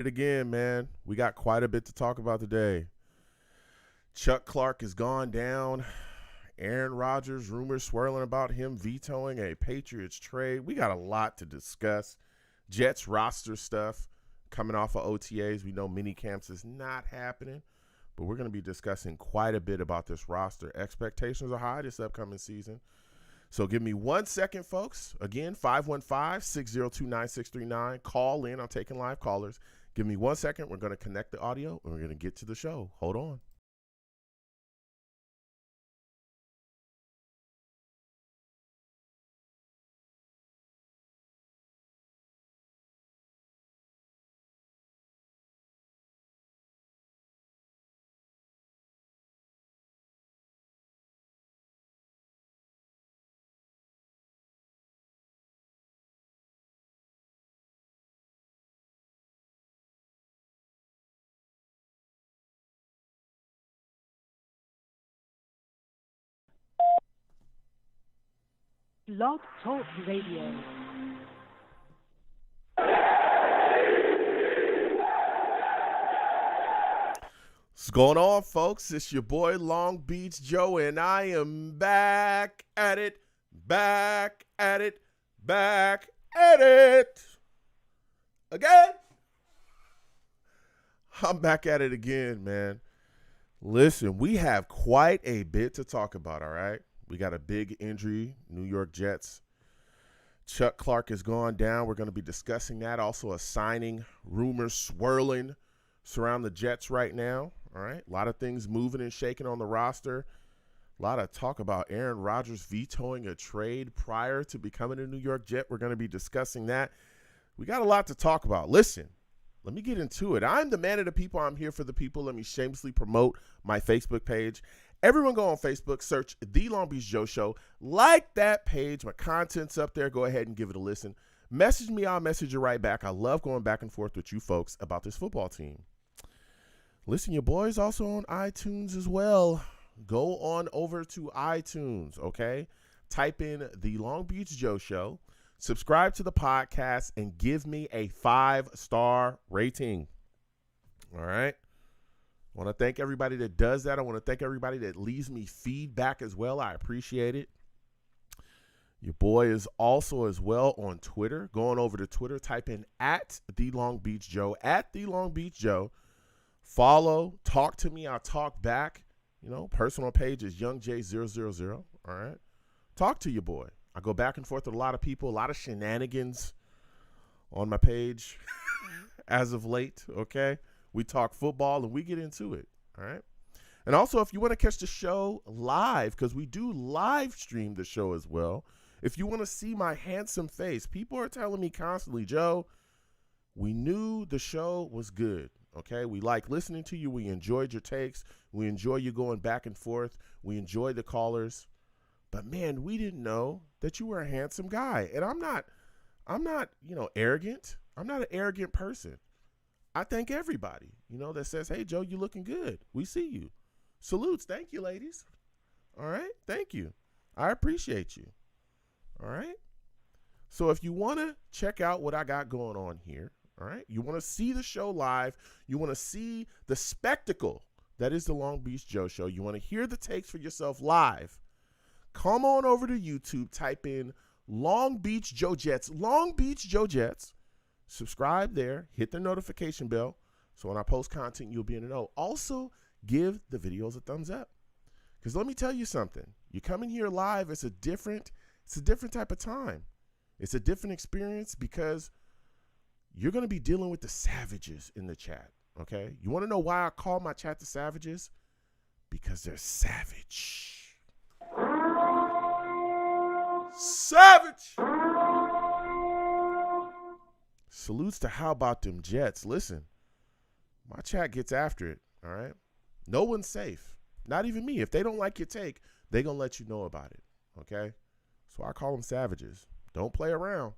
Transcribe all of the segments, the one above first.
It again, man. We got quite a bit to talk about today. Chuck Clark has gone down. Aaron Rodgers, rumors swirling about him vetoing a Patriots trade. We got a lot to discuss. Jets roster stuff coming off of OTAs. We know mini camps is not happening, but we're going to be discussing quite a bit about this roster. Expectations are high this upcoming season. So give me 1 second, folks. Again, 515-602-9639. Call in. I'm taking live callers. Give me 1 second. We're going to connect the audio, and we're going to get to the show. Hold on. Blog Talk Radio. What's going on, folks? It's your boy Long Beach Joe, and I am back at it. Again. I'm back at it again, man. Listen, we have quite a bit to talk about, all right? We got a big injury, New York Jets. Chuck Clark has gone down. We're going to be discussing that. Also a signing, rumors swirling surround the Jets right now, all right? A lot of things moving and shaking on the roster. A lot of talk about Aaron Rodgers vetoing a trade prior to becoming a New York Jet. We're going to be discussing that. We got a lot to talk about. Listen, let me get into it. I'm the man of the people. I'm here for the people. Let me shamelessly promote my Facebook page. Everyone go on Facebook, search The Long Beach Joe Show. Like that page. My content's up there. Go ahead and give it a listen. Message me. I'll message you right back. I love going back and forth with you folks about this football team. Listen, your boy's also on iTunes as well. Go on over to iTunes, okay? Type in The Long Beach Joe Show. Subscribe to the podcast and give me a 5-star rating. All right? I want to thank everybody that does that. I want to thank everybody that leaves me feedback as well. I appreciate it. Your boy is also as well on Twitter. Going over to Twitter, type in at The Long Beach Joe, at The Long Beach Joe. Follow, talk to me. I'll talk back. You know, personal page is YoungJ000. All right. Talk to your boy. I go back and forth with a lot of people, a lot of shenanigans on my page as of late. Okay. We talk football and we get into it. All right. And also, if you want to catch the show live, because we do live stream the show as well. If you want to see my handsome face, people are telling me constantly, Joe, we knew the show was good. Okay. We like listening to you. We enjoyed your takes. We enjoy you going back and forth. We enjoy the callers. But man, we didn't know that you were a handsome guy. And I'm not, arrogant. I'm not an arrogant person. I thank everybody, that says, hey, Joe, you looking good. We see you. Salutes. Thank you, ladies. All right. Thank you. I appreciate you. All right. So if you want to check out what I got going on here, all right, you want to see the show live, you want to see the spectacle that is the Long Beach Joe Show, you want to hear the takes for yourself live, come on over to YouTube, type in Long Beach Joe Jets, Long Beach Joe Jets. Subscribe there, hit the notification bell, so when I post content, you'll be in the know. Also, give the videos a thumbs up. Because let me tell you something. You come in here live, it's a different type of time. It's a different experience because you're going to be dealing with the savages in the chat, okay? You want to know why I call my chat the savages? Because they're savage. Savage! Salutes to how about them Jets. Listen, my chat gets after it, all right? No one's safe. Not even me. If they don't like your take, they're going to let you know about it, okay? So I call them savages. Don't play around. I'm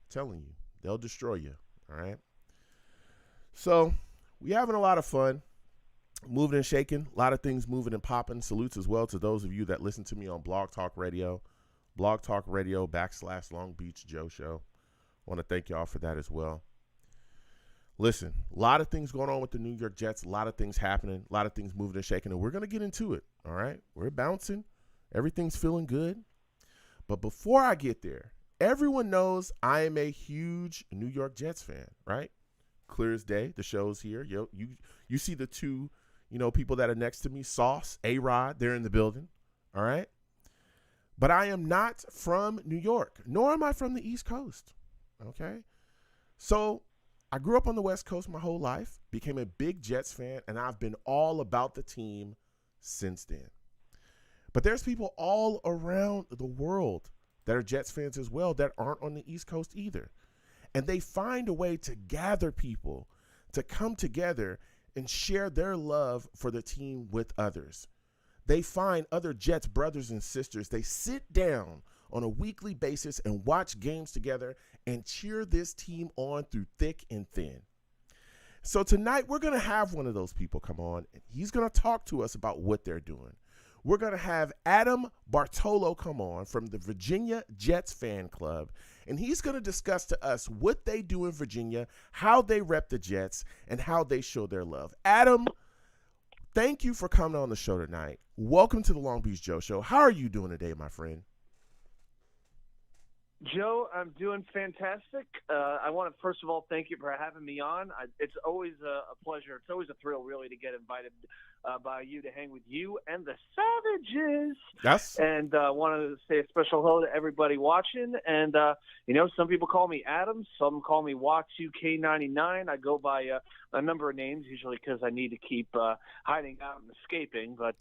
telling you, they'll destroy you, all right? So we having a lot of fun, moving and shaking, a lot of things moving and popping. Salutes as well to those of you that listen to me on Blog Talk Radio, /Long Beach Joe Show. I want to thank y'all for that as well. Listen, a lot of things going on with the New York Jets, a lot of things happening, a lot of things moving and shaking, and we're going to get into it, all right? We're bouncing. Everything's feeling good. But before I get there, everyone knows I am a huge New York Jets fan, right? Clear as day. The show's here. You see the two, people that are next to me, Sauce, A-Rod, they're in the building, all right? But I am not from New York, nor am I from the East Coast, okay? So I grew up on the West Coast my whole life, became a big Jets fan, and I've been all about the team since then. But there's people all around the world that are Jets fans as well that aren't on the East Coast either. And they find a way to gather people to come together and share their love for the team with others. They find other Jets brothers and sisters. They sit down on a weekly basis and watch games together and cheer this team on through thick and thin. So tonight we're going to have one of those people come on, and he's going to talk to us about what they're doing. We're going to have Adam Bartolo come on from the Virginia Jets fan club, and he's going to discuss to us what they do in Virginia, how they rep the Jets, and how they show their love. Adam, thank you for coming on the show tonight. Welcome to the Long Beach Joe Show. How are you doing today, my friend? Joe, I'm doing fantastic. I want to, first of all, thank you for having me on. It's always a pleasure. It's always a thrill, really, to get invited by you to hang with you and the Savages. Yes. And I want to say a special hello to everybody watching. And, some people call me Adam. Some call me Wa2K99. I go by a number of names, usually because I need to keep hiding out and escaping. But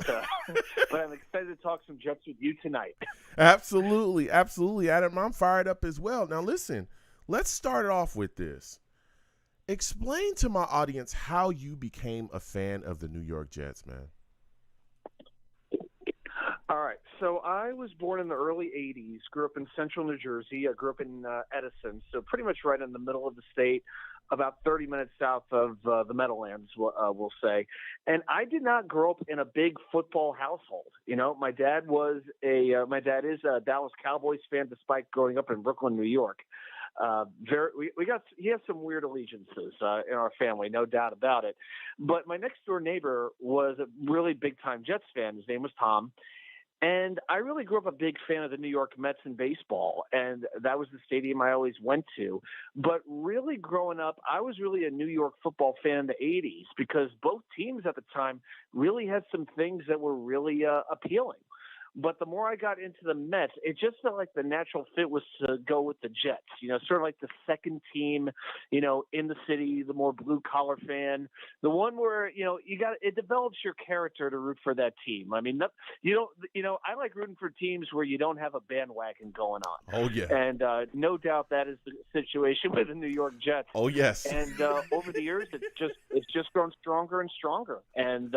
I'm excited to talk some Jets with you tonight. Absolutely. Absolutely, Adam. I'm fired up as well. Now, listen, let's start off with this. Explain to my audience how you became a fan of the New York Jets, man. All right. So I was born in the early 80s, grew up in central New Jersey. I grew up in Edison, so pretty much right in the middle of the state, about 30 minutes south of the Meadowlands, we'll say. And I did not grow up in a big football household. My dad is a Dallas Cowboys fan despite growing up in Brooklyn, New York. He has some weird allegiances in our family, no doubt about it. But my next door neighbor was a really big time Jets fan. His name was Tom. And I really grew up a big fan of the New York Mets in baseball, and that was the stadium I always went to. But really growing up, I was really a New York football fan in the 80s because both teams at the time really had some things that were really appealing. But the more I got into the Mets, it just felt like the natural fit was to go with the Jets, sort of like the second team, in the city, the more blue collar fan, the one where, it develops your character to root for that team. I mean, I like rooting for teams where you don't have a bandwagon going on. Oh, yeah. And no doubt that is the situation with the New York Jets. Oh, yes. And over the years, it's just grown stronger and stronger. And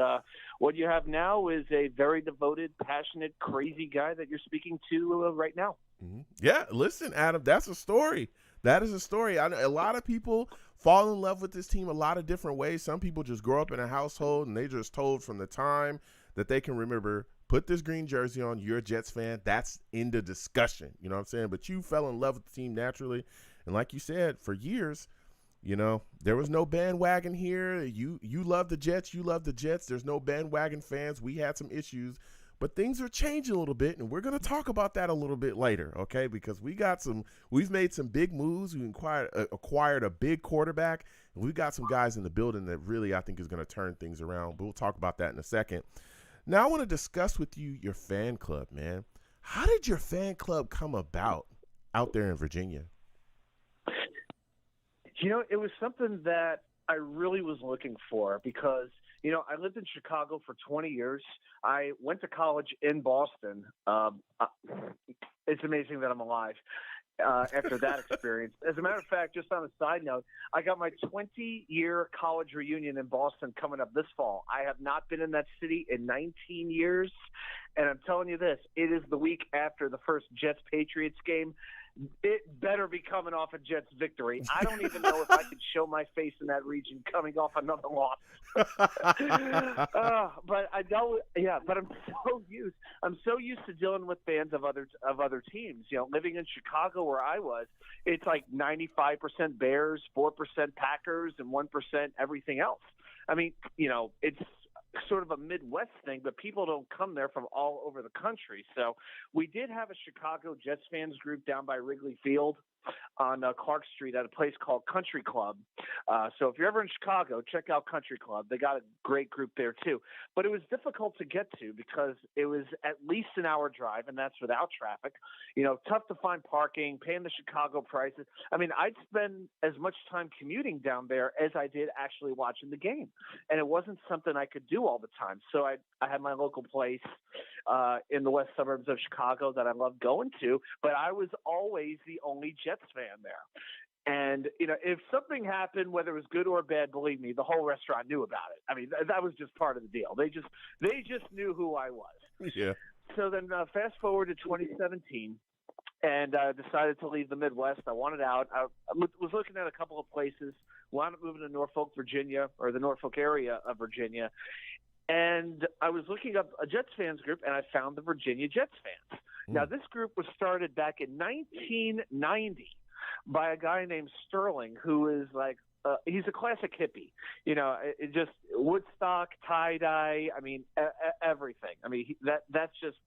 what you have now is a very devoted, passionate, crazy guy that you're speaking to right now. Mm-hmm. Yeah, listen, Adam, that's a story. That is a story. I know a lot of people fall in love with this team a lot of different ways. Some people just grow up in a household and they just told from the time that they can remember, put this green jersey on, you're a Jets fan. That's in the discussion. You know what I'm saying? But you fell in love with the team naturally. And like you said, for years, there was no bandwagon here. You love the Jets. You love the Jets. There's no bandwagon fans. We had some issues. But things are changing a little bit, and we're going to talk about that a little bit later, okay? Because we've made some big moves. We acquired a big quarterback, and we've got some guys in the building that really I think is going to turn things around. But we'll talk about that in a second. Now I want to discuss with you your fan club, man. How did your fan club come about out there in Virginia? It was something that I really was looking for because I lived in Chicago for 20 years. I went to college in Boston. It's amazing that I'm alive after that experience. As a matter of fact, just on a side note, I got my 20-year college reunion in Boston coming up this fall. I have not been in that city in 19 years, and I'm telling you this, it is the week after the first Jets-Patriots game. it better be coming off a Jets victory. I don't even know if I could show my face in that region coming off another loss. But I don't. Yeah, but I'm so used to dealing with fans of other teams. You know, living in Chicago where I was, it's like 95% Bears, 4% Packers, and 1% everything else. I mean, you know, it's sort of a Midwest thing, but people don't come there from all over the country. So we did have a Chicago Jets fans group down by Wrigley Field on Clark Street at a place called Country Club. So if you're ever in Chicago, check out Country Club. They got a great group there too. But it was difficult to get to because it was at least an hour drive, and that's without traffic. You know, tough to find parking, paying the Chicago prices. I mean, I'd spend as much time commuting down there as I did actually watching the game. And it wasn't something I could do all the time. So I had my local place in the west suburbs of Chicago that I loved going to, but I was always the only Jets fan there. And, you know, if something happened, whether it was good or bad, believe me, the whole restaurant knew about it. I mean, that was just part of the deal. They just knew who I was. Yeah. So then fast forward to 2017, and I decided to leave the Midwest. I wanted out. I was looking at a couple of places, wound up moving to Norfolk, Virginia, or the Norfolk area of Virginia. And I was looking up a Jets fans group, and I found the Virginia Jets fans. Now, this group was started back in 1990 by a guy named Sterling, who is like, he's a classic hippie. You know, it just Woodstock, tie-dye, I mean, everything. I mean, that's just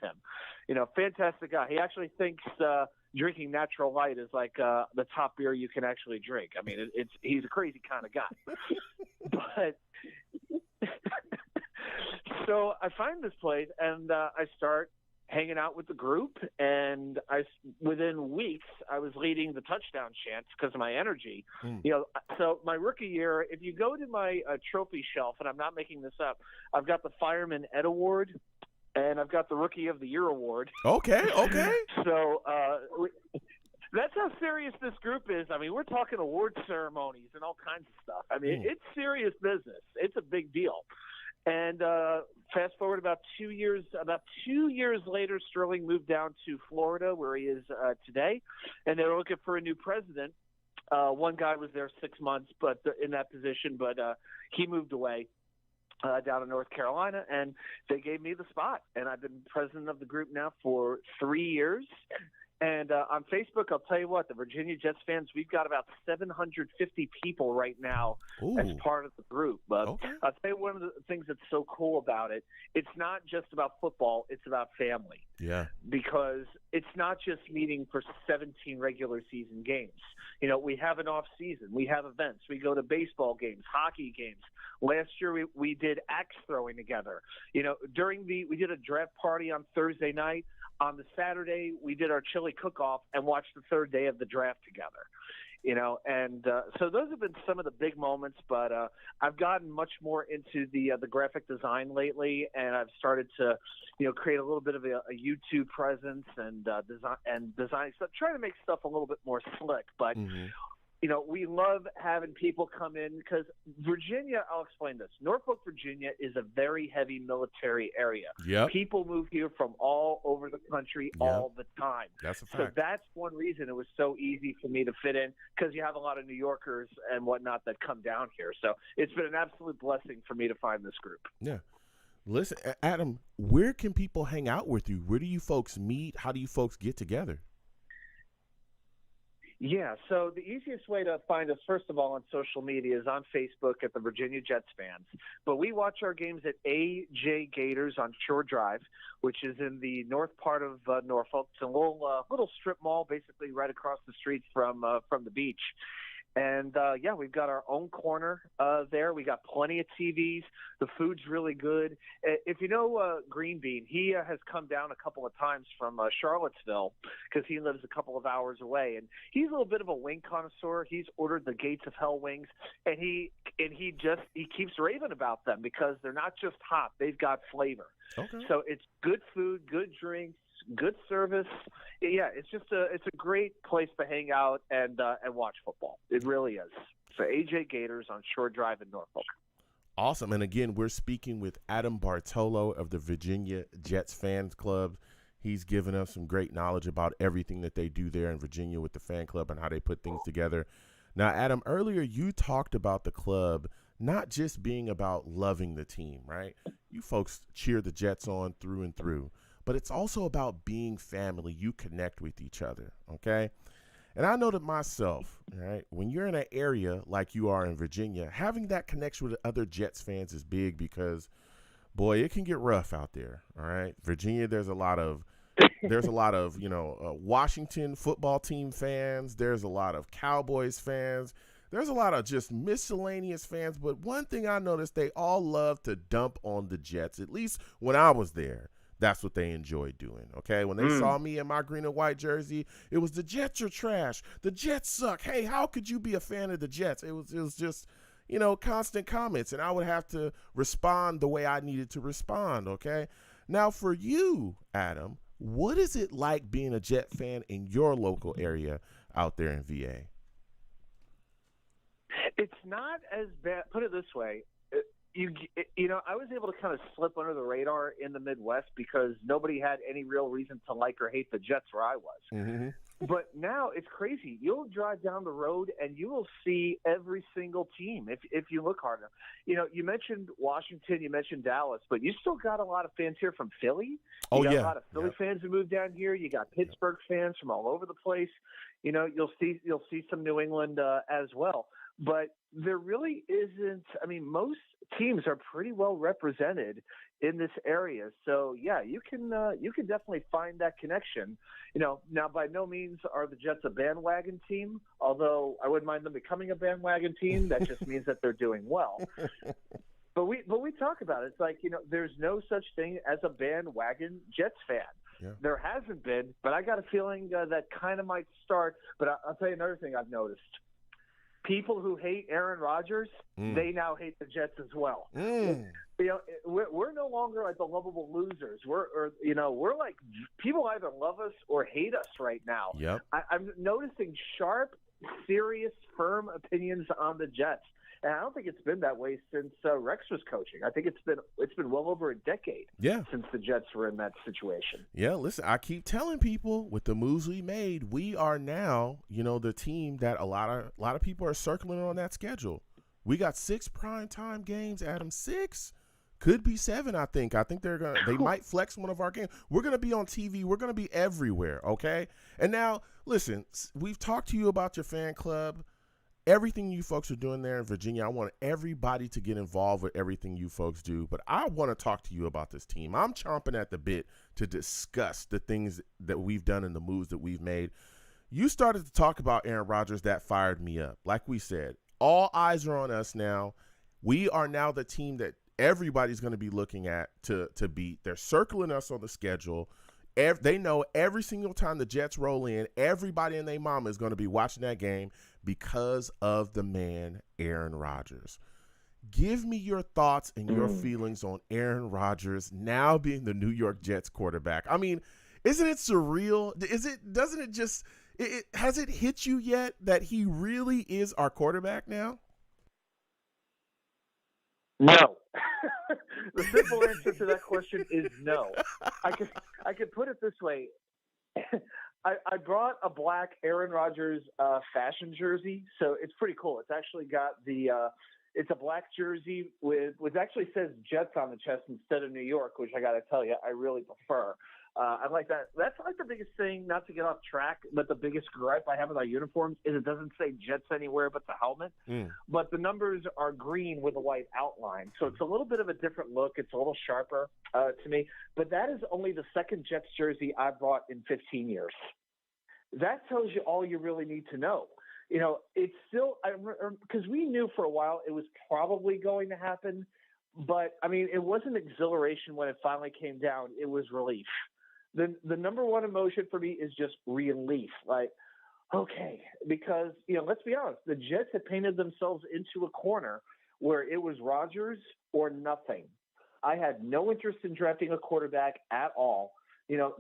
him. You know, fantastic guy. He actually thinks drinking Natural Light is like the top beer you can actually drink. I mean, he's a crazy kind of guy. But so I find this place, and I start hanging out with the group, and within weeks I was leading the touchdown chants because of my energy. You know, so my rookie year, if you go to my trophy shelf, and I'm not making this up, I've got the Fireman Ed Award, and I've got the Rookie of the Year Award. Okay. So that's how serious this group is. I mean, we're talking award ceremonies and all kinds of stuff. I mean, it's serious business. It's a big deal. And fast forward about 2 years later, Sterling moved down to Florida, where he is today, and they were looking for a new president. One guy was there 6 months, but in that position, but he moved away down in North Carolina, and they gave me the spot. And I've been president of the group now for 3 years. And on Facebook, I'll tell you what, the Virginia Jets fans, we've got about 750 people right now as part of the group. But Okay. I'll tell you one of the things that's so cool about it, it's not just about football, it's about family. Yeah. Because it's not just meeting for 17 regular season games. You know, we have an off season. We have events. We go to baseball games, hockey games. Last year we did axe throwing together. You know, we did a draft party on Thursday night. On the Saturday, we did our chili cook-off and watched the third day of the draft together. You know, and so those have been some of the big moments. But I've gotten much more into the graphic design lately, and I've started to, you know, create a little bit of a YouTube presence and design stuff, trying to make stuff a little bit more slick. But you know, we love having people come in because Virginia, I'll explain this. Norfolk, Virginia is a very heavy military area. Yep. People move here from all over the country all the time. That's a fact. So that's one reason it was so easy for me to fit in, because you have a lot of New Yorkers and whatnot that come down here. So it's been an absolute blessing for me to find this group. Yeah. Listen, Adam, where can people hang out with you? Where do you folks meet? How do you folks get together? Yeah, so the easiest way to find us, first of all, on social media is on Facebook at the Virginia Jets fans. But we watch our games at AJ Gators on Shore Drive, which is in the north part of Norfolk. It's a little strip mall, basically right across the street from the beach. And, yeah, we've got our own corner there. We got plenty of TVs. The food's really good. If you know Green Bean, he has come down a couple of times from Charlottesville because he lives a couple of hours away. And he's a little bit of a wing connoisseur. He's ordered the Gates of Hell wings, and he keeps raving about them because they're not just hot. They've got flavor. Okay. So it's good food, good drinks, good service. Yeah, it's a great place to hang out and watch football. It really is. So AJ Gators on Shore Drive in Norfolk. Awesome. And again, we're speaking with Adam Bartolo of the Virginia Jets Fans Club. He's given us some great knowledge about everything that they do there in Virginia with the fan club and how they put things together. Now, Adam, earlier you talked about the club not just being about loving the team, right? You folks cheer the Jets on through and through, but it's also about being family. You connect with each other, okay? And I know that myself, right, when you're in an area like you are in Virginia, having that connection with other Jets fans is big because, boy, it can get rough out there, all right? Virginia, there's a lot of, Washington football team fans. There's a lot of Cowboys fans. There's a lot of just miscellaneous fans. But one thing I noticed, they all love to dump on the Jets, at least when I was there. That's what they enjoyed doing, okay? When they saw me in my green and white jersey, it was the Jets are trash. The Jets suck. Hey, how could you be a fan of the Jets? It was just, constant comments, and I would have to respond the way I needed to respond, okay? Now, for you, Adam, what is it like being a Jet fan in your local area out there in VA? It's not as bad. Put it this way. I was able to kind of slip under the radar in the Midwest because nobody had any real reason to like or hate the Jets where I was. Mm-hmm. But now it's crazy. You'll drive down the road and you will see every single team if you look hard enough. You mentioned Washington, you mentioned Dallas, but you still got a lot of fans here from Philly. You got a lot of Philly fans who moved down here. You got Pittsburgh fans from all over the place. You'll see some New England as well. But there really isn't. I mean, most teams are pretty well represented in this area. So yeah, you can definitely find that connection. Now by no means are the Jets a bandwagon team, although I wouldn't mind them becoming a bandwagon team. That just means that they're doing well. But we talk about it. It's like, there's no such thing as a bandwagon Jets fan. Yeah. There hasn't been, but I got a feeling that kind of might start. But I'll tell you another thing I've noticed. People who hate Aaron Rodgers, they now hate the Jets as well. We're no longer like the lovable losers. We're like, people either love us or hate us right now. Yep. I'm noticing sharp, serious, firm opinions on the Jets. And I don't think it's been that way since Rex was coaching. I think it's been well over a decade since the Jets were in that situation. Yeah, listen, I keep telling people with the moves we made, we are now, the team that a lot of people are circling on that schedule. We got 6 primetime games, Adam. 6. Could be 7, I think. I think they might flex one of our games. We're gonna be on TV. We're gonna be everywhere, okay? And now, listen, we've talked to you about your fan club. Everything you folks are doing there in Virginia, I want everybody to get involved with everything you folks do. But I want to talk to you about this team. I'm chomping at the bit to discuss the things that we've done and the moves that we've made. You started to talk about Aaron Rodgers. That fired me up. Like we said, all eyes are on us now. We are now the team that everybody's going to be looking at to beat. They're circling us on the schedule. They know every single time the Jets roll in, everybody and their mama is going to be watching that game because of the man, Aaron Rodgers. Give me your thoughts and your feelings on Aaron Rodgers now being the New York Jets quarterback. I mean, isn't it surreal? Has it hit you yet that he really is our quarterback now? No. The simple answer to that question is no. I could put it this way. I brought a black Aaron Rodgers fashion jersey, so it's pretty cool. It's actually got it's a black jersey which actually says Jets on the chest instead of New York, which I got to tell you, I really prefer. I like that. That's like the biggest thing, not to get off track, but the biggest gripe I have with our uniforms is it doesn't say Jets anywhere but the helmet. But the numbers are green with a white outline. So it's a little bit of a different look. It's a little sharper to me. But that is only the second Jets jersey I've bought in 15 years. That tells you all you really need to know. It's still – because we knew for a while it was probably going to happen. But, I mean, it wasn't exhilaration when it finally came down. It was relief. The number one emotion for me is just relief. Like, okay, because, let's be honest, the Jets had painted themselves into a corner where it was Rodgers or nothing. I had no interest in drafting a quarterback at all.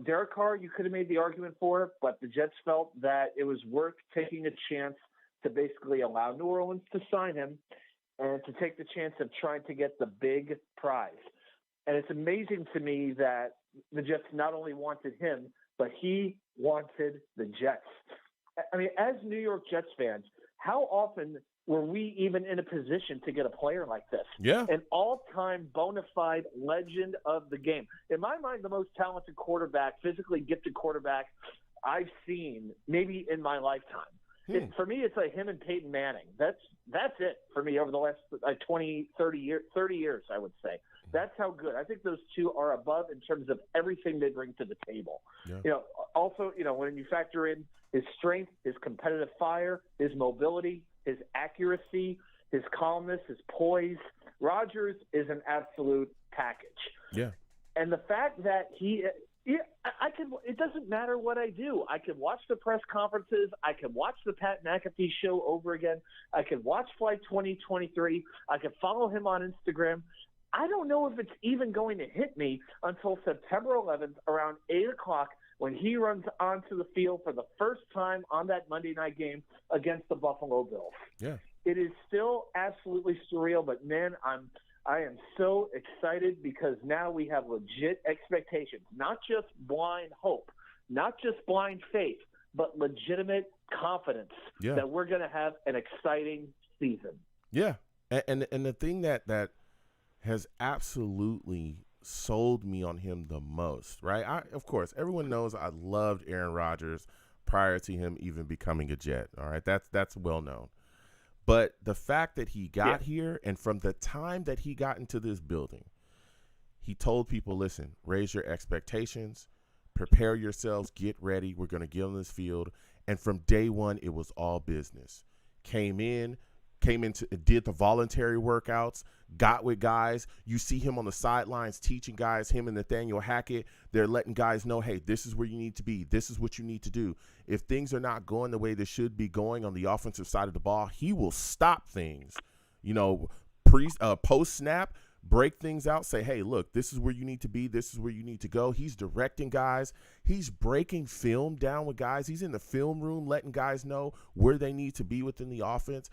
Derek Carr, you could have made the argument for, but the Jets felt that it was worth taking a chance to basically allow New Orleans to sign him and to take the chance of trying to get the big prize. And it's amazing to me that the Jets not only wanted him, but he wanted the Jets. I mean, as New York Jets fans, how often were we even in a position to get a player like this? Yeah. An all-time bona fide legend of the game. In my mind, the most talented quarterback, physically gifted quarterback I've seen maybe in my lifetime. For me, it's like him and Peyton Manning. That's it for me over the last 30 years, I would say. That's how good. I think those two are above in terms of everything they bring to the table. Yeah. Also, when you factor in his strength, his competitive fire, his mobility, his accuracy, his calmness, his poise, Rodgers is an absolute package. Yeah. And the fact that it doesn't matter what I do. I can watch the press conferences. I can watch the Pat McAfee show over again. I can watch Flight 2023. I can follow him on Instagram. I don't know if it's even going to hit me until September 11th around 8 o'clock when he runs onto the field for the first time on that Monday night game against the Buffalo Bills. Yeah. It is still absolutely surreal, but, man, I am so excited because now we have legit expectations, not just blind hope, not just blind faith, but legitimate confidence that we're going to have an exciting season. Yeah. And the thing that has absolutely sold me on him the most, right? Of course, everyone knows I loved Aaron Rodgers prior to him even becoming a Jet. All right, that's well known. But the fact that he got here, and from the time that he got into this building, he told people, listen, raise your expectations, prepare yourselves, get ready. We're going to get on this field. And from day one, it was all business. Came into, did the voluntary workouts, got with guys. You see him on the sidelines teaching guys, him and Nathaniel Hackett. They're letting guys know, hey, this is where you need to be. This is what you need to do. If things are not going the way they should be going on the offensive side of the ball, he will stop things, post snap, break things out, say, hey, look, this is where you need to be. This is where you need to go. He's directing guys. He's breaking film down with guys. He's in the film room letting guys know where they need to be within the offense.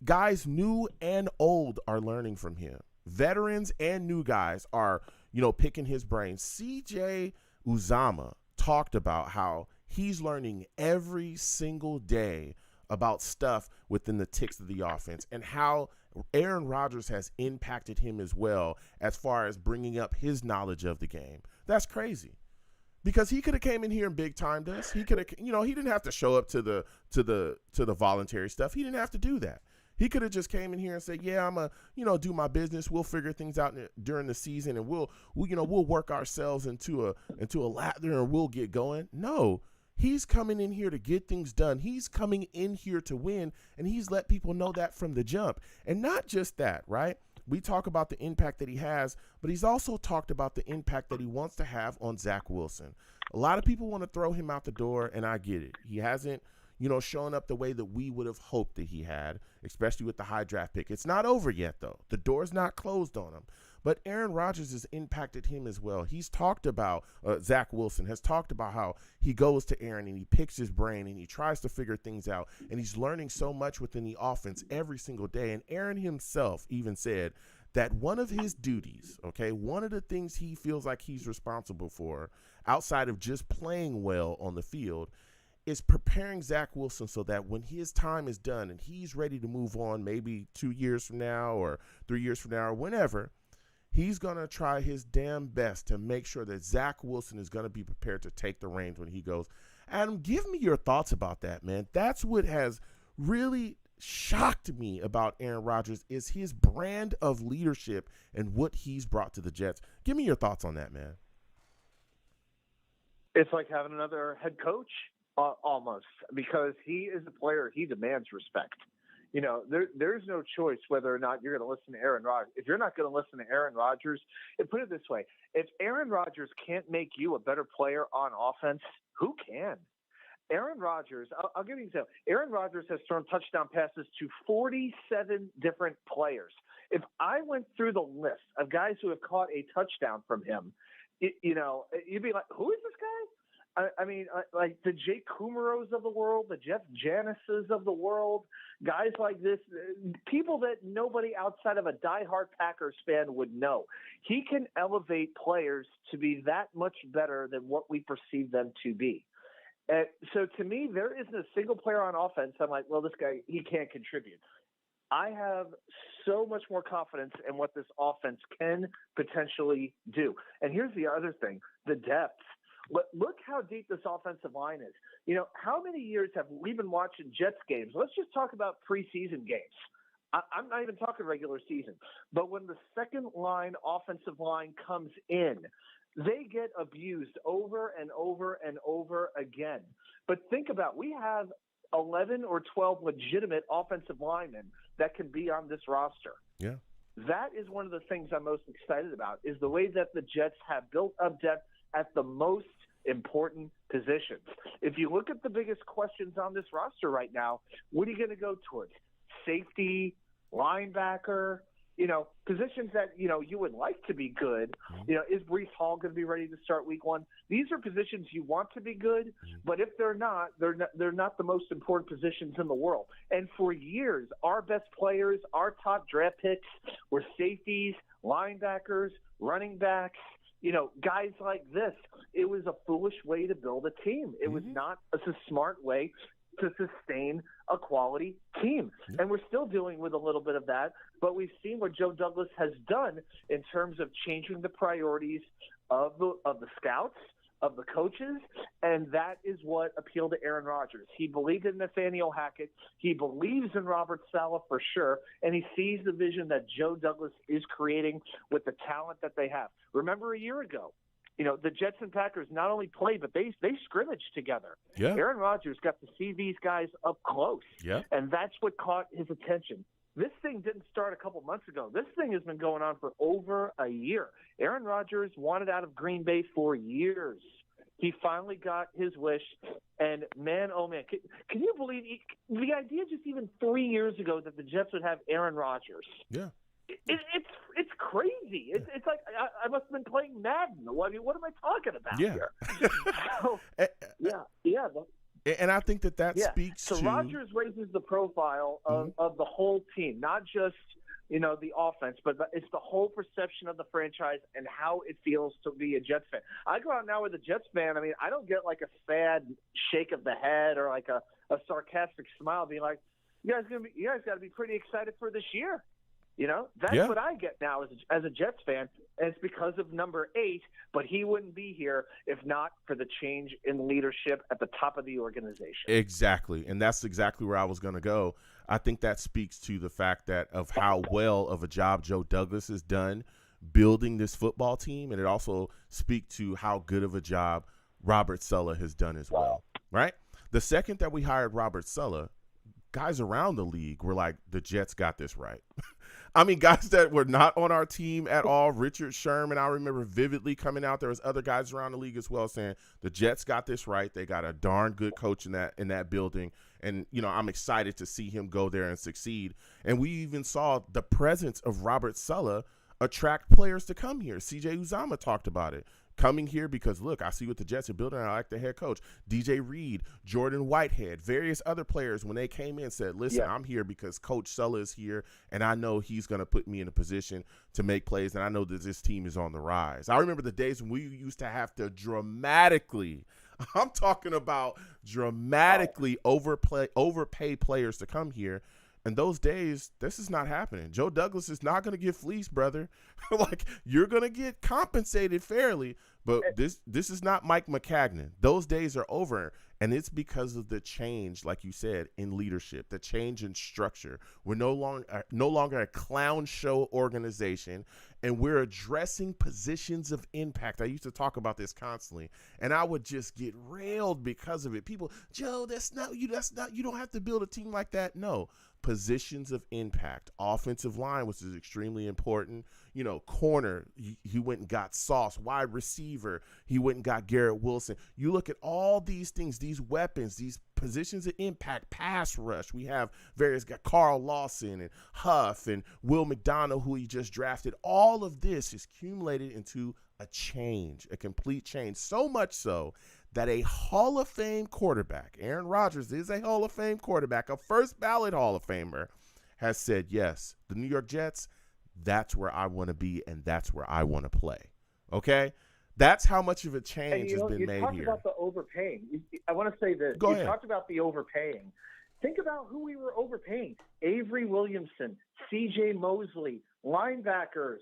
Guys new and old are learning from him. Veterans and new guys are, picking his brain. CJ Uzama talked about how he's learning every single day about stuff within the ticks of the offense and how Aaron Rodgers has impacted him as well as far as bringing up his knowledge of the game. That's crazy. Because he could have came in here and big timed us. He could have, he didn't have to show up to the voluntary stuff. He didn't have to do that. He could have just came in here and said, yeah, I'm a, do my business. We'll figure things out during the season, and we'll work ourselves into a lather and we'll get going. No, he's coming in here to get things done. He's coming in here to win, and he's let people know that from the jump. And not just that, right? We talk about the impact that he has, but he's also talked about the impact that he wants to have on Zach Wilson. A lot of people want to throw him out the door, and I get it. He hasn't, showing up the way that we would have hoped that he had, especially with the high draft pick. It's not over yet, though. The door's not closed on him. But Aaron Rodgers has impacted him as well. He's talked about, Zach Wilson has talked about how he goes to Aaron and he picks his brain and he tries to figure things out. And he's learning so much within the offense every single day. And Aaron himself even said that one of his duties, one of the things he feels like he's responsible for outside of just playing well on the field is preparing Zach Wilson so that when his time is done and he's ready to move on, maybe 2 years from now or 3 years from now or whenever, he's going to try his damn best to make sure that Zach Wilson is going to be prepared to take the reins when he goes. Adam, give me your thoughts about that, man. That's what has really shocked me about Aaron Rodgers is his brand of leadership and what he's brought to the Jets. Give me your thoughts on that, man. It's like having another head coach. Almost, because he is a player, he demands respect. There's no choice whether or not you're going to listen to Aaron Rodgers. If you're not going to listen to Aaron Rodgers, and put it this way, if Aaron Rodgers can't make you a better player on offense, who can? Aaron Rodgers, I'll give you an example. Aaron Rodgers has thrown touchdown passes to 47 different players. If I went through the list of guys who have caught a touchdown from him, you'd be like, who is this guy? I mean, like the Jay Kumerows of the world, the Jeff Janices of the world, guys like this, people that nobody outside of a diehard Packers fan would know. He can elevate players to be that much better than what we perceive them to be. And so to me, there isn't a single player on offense I'm like, well, this guy, he can't contribute. I have so much more confidence in what this offense can potentially do. And here's the other thing, the depth. Look how deep this offensive line is. You know, how many years have we been watching Jets games? Let's just talk about preseason games. I'm not even talking regular season. But when the second line offensive line comes in, they get abused over and over and over again. But think about, we have 11 or 12 legitimate offensive linemen that can be on this roster. Yeah. That is one of the things I'm most excited about, is the way that the Jets have built up depth at the most important positions. If you look at the biggest questions on this roster right now, what are you going to go towards? Safety, linebacker, you know, positions that, you know, you would like to be good. You know, is Breece Hall going to be ready to start week one? These are positions you want to be good, but if they're not the most important positions in the world. And for years, our best players, our top draft picks were safeties, linebackers, running backs, you know, guys like this. It was a foolish way to build a team. It was not a smart way to sustain a quality team. And we're still dealing with a little bit of that, but we've seen what Joe Douglas has done in terms of changing the priorities of the scouts, of the coaches, and that is what appealed to Aaron Rodgers. He believed in Nathaniel Hackett. He believes in Robert Saleh for sure, and he sees the vision that Joe Douglas is creating with the talent that they have. Remember a year ago, you know, the Jets and Packers not only played, but they scrimmaged together. Yeah. Aaron Rodgers got to see these guys up close, and that's what caught his attention. This thing didn't start a couple months ago. This thing has been going on for over a year. Aaron Rodgers wanted out of Green Bay for years. He finally got his wish, and man, oh man, can you believe the idea just even 3 years ago that the Jets would have Aaron Rodgers? Yeah. It's crazy. It's like I must have been playing Madden. I mean, what am I talking about here? So, yeah. And I think that speaks to – So Rodgers raises the profile of the whole team, not just, you know, the offense, but it's the whole perception of the franchise and how it feels to be a Jets fan. I go out now with a Jets fan. I mean, I don't get like a sad shake of the head or like a sarcastic smile being like, you guys got to be pretty excited for this year. You know, that's what I get now as a Jets fan, and it's because of number 8, but he wouldn't be here if not for the change in leadership at the top of the organization. Exactly, and that's exactly where I was going to go. I think that speaks to the fact that of how well of a job Joe Douglas has done building this football team, and it also speaks to how good of a job Robert Saleh has done as well, right? The second that we hired Robert Saleh, guys around the league were like, the Jets got this right. I mean, guys that were not on our team at all, Richard Sherman, I remember vividly coming out. There was other guys around the league as well saying the Jets got this right. They got a darn good coach in that building. And, you know, I'm excited to see him go there and succeed. And we even saw the presence of Robert Saleh attract players to come here. C.J. Uzomah talked about it. Coming here because, look, I see what the Jets are building. I like the head coach. DJ Reed, Jordan Whitehead, various other players, when they came in, said, listen, I'm here because Coach Saleh is here, and I know he's going to put me in a position to make plays, and I know that this team is on the rise. I remember the days when we used to have to dramatically – I'm talking about dramatically overpay players to come here. And those days, this is not happening. Joe Douglas is not going to get fleeced, brother. Like, you're going to get compensated fairly, but this is not Mike McCagnon. Those days are over, and it's because of the change, like you said, in leadership, the change in structure. We're no longer a clown show organization, and we're addressing positions of impact. I used to talk about this constantly, and I would just get railed because of it. People, Joe, you don't have to build a team like that. No. Positions of impact, offensive line, which is extremely important. You know, corner, he went and got Sauce. Wide receiver, he went and got Garrett Wilson. You look at all these things, these weapons, these positions of impact, pass rush. We have various guys, Carl Lawson and Huff and Will McDonough, who he just drafted. All of this is accumulated into a change, a complete change. So much so that a Hall of Fame quarterback, Aaron Rodgers is a Hall of Fame quarterback, a first ballot Hall of Famer, has said, yes, the New York Jets, that's where I want to be and that's where I want to play. Okay? That's how much of a change has been made here. You talked about the overpaying. I want to say this. Go ahead. You talked about the overpaying. Think about who we were overpaying. Avery Williamson, C.J. Mosley, linebackers.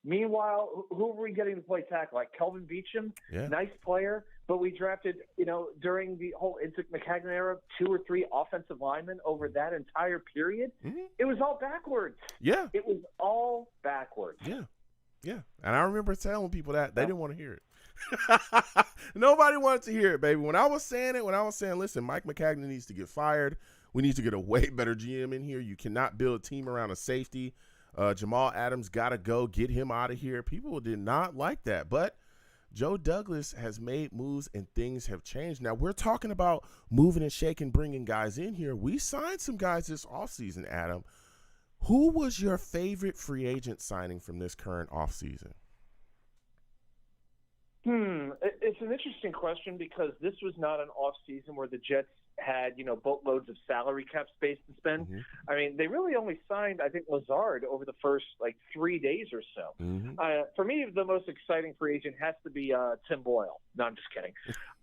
Meanwhile, who were we getting to play tackle? Like Kelvin Beachum, nice player, but we drafted, during the whole Isaac McCagnon era, 2 or 3 offensive linemen over that entire period. Mm-hmm. It was all backwards. Yeah. It was all backwards. Yeah. Yeah. And I remember telling people that. They didn't want to hear it. Nobody wanted to hear it, baby. When I was saying, listen, Mike McCagnon needs to get fired. We need to get a way better GM in here. You cannot build a team around a safety. Jamal Adams got to go. Get him out of here. People did not like that. But Joe Douglas has made moves and things have changed. Now, we're talking about moving and shaking, bringing guys in here. We signed some guys this offseason, Adam. Who was your favorite free agent signing from this current offseason? It's an interesting question because this was not an offseason where the Jets had, boatloads of salary cap space to spend. Mm-hmm. I mean, they really only signed, I think, Lazard over the first, 3 days or so. Mm-hmm. For me, the most exciting free agent has to be Tim Boyle. No, I'm just kidding.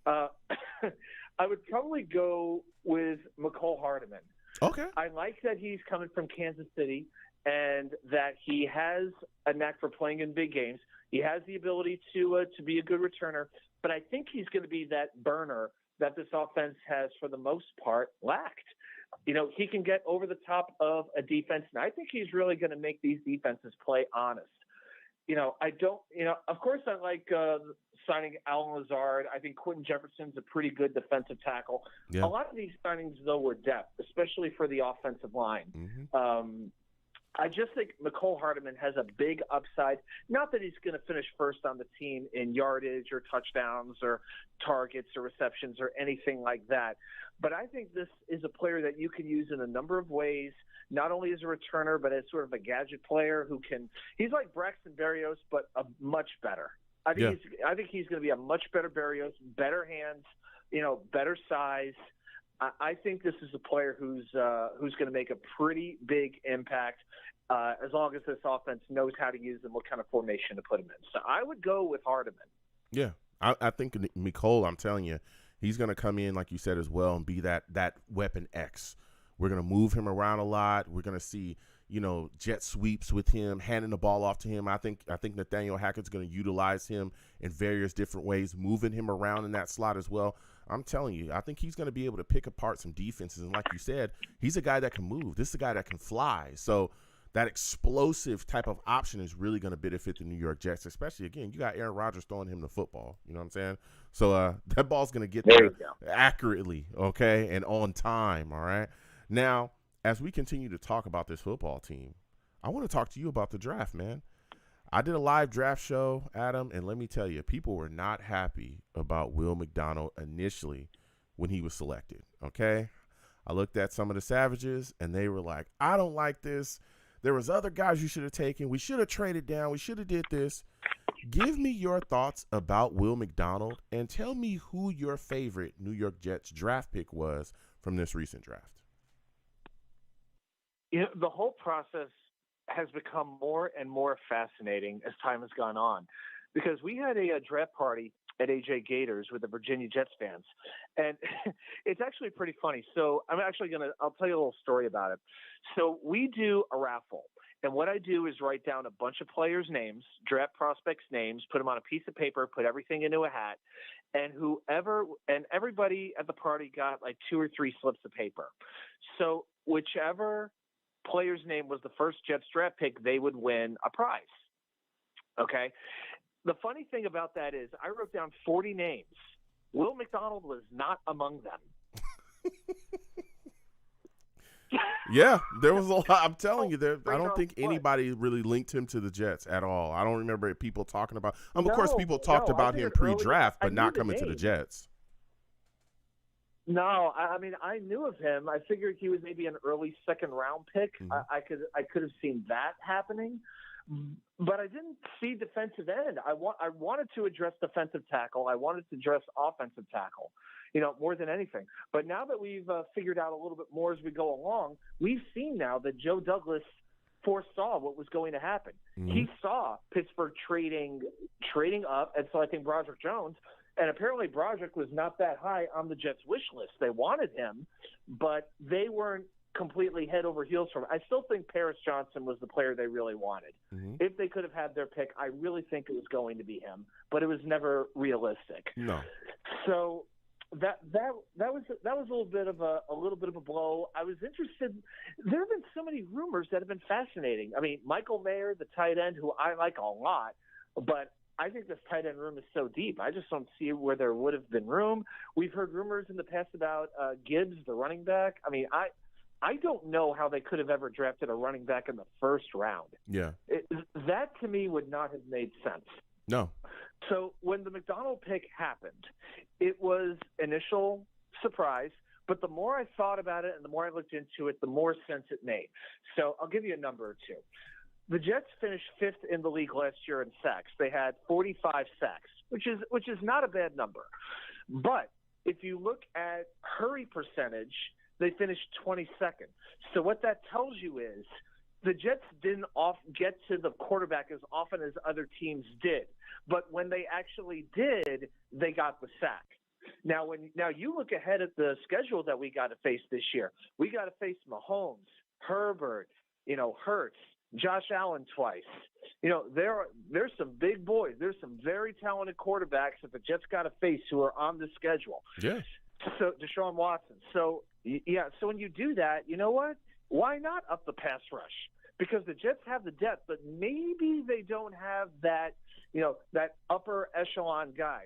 I would probably go with McCole Hardman. Okay. I like that he's coming from Kansas City and that he has a knack for playing in big games. He has the ability to be a good returner, but I think he's going to be that burner that this offense has, for the most part, lacked. He can get over the top of a defense, and I think he's really going to make these defenses play honest. Of course I like signing Alan Lazard. I think Quentin Jefferson's a pretty good defensive tackle. Yeah. A lot of these signings, though, were depth, especially for the offensive line. Mm-hmm. I just think McCole Hardman has a big upside. Not that he's going to finish first on the team in yardage or touchdowns or targets or receptions or anything like that. But I think this is a player that you can use in a number of ways, not only as a returner, but as sort of a gadget player who can – he's like Braxton Berrios, but a much better. I think he's going to be a much better Berrios, better hands, better size. I think this is a player who's going to make a pretty big impact as long as this offense knows how to use them, what kind of formation to put him in. So I would go with Hardman. Yeah, I think McCole, I'm telling you, he's going to come in, like you said, as well and be that weapon X. We're going to move him around a lot. We're going to see, jet sweeps with him, handing the ball off to him. I think Nathaniel Hackett's going to utilize him in various different ways, moving him around in that slot as well. I'm telling you, I think he's going to be able to pick apart some defenses. And like you said, he's a guy that can move. This is a guy that can fly. So that explosive type of option is really going to benefit the New York Jets, especially, again, you got Aaron Rodgers throwing him the football. You know what I'm saying? So that ball's going to get there accurately, okay, and on time, all right? Now, as we continue to talk about this football team, I want to talk to you about the draft, man. I did a live draft show, Adam, and let me tell you, people were not happy about Will McDonald initially when he was selected, okay? I looked at some of the Savages, and they were like, I don't like this. There was other guys you should have taken. We should have traded down. We should have did this. Give me your thoughts about Will McDonald, and tell me who your favorite New York Jets draft pick was from this recent draft. The whole process has become more and more fascinating as time has gone on, because we had a draft party at AJ Gators with the Virginia Jets fans, and it's actually pretty funny. So I'll tell you a little story about it. So we do a raffle, and what I do is write down a bunch of players' names, draft prospects' names, put them on a piece of paper, put everything into a hat, and everybody at the party got like 2 or 3 slips of paper. So whichever player's name was the first Jets draft pick, they would win a prize. Okay. The funny thing about that is I wrote down 40 names. Will McDonald was not among them. Yeah, there was a lot. I'm telling you, I don't think anybody really linked him to the Jets at all. I don't remember people talking about of course, people talked about him pre-draft, but not coming to the Jets. No, I mean, I knew of him. I figured he was maybe an early second-round pick. Mm-hmm. I could have seen that happening. But I didn't see defensive end. I wanted to address defensive tackle. I wanted to address offensive tackle, more than anything. But now that we've figured out a little bit more as we go along, we've seen now that Joe Douglas foresaw what was going to happen. Mm-hmm. He saw Pittsburgh trading up and selecting Broderick Jones. And apparently Broderick was not that high on the Jets' wish list. They wanted him, but they weren't completely head over heels for him. I still think Paris Johnson was the player they really wanted. Mm-hmm. If they could have had their pick, I really think it was going to be him, but it was never realistic. No. So that was a little bit of a blow. I was interested. There have been so many rumors that have been fascinating. I mean, Michael Mayer, the tight end, who I like a lot, but I think this tight end room is so deep. I just don't see where there would have been room. We've heard rumors in the past about Gibbs, the running back. I mean, I don't know how they could have ever drafted a running back in the first round. Yeah. That to me would not have made sense. No. So when the McDonald pick happened, it was initial surprise, but the more I thought about it and the more I looked into it, the more sense it made. So I'll give you a number or two. The Jets finished 5th in the league last year in sacks. They had 45 sacks, which is not a bad number. But if you look at hurry percentage, they finished 22nd. So what that tells you is the Jets didn't get to the quarterback as often as other teams did. But when they actually did, they got the sack. Now you look ahead at the schedule that we got to face this year. We got to face Mahomes, Herbert, Hurts, Josh Allen twice. There's some big boys. There's some very talented quarterbacks that the Jets got to face who are on the schedule. Yeah. So Deshaun Watson. So so when you do that, you know what? Why not up the pass rush? Because the Jets have the depth, but maybe they don't have that, that upper echelon guy.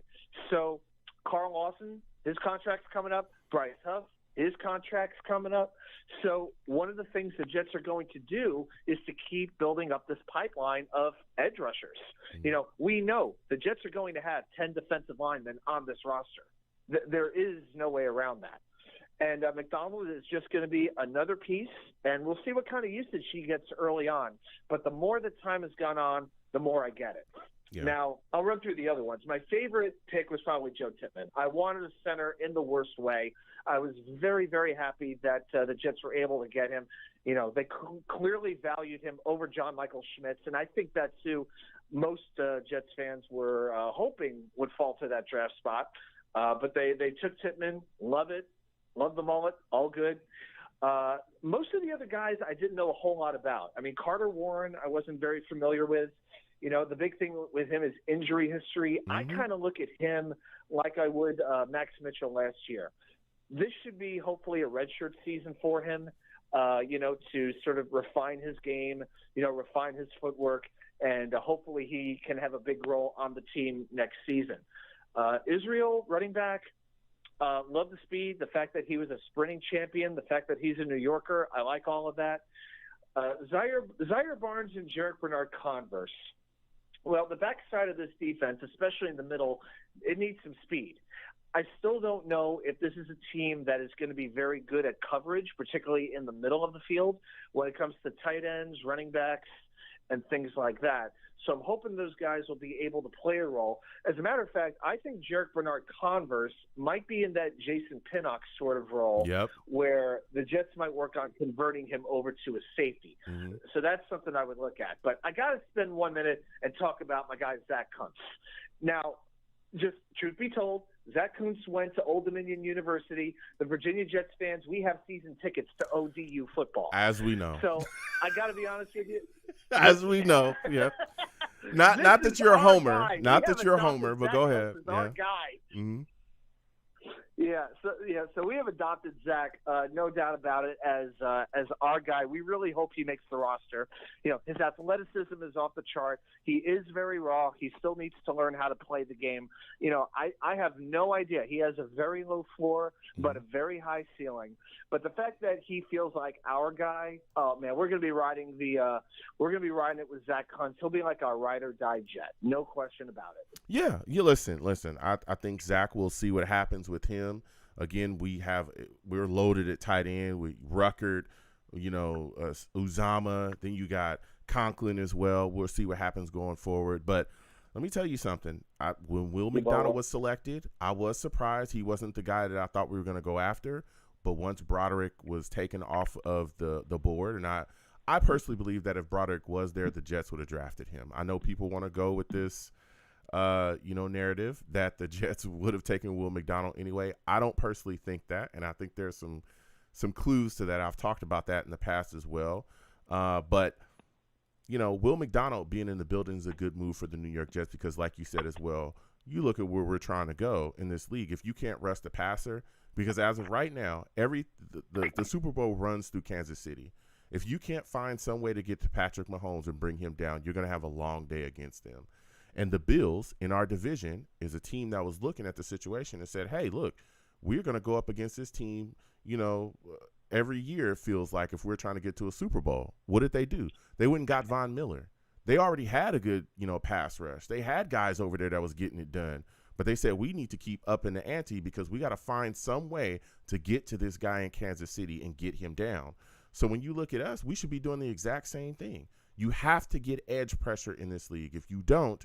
So Carl Lawson, his contract's coming up. Bryce Huff, his contract's coming up. So one of the things the Jets are going to do is to keep building up this pipeline of edge rushers. Mm-hmm. We know the Jets are going to have 10 defensive linemen on this roster. There is no way around that. And McDonald is just going to be another piece, and we'll see what kind of usage he gets early on. But the more the time has gone on, the more I get it. Yeah. Now, I'll run through the other ones. My favorite pick was probably Joe Tippmann. I wanted a center in the worst way. I was very, very happy that the Jets were able to get him. They clearly valued him over John Michael Schmitz, and I think that's who most Jets fans were hoping would fall to that draft spot. But they took Tippmann. Love it. Love the mullet. All good. Most of the other guys I didn't know a whole lot about. I mean, Carter Warren I wasn't very familiar with. The big thing with him is injury history. Mm-hmm. I kind of look at him like I would Max Mitchell last year. This should be hopefully a redshirt season for him, to sort of refine his game, refine his footwork, and hopefully he can have a big role on the team next season. Israel, running back, love the speed, the fact that he was a sprinting champion, the fact that he's a New Yorker. I like all of that. Zaire Barnes and Jarek Bernard-Converse. Well, the backside of this defense, especially in the middle, it needs some speed. I still don't know if this is a team that is going to be very good at coverage, particularly in the middle of the field when it comes to tight ends, running backs, and things like that. So I'm hoping those guys will be able to play a role. As a matter of fact, I think Jarek Bernard-Converse might be in that Jason Pinnock sort of role, where the Jets might work on converting him over to a safety. Mm-hmm. So that's something I would look at. But I got to spend 1 minute and talk about my guy, Zach Kuntz. Now, just truth be told, Zach Kuntz went to Old Dominion University. The Virginia Jets fans, we have season tickets to ODU football. As we know. So I got to be honest with you. As we know, yeah. Not that you're a homer. Guy. Not that you're a homer, but Zach go ahead. Kuntz is our guy. Mm-hmm. So we have adopted Zach, no doubt about it, as our guy. We really hope he makes the roster. His athleticism is off the chart. He is very raw. He still needs to learn how to play the game. I have no idea. He has a very low floor, but a very high ceiling. But the fact that he feels like our guy, oh man, we're gonna be riding it with Zach Kuntz. He'll be like our ride or die jet, no question about it. Yeah, you listen. I think Zach will see what happens with him. Again, we're loaded at tight end with Ruckert, Uzama. Then you got Conklin as well. We'll see what happens going forward. But let me tell you something. When Will McDonald was selected, I was surprised he wasn't the guy that I thought we were going to go after. But once Broderick was taken off of the board, and I personally believe that if Broderick was there, the Jets would have drafted him. I know people want to go with this, narrative that the Jets would have taken Will McDonald anyway. I don't personally think that, and I think there's some clues to that. I've talked about that in the past as well. But Will McDonald being in the building is a good move for the New York Jets because, like you said as well, you look at where we're trying to go in this league. If you can't rush the passer, because as of right now, the Super Bowl runs through Kansas City. If you can't find some way to get to Patrick Mahomes and bring him down, you're going to have a long day against them. And the Bills in our division is a team that was looking at the situation and said, hey, look, we're going to go up against this team, every year it feels like if we're trying to get to a Super Bowl. What did they do? They went and got Von Miller. They already had a good, pass rush. They had guys over there that was getting it done. But they said we need to keep up in the ante because we got to find some way to get to this guy in Kansas City and get him down. So when you look at us, we should be doing the exact same thing. You have to get edge pressure in this league. If you don't,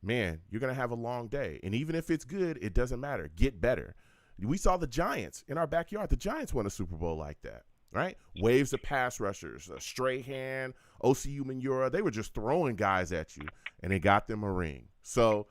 man, you're going to have a long day. And even if it's good, it doesn't matter. Get better. We saw the Giants in our backyard. The Giants won a Super Bowl like that, right? Waves of pass rushers, Strahan, OCU Manura. They were just throwing guys at you, and they got them a ring. So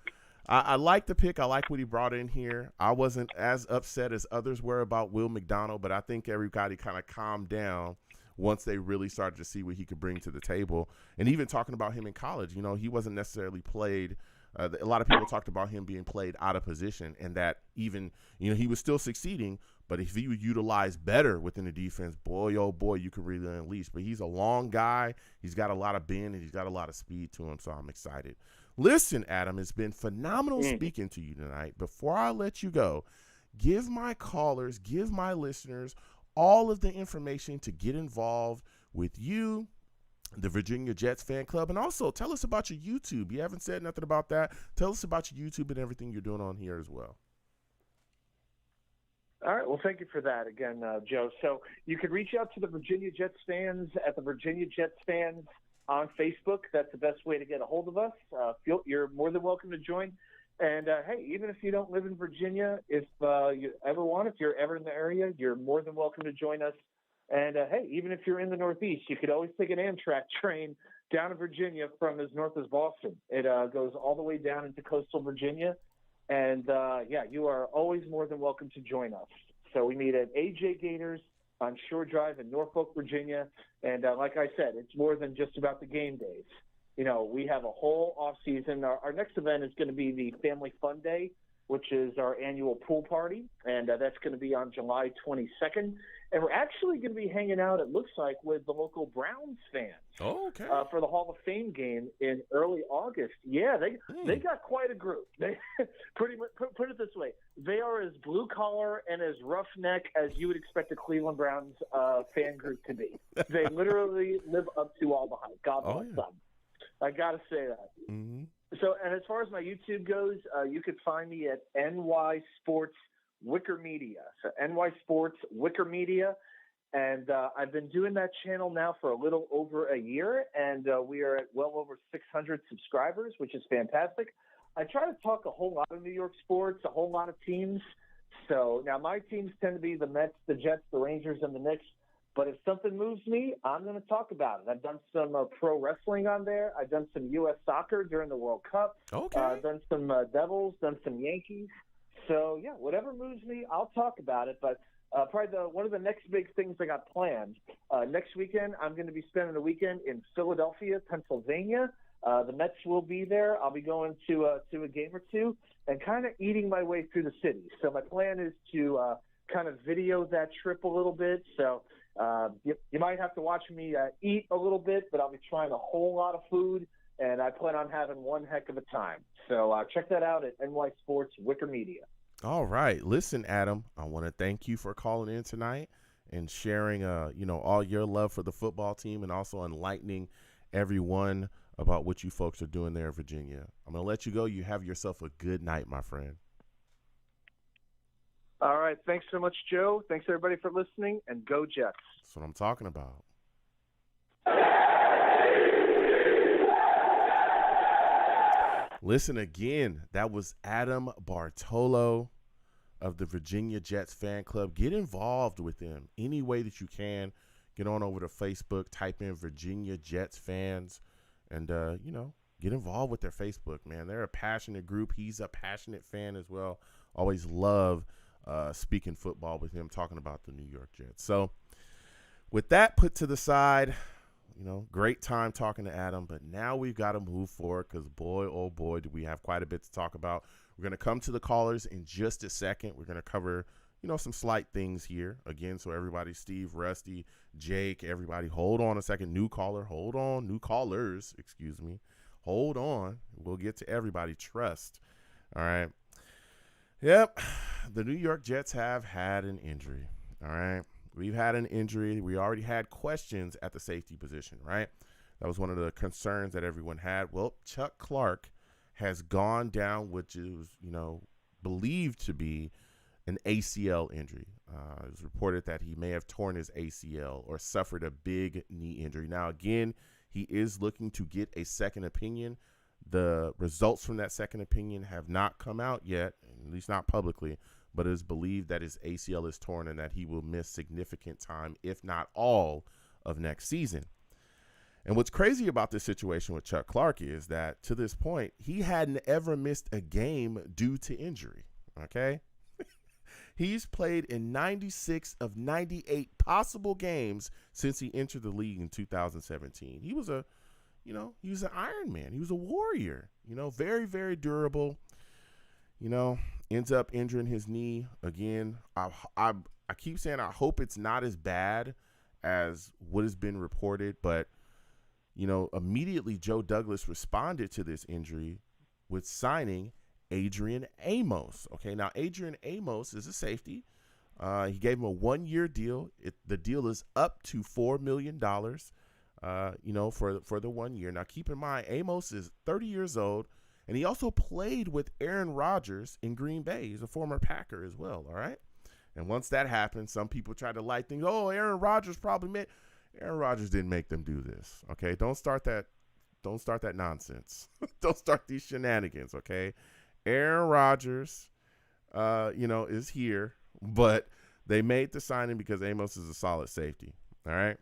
I like the pick. I like what he brought in here. I wasn't as upset as others were about Will McDonald, but I think everybody kind of calmed down once they really started to see what he could bring to the table. And even talking about him in college, he wasn't necessarily played. A lot of people talked about him being played out of position and that even, he was still succeeding, but if he would utilize better within the defense, boy, oh boy, you could really unleash. But he's a long guy. He's got a lot of bend and he's got a lot of speed to him, so I'm excited. Listen, Adam, it's been phenomenal speaking to you tonight. Before I let you go, give my callers, give my listeners all of the information to get involved with you, the Virginia Jets fan club, and also tell us about your YouTube. You haven't said nothing about that. Tell us about your YouTube and everything you're doing on here as well. All right. Well, thank you for that again, Joe. So you can reach out to the Virginia Jets fans at the Virginia Jets fans on Facebook. That's the best way to get a hold of us. You're more than welcome to join. And, hey, even if you don't live in Virginia, if you ever want, if you're ever in the area, you're more than welcome to join us. And, hey, even if you're in the Northeast, you could always take an Amtrak train down to Virginia from as north as Boston. It goes all the way down into coastal Virginia. And, you are always more than welcome to join us. So we meet at AJ Gators on Shore Drive in Norfolk, Virginia. And like I said, it's more than just about the game days. We have a whole off season. Our next event is going to be the Family Fun Day, which is our annual pool party. And that's going to be on July 22nd. And we're actually going to be hanging out, it looks like, with the local Browns fans. Oh, okay. For the Hall of Fame game in early August. Yeah, they got quite a group. They pretty much, put it this way, they are as blue collar and as roughneck as you would expect a Cleveland Browns fan group to be. They literally live up to all the hype. God bless them. I got to say that. Mm-hmm. So, and as far as my YouTube goes, you could find me at NY Sports Wicker Media. So NY Sports Wicker Media. And I've been doing that channel now for a little over a year, and we are at well over 600 subscribers, which is fantastic. I try to talk a whole lot of New York sports, a whole lot of teams. So now my teams tend to be the Mets, the Jets, the Rangers, and the Knicks. But if something moves me, I'm going to talk about it. I've done some pro wrestling on there. I've done some U.S. soccer during the World Cup. Okay. I've done some Devils, done some Yankees. So, yeah, whatever moves me, I'll talk about it. But probably one of the next big things I got planned, next weekend, I'm going to be spending a weekend in Philadelphia, Pennsylvania. The Mets will be there. I'll be going to a game or two and kind of eating my way through the city. So my plan is to kind of video that trip a little bit. So you might have to watch me eat a little bit, but I'll be trying a whole lot of food, and I plan on having one heck of a time. So check that out at NY Sports Wicker Media. All right. Listen, Adam, I want to thank you for calling in tonight and sharing, all your love for the football team and also enlightening everyone about what you folks are doing there in Virginia. I'm going to let you go. You have yourself a good night, my friend. All right. Thanks so much, Joe. Thanks, everybody, for listening, and go Jets. That's what I'm talking about. Listen again. That was Adam Bartolo of the Virginia Jets fan club. Get involved with them any way that you can. Get on over to Facebook, type in Virginia Jets fans, and, get involved with their Facebook, man. They're a passionate group. He's a passionate fan as well. Always love speaking football with him, talking about the New York Jets. So with that put to the side, great time talking to Adam, but now we've got to move forward because, boy, oh, boy, do we have quite a bit to talk about. We're going to come to the callers in just a second. We're going to cover, some slight things here. Again, so everybody, Steve, Rusty, Jake, everybody, hold on a second. New caller, hold on. New callers, excuse me. Hold on. We'll get to everybody. Trust. All right. Yep. The New York Jets have had an injury. All right. We've had an injury. We already had questions at the safety position, right? That was one of the concerns that everyone had. Well, Chuck Clark has gone down, which is, believed to be an ACL injury. It was reported that he may have torn his ACL or suffered a big knee injury. Now, again, he is looking to get a second opinion. The results from that second opinion have not come out yet, at least not publicly, but it is believed that his ACL is torn and that he will miss significant time, if not all, of next season. And what's crazy about this situation with Chuck Clark is that to this point, he hadn't ever missed a game due to injury, okay? He's played in 96 of 98 possible games since he entered the league in 2017. He was he was an Iron Man. He was a warrior, very, very durable, ends up injuring his knee again. I keep saying I hope it's not as bad as what has been reported, but, immediately Joe Douglas responded to this injury with signing Adrian Amos. Okay, now Adrian Amos is a safety. He gave him a 1-year deal. The deal is up to $4 million, for the 1 year. Now, keep in mind, Amos is 30 years old, and he also played with Aaron Rodgers in Green Bay. He's a former Packer as well, all right? And once that happened, some people tried to light things. Oh, Aaron Rodgers probably made. Aaron Rodgers didn't make them do this, okay? Don't start that nonsense. Don't start these shenanigans, okay? Aaron Rodgers, is here, but they made the signing because Amos is a solid safety, all right?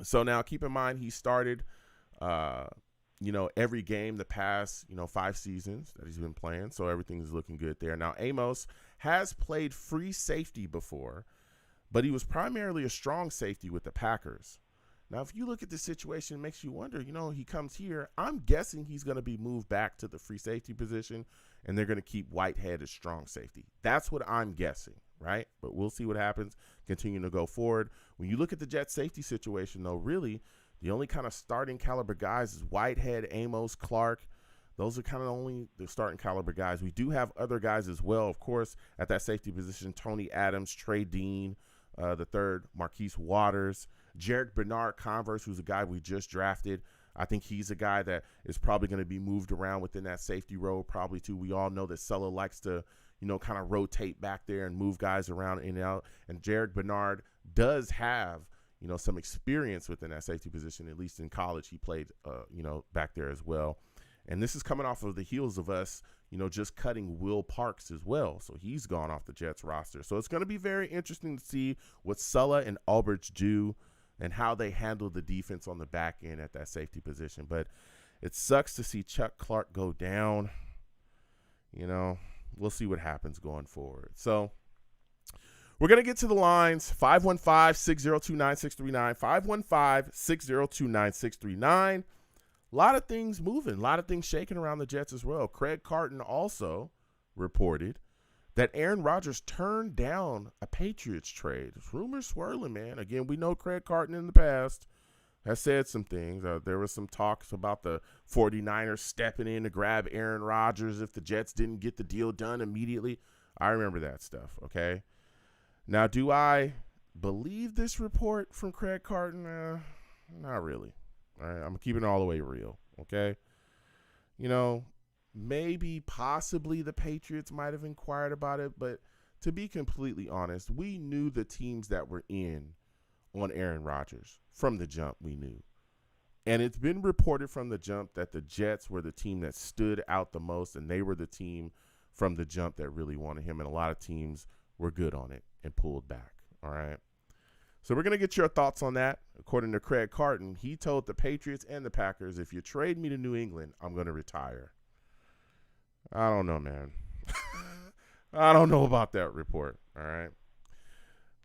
So now keep in mind he started, every game the past, 5 seasons that he's been playing, so everything is looking good there. Now, Amos has played free safety before, but he was primarily a strong safety with the Packers. Now, if you look at the situation, it makes you wonder, he comes here. I'm guessing he's going to be moved back to the free safety position, and they're going to keep Whitehead as strong safety. That's what I'm guessing, right? But we'll see what happens, continue to go forward. When you look at the Jets safety situation, though, really, the only kind of starting caliber guys is Whitehead, Amos, Clark. Those are kind of only the starting caliber guys. We do have other guys as well, of course, at that safety position. Tony Adams, Trey Dean, the third, Marquise Waters, Jarek Bernard Converse, who's a guy we just drafted. I think he's a guy that is probably going to be moved around within that safety role probably too. We all know that Sulla likes to, kind of rotate back there and move guys around in and out. And Jarek Bernard does have, some experience within that safety position, at least in college. He played, back there as well. And this is coming off of the heels of us, just cutting Will Parks as well. So he's gone off the Jets roster. So it's going to be very interesting to see what Sulla and Albrecht do and how they handle the defense on the back end at that safety position. But it sucks to see Chuck Clark go down. We'll see what happens going forward. So we're going to get to the lines. 515-602-9639. 515-602-9639. A lot of things moving, a lot of things shaking around the Jets as well. Craig Carton also reported that Aaron Rodgers turned down a Patriots trade. Rumors swirling, man. Again, we know Craig Carton in the past has said some things. There was some talks about the 49ers stepping in to grab Aaron Rodgers if the Jets didn't get the deal done immediately. I remember that stuff, okay? Now, do I believe this report from Craig Carton? Not really. All right, I'm keeping it all the way real, okay? Maybe possibly the Patriots might have inquired about it, but to be completely honest, we knew the teams that were in on Aaron Rodgers from the jump. We knew. And it's been reported from the jump that the Jets were the team that stood out the most, and they were the team from the jump that really wanted him. And a lot of teams were good on it and pulled back. All right. So we're going to get your thoughts on that. According to Craig Carton, he told the Patriots and the Packers, if you trade me to New England, I'm going to retire. I don't know, man. I don't know about that report. All right.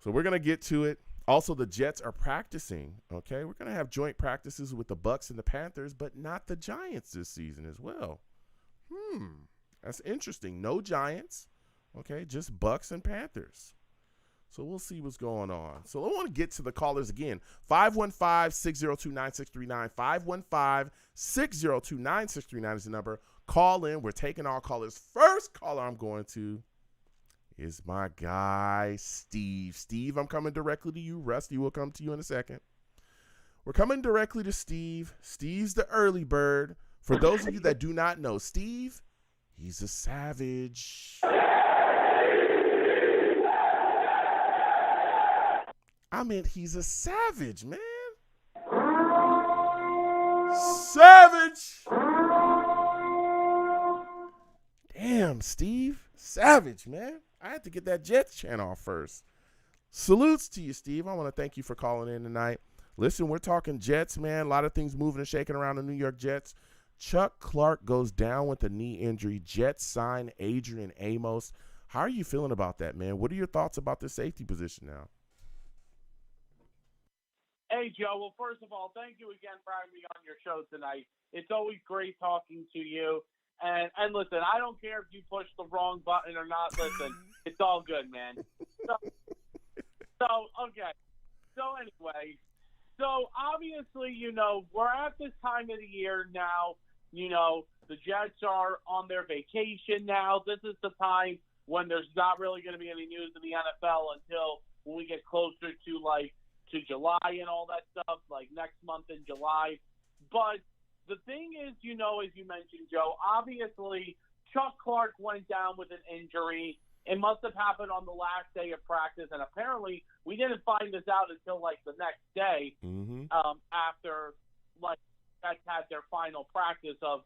So we're going to get to it. Also, the Jets are practicing, okay? We're going to have joint practices with the Bucks and the Panthers, but not the Giants this season as well. That's interesting. No Giants, okay? Just Bucks and Panthers. So we'll see what's going on. So I want to get to the callers again. 515-602-9639. 515-602-9639 is the number. Call in. We're taking all callers. First caller I'm going to is my guy, Steve. Steve, I'm coming directly to you. Rusty will come to you in a second. We're coming directly to Steve. Steve's the early bird. For those of you that do not know, Steve, he's a savage. I meant he's a savage, man. Savage. Damn, Steve. Savage, man. I had to get that Jets chant off first. Salutes to you, Steve. I want to thank you for calling in tonight. Listen, we're talking Jets, man. A lot of things moving and shaking around the New York Jets. Chuck Clark goes down with a knee injury. Jets sign Adrian Amos. How are you feeling about that, man? What are your thoughts about the safety position now? Hey, Joe. Well, first of all, thank you again for having me on your show tonight. It's always great talking to you. And listen, I don't care if you push the wrong button or not. Listen, it's all good, man. Okay. So anyway, obviously, we're at this time of the year now. The Jets are on their vacation now. This is the time when there's not really going to be any news in the NFL until when we get closer to July and all that stuff, like next month in July. But the thing is, as you mentioned, Joe, obviously Chuck Clark went down with an injury. It must have happened on the last day of practice, and apparently we didn't find this out until the next day after Jets had their final practice of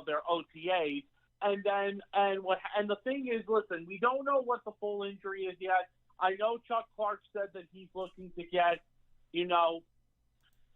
their OTAs. And the thing is, listen, we don't know what the full injury is yet. I know Chuck Clark said that he's looking to get,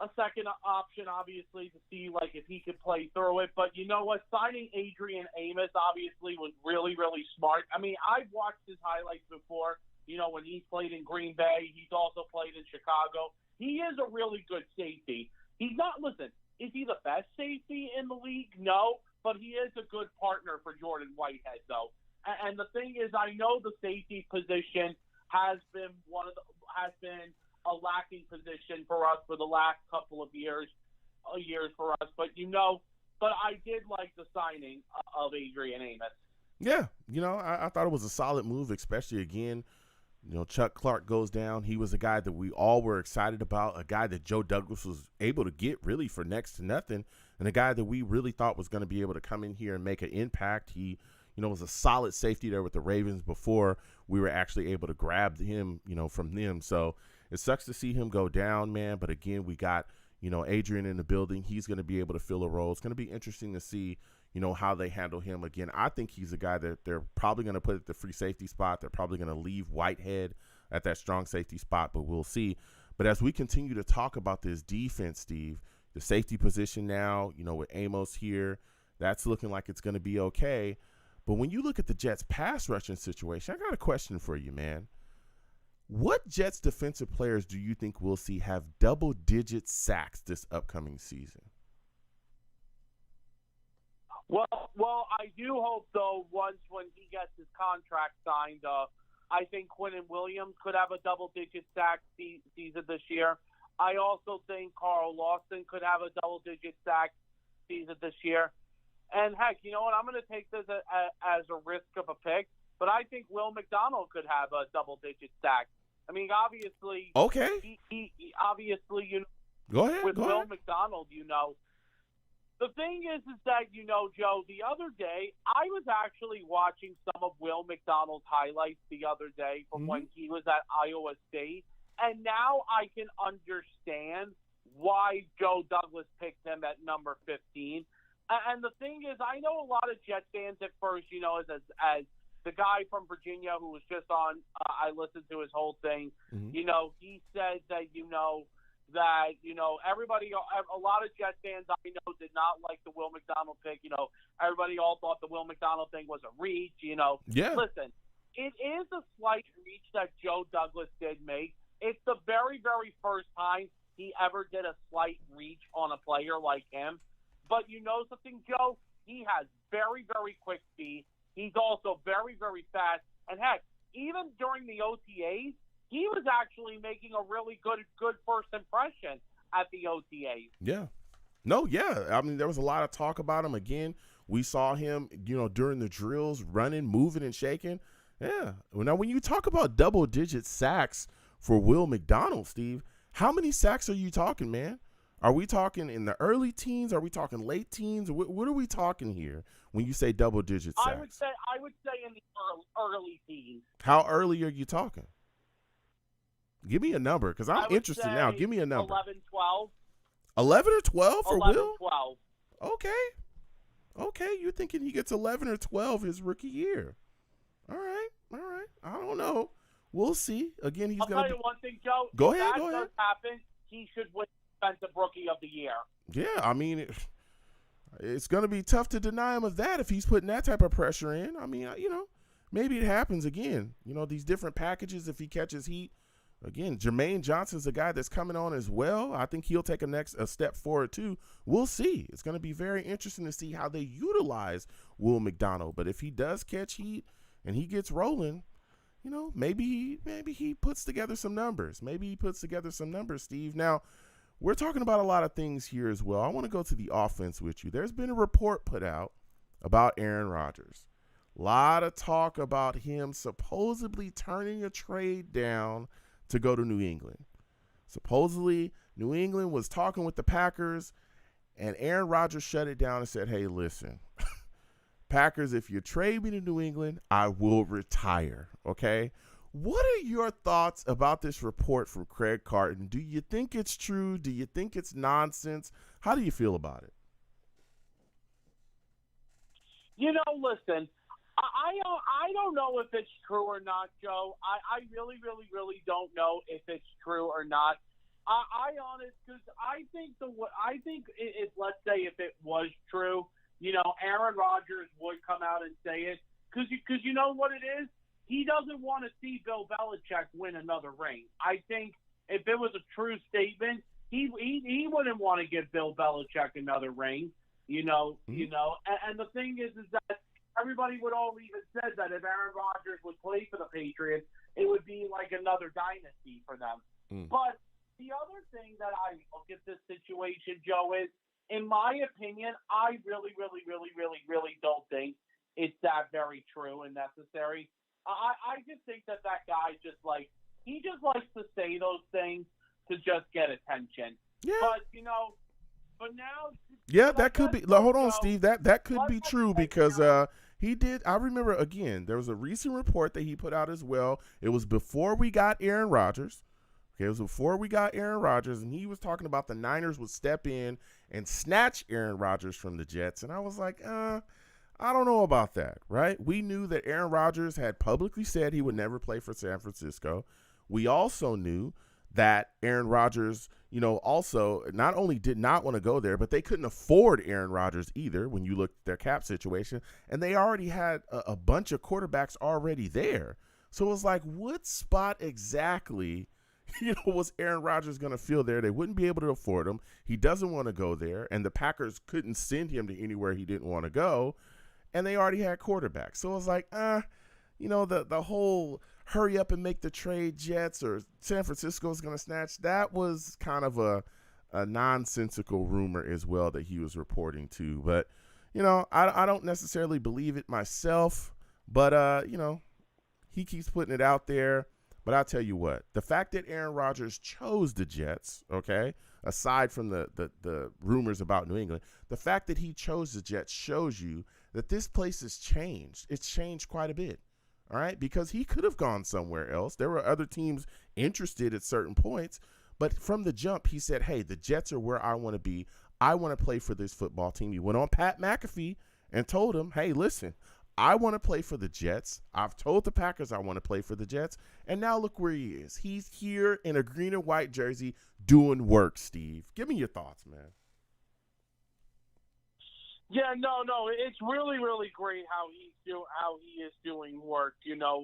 a second option, obviously, to see if he could play through it. But you know what? Signing Adrian Amos obviously was really, really smart. I mean, I've watched his highlights before. When he's played in Green Bay, he's also played in Chicago. He is a really good safety. He's not. Listen, is he the best safety in the league? No, but he is a good partner for Jordan Whitehead, though. And the thing is, I know the safety position has been a lacking position for us for the last couple of years for us. But I did like the signing of Adrian Amos. Yeah, I thought it was a solid move, especially again, Chuck Clark goes down. He was a guy that we all were excited about, a guy that Joe Douglas was able to get really for next to nothing, and a guy that we really thought was going to be able to come in here and make an impact. He was a solid safety there with the Ravens before we were actually able to grab him, from them. So it sucks to see him go down, man. But again, we got, Adrian in the building. He's going to be able to fill a role. It's going to be interesting to see, how they handle him. Again, I think he's a guy that they're probably going to put at the free safety spot. They're probably going to leave Whitehead at that strong safety spot, but we'll see. But as we continue to talk about this defense, Steve, the safety position now, with Amos here, that's looking like it's going to be okay. But when you look at the Jets' pass rushing situation, I got a question for you, man. What Jets defensive players do you think we'll see have double-digit sacks this upcoming season? Well, I do hope, though, when he gets his contract signed, I think Quinnen Williams could have a double-digit sack season this year. I also think Carl Lawson could have a double-digit sack season this year. And, heck, you know what? I'm going to take this as a risk of a pick, but I think Will McDonald could have a double-digit sack. I mean, obviously, okay. He obviously, go ahead. With Will McDonald, the thing is that, Joe, the other day, I was actually watching some of Will McDonald's highlights the other day from when he was at Iowa State, and now I can understand why Joe Douglas picked him at number 15. And the thing is, I know a lot of Jets fans at first, as the guy from Virginia who was just on, I listened to his whole thing. Mm-hmm. He said that, everybody, a lot of Jets fans I know did not like the Will McDonald pick. Everybody all thought the Will McDonald thing was a reach, Yeah. Listen, it is a slight reach that Joe Douglas did make. It's the very, very first time he ever did a slight reach on a player like him. But you know something, Joe? He has very, very quick speed. He's also very, very fast. And heck, even during the OTAs, he was actually making a really good first impression at the OTAs. Yeah. No, yeah. I mean, there was a lot of talk about him. Again, we saw him, during the drills, running, moving, and shaking. Yeah. Now, when you talk about double-digit sacks for Will McDonald, Steve, how many sacks are you talking, man? Are we talking in the early teens? Are we talking late teens? What are we talking here when you say double-digit sacks? I would say in the early teens. How early are you talking? Give me a number, because I'm interested now. Give me a number. 11, 12. 11 or 12 for 11, Will? 12. Okay, you're thinking he gets 11 or 12 his rookie year. All right. I don't know. We'll see. Again, he's going to I'll tell you one thing, Joe. Go if ahead. that does happen, he should win Defensive Rookie of the Year. Yeah, I mean, it's going to be tough to deny him of that if he's putting that type of pressure in. I mean, maybe it happens again. These different packages, if he catches heat. Again, Jermaine Johnson's a guy that's coming on as well. I think he'll take a step forward too. We'll see. It's going to be very interesting to see how they utilize Will McDonald. But if he does catch heat and he gets rolling, maybe he puts together some numbers. Steve. Now, we're talking about a lot of things here as well. I want to go to the offense with you. There's been a report put out about Aaron Rodgers. A lot of talk about him supposedly turning a trade down to go to New England. Supposedly, New England was talking with the Packers, and Aaron Rodgers shut it down and said, hey, listen, Packers, if you trade me to New England, I will retire, okay? What are your thoughts about this report from Craig Carton? Do you think it's true? Do you think it's nonsense? How do you feel about it? Listen, I don't know if it's true or not, Joe. I really, really, really don't know if it's true or not. Because I think if let's say if it was true, Aaron Rodgers would come out and say it because you know what it is. He doesn't want to see Bill Belichick win another ring. I think if it was a true statement, he wouldn't want to give Bill Belichick another ring. And the thing is that everybody would all even said that if Aaron Rodgers would play for the Patriots, it would be like another dynasty for them. But the other thing that I look at this situation, Joe, is, in my opinion, I really, really, really, really, really don't think it's that very true and necessary. I just think that guy just likes to say those things to just get attention. Yeah. But now. Yeah, that could be. Hold on, Steve. That could be true because he did. I remember, again, there was a recent report that he put out as well. It was before we got Aaron Rodgers. Okay, it was before we got Aaron Rodgers, and he was talking about the Niners would step in and snatch Aaron Rodgers from the Jets. And I was like, I don't know about that, right? We knew that Aaron Rodgers had publicly said he would never play for San Francisco. We also knew that Aaron Rodgers, also not only did not want to go there, but they couldn't afford Aaron Rodgers either when you look at their cap situation. And they already had a bunch of quarterbacks already there. So it was like, what spot exactly, was Aaron Rodgers going to fill there? They wouldn't be able to afford him. He doesn't want to go there. And the Packers couldn't send him to anywhere he didn't want to go. And they already had quarterbacks. So it was like, the whole hurry up and make the trade Jets or San Francisco is going to snatch, that was kind of a nonsensical rumor as well that he was reporting to. But, I don't necessarily believe it myself. But, he keeps putting it out there. But I'll tell you what, the fact that Aaron Rodgers chose the Jets, okay, aside from the rumors about New England, the fact that he chose the Jets shows you that this place has changed. It's changed quite a bit, all right, because he could have gone somewhere else. There were other teams interested at certain points, But from the jump, he said, hey, the Jets are where I want to be. I want to play for this football team. He went on Pat McAfee and told him, hey, listen, I want to play for the Jets. I've told the Packers I want to play for the Jets. And now look where he is. He's here in a green and white jersey doing work, Steve. Give me your thoughts, man. Yeah, no, it's really, really great how he is doing work,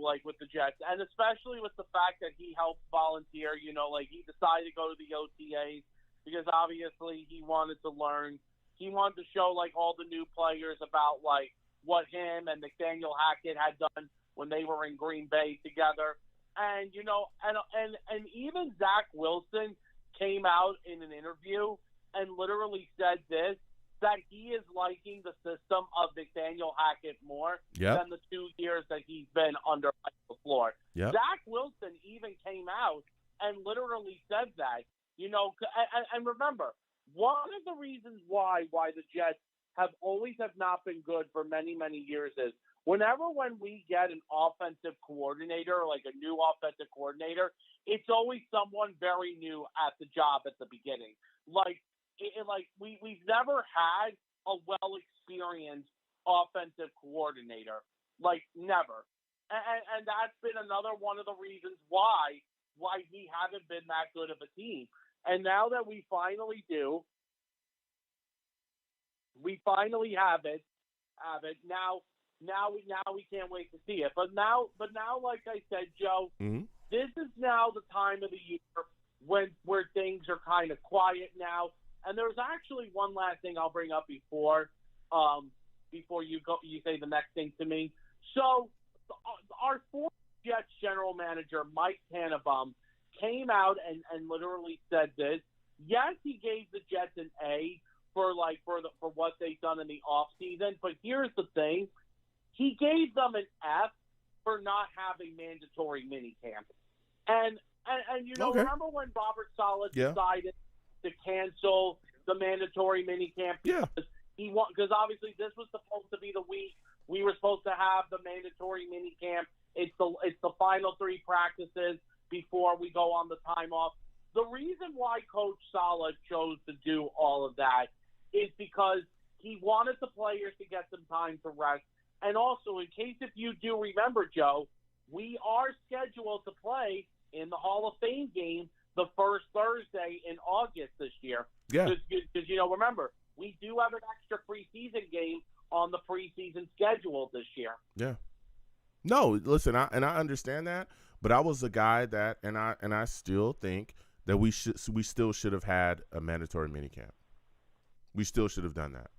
like with the Jets, and especially with the fact that he helped volunteer, like he decided to go to the OTAs because obviously he wanted to learn. He wanted to show like all the new players about like what him and Nathaniel Hackett had done when they were in Green Bay together, and and even Zach Wilson came out in an interview and literally said this, that he is liking the system of Nathaniel Hackett more than the 2 years that he's been under Michael LaFleur. Zach Wilson even came out and literally said that, and remember, one of the reasons why the Jets have not been good for many, many years is when we get an offensive coordinator, like a new offensive coordinator, it's always someone very new at the job at the beginning. We've never had a well-experienced offensive coordinator, never, and that's been another one of the reasons why we haven't been that good of a team. And now that we finally do, we finally have it. Now we can't wait to see it. But now, like I said, Joe, This is now the time of the year where things are kind of quiet now. And there's actually one last thing I'll bring up before you say the next thing to me. So our former Jets general manager, Mike Tannenbaum, came out and literally said this. Yes, he gave the Jets an A for what they've done in the offseason, but here's the thing. He gave them an F for not having mandatory minicamp. And Okay. Remember when Robert Saleh decided to cancel the mandatory minicamp because obviously this was supposed to be the week we were supposed to have the mandatory minicamp. It's the final 3 practices before we go on the time off. The reason why Coach Saleh chose to do all of that is because he wanted the players to get some time to rest. And also, in case if you do remember, Joe, we are scheduled to play in the Hall of Fame game the first Thursday in August this year. Yeah. Because, remember, we do have an extra preseason game on the preseason schedule this year. Yeah. No, listen, I understand that, but I was the guy that, and I still think that we still should have had a mandatory minicamp. We still should have done that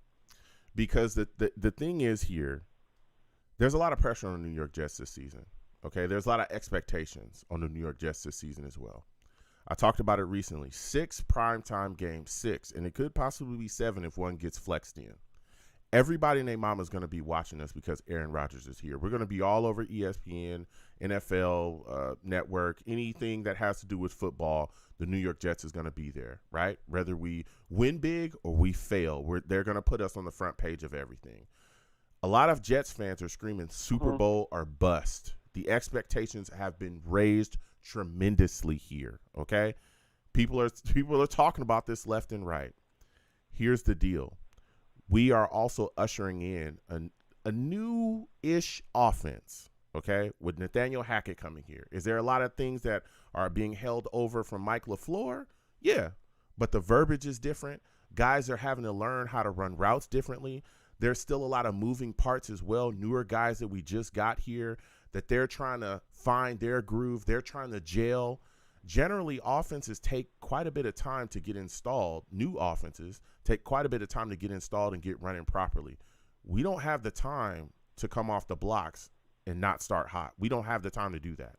because the thing is here, there's a lot of pressure on the New York Jets this season. Okay, there's a lot of expectations on the New York Jets this season as well. I talked about it recently. 6 primetime games, 6, and it could possibly be 7 if one gets flexed in. Everybody and their mama is going to be watching us because Aaron Rodgers is here. We're going to be all over ESPN, NFL Network, anything that has to do with football. The New York Jets is going to be there, right? Whether we win big or we fail, they're going to put us on the front page of everything. A lot of Jets fans are screaming Super Bowl or bust. The expectations have been raised tremendously here, okay? People are talking about this left and right. Here's the deal. We are also ushering in a new-ish offense, okay, with Nathaniel Hackett coming here. Is there a lot of things that are being held over from Mike LaFleur? Yeah, but the verbiage is different. Guys are having to learn how to run routes differently. There's still a lot of moving parts as well, newer guys that we just got here that they're trying to find their groove. They're trying to gel. Generally, offenses take quite a bit of time to get installed. New offenses take quite a bit of time to get installed and get running properly. We don't have the time to come off the blocks and not start hot. We don't have the time to do that.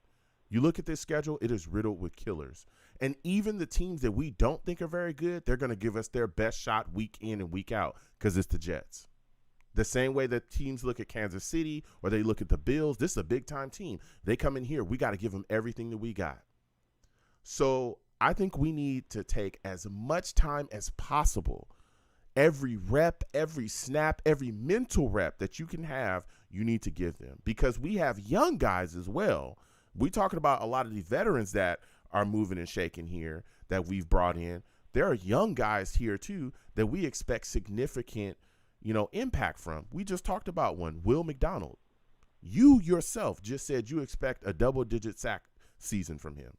You look at this schedule, it is riddled with killers. And even the teams that we don't think are very good, they're going to give us their best shot week in and week out because it's the Jets. The same way that teams look at Kansas City or they look at the Bills, this is a big-time team. They come in here, we got to give them everything that we got. So I think we need to take as much time as possible. Every rep, every snap, every mental rep that you can have, you need to give them because we have young guys as well. We're talking about a lot of these veterans that are moving and shaking here that we've brought in. There are young guys here too that we expect significant, impact from. We just talked about one, Will McDonald. You yourself just said you expect a double-digit sack season from him,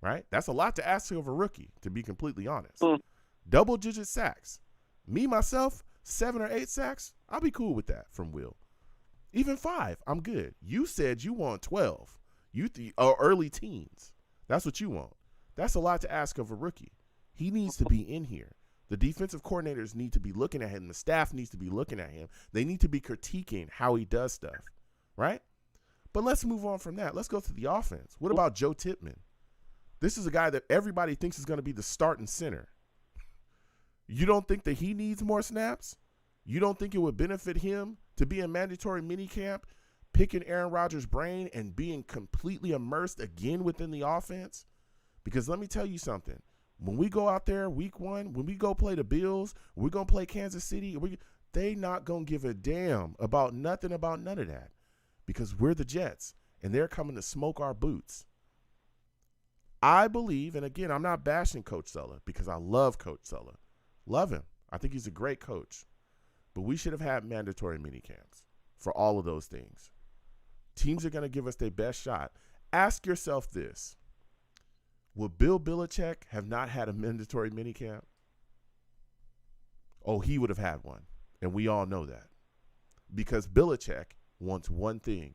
right? That's a lot to ask of a rookie, to be completely honest. Double-digit sacks. Me, myself, 7 or 8 sacks, I'll be cool with that from Will. Even 5, I'm good. You said you want 12. Or early teens. That's what you want. That's a lot to ask of a rookie. He needs to be in here. The defensive coordinators need to be looking at him. The staff needs to be looking at him. They need to be critiquing how he does stuff, right? But let's move on from that. Let's go to the offense. What about Joe Tippmann? This is a guy that everybody thinks is going to be the starting center. You don't think that he needs more snaps? You don't think it would benefit him to be in mandatory minicamp, picking Aaron Rodgers' brain and being completely immersed again within the offense? Because let me tell you something. When we go out there week 1, when we go play the Bills, we're going to play Kansas City, they not going to give a damn about none of that, because we're the Jets, and they're coming to smoke our boots. I believe, and again, I'm not bashing Coach Sulla because I love Coach Sulla. Love him. I think he's a great coach. But we should have had mandatory minicamps for all of those things. Teams are going to give us their best shot. Ask yourself this. Would Bill Belichick have not had a mandatory minicamp? Oh, he would have had one. And we all know that. Because Belichick wants one thing,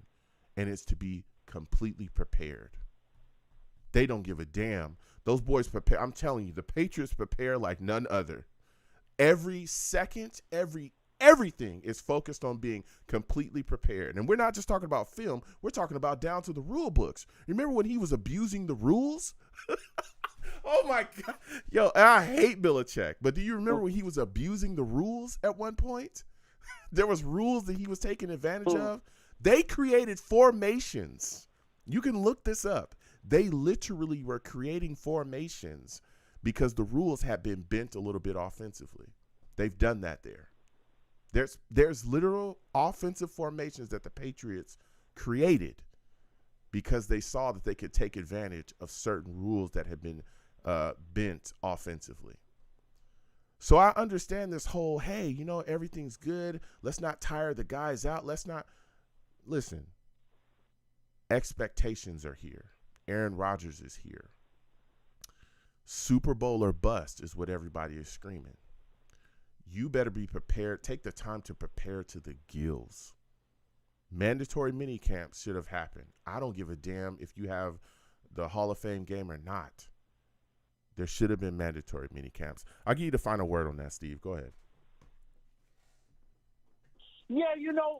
and it's to be completely prepared. They don't give a damn. Those boys prepare. I'm telling you, the Patriots prepare like none other. Every second, everything is focused on being completely prepared. And we're not just talking about film. We're talking about down to the rule books. Remember when he was abusing the rules? Oh, my God. Yo, I hate Belichick. But do you remember when he was abusing the rules at one point? There was rules that he was taking advantage of. They created formations. You can look this up. They literally were creating formations because the rules had been bent a little bit offensively. They've done that there. There's literal offensive formations that the Patriots created because they saw that they could take advantage of certain rules that had been bent offensively. So I understand this whole, hey, everything's good. Let's not tire the guys out. Listen, expectations are here. Aaron Rodgers is here. Super Bowl or bust is what everybody is screaming. You better be prepared. Take the time to prepare to the gills. Mandatory mini camps should have happened. I don't give a damn if you have the Hall of Fame game or not. There should have been mandatory mini camps. I'll give you the final word on that, Steve. Go ahead. Yeah,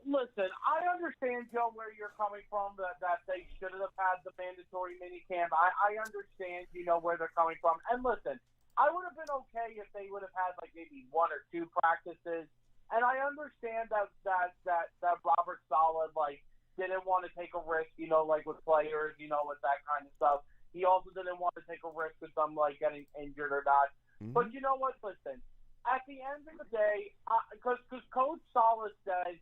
listen, I understand, Joe, where you're coming from, that they should have had the mandatory minicamp. I understand, where they're coming from. And listen, I would have been okay if they would have had maybe 1 or 2 practices. And I understand that Robert Saleh didn't want to take a risk, with players, with that kind of stuff. He also didn't want to take a risk with them getting injured or not. Mm-hmm. But you know what? Listen, at the end of the day, because Coach Saleh says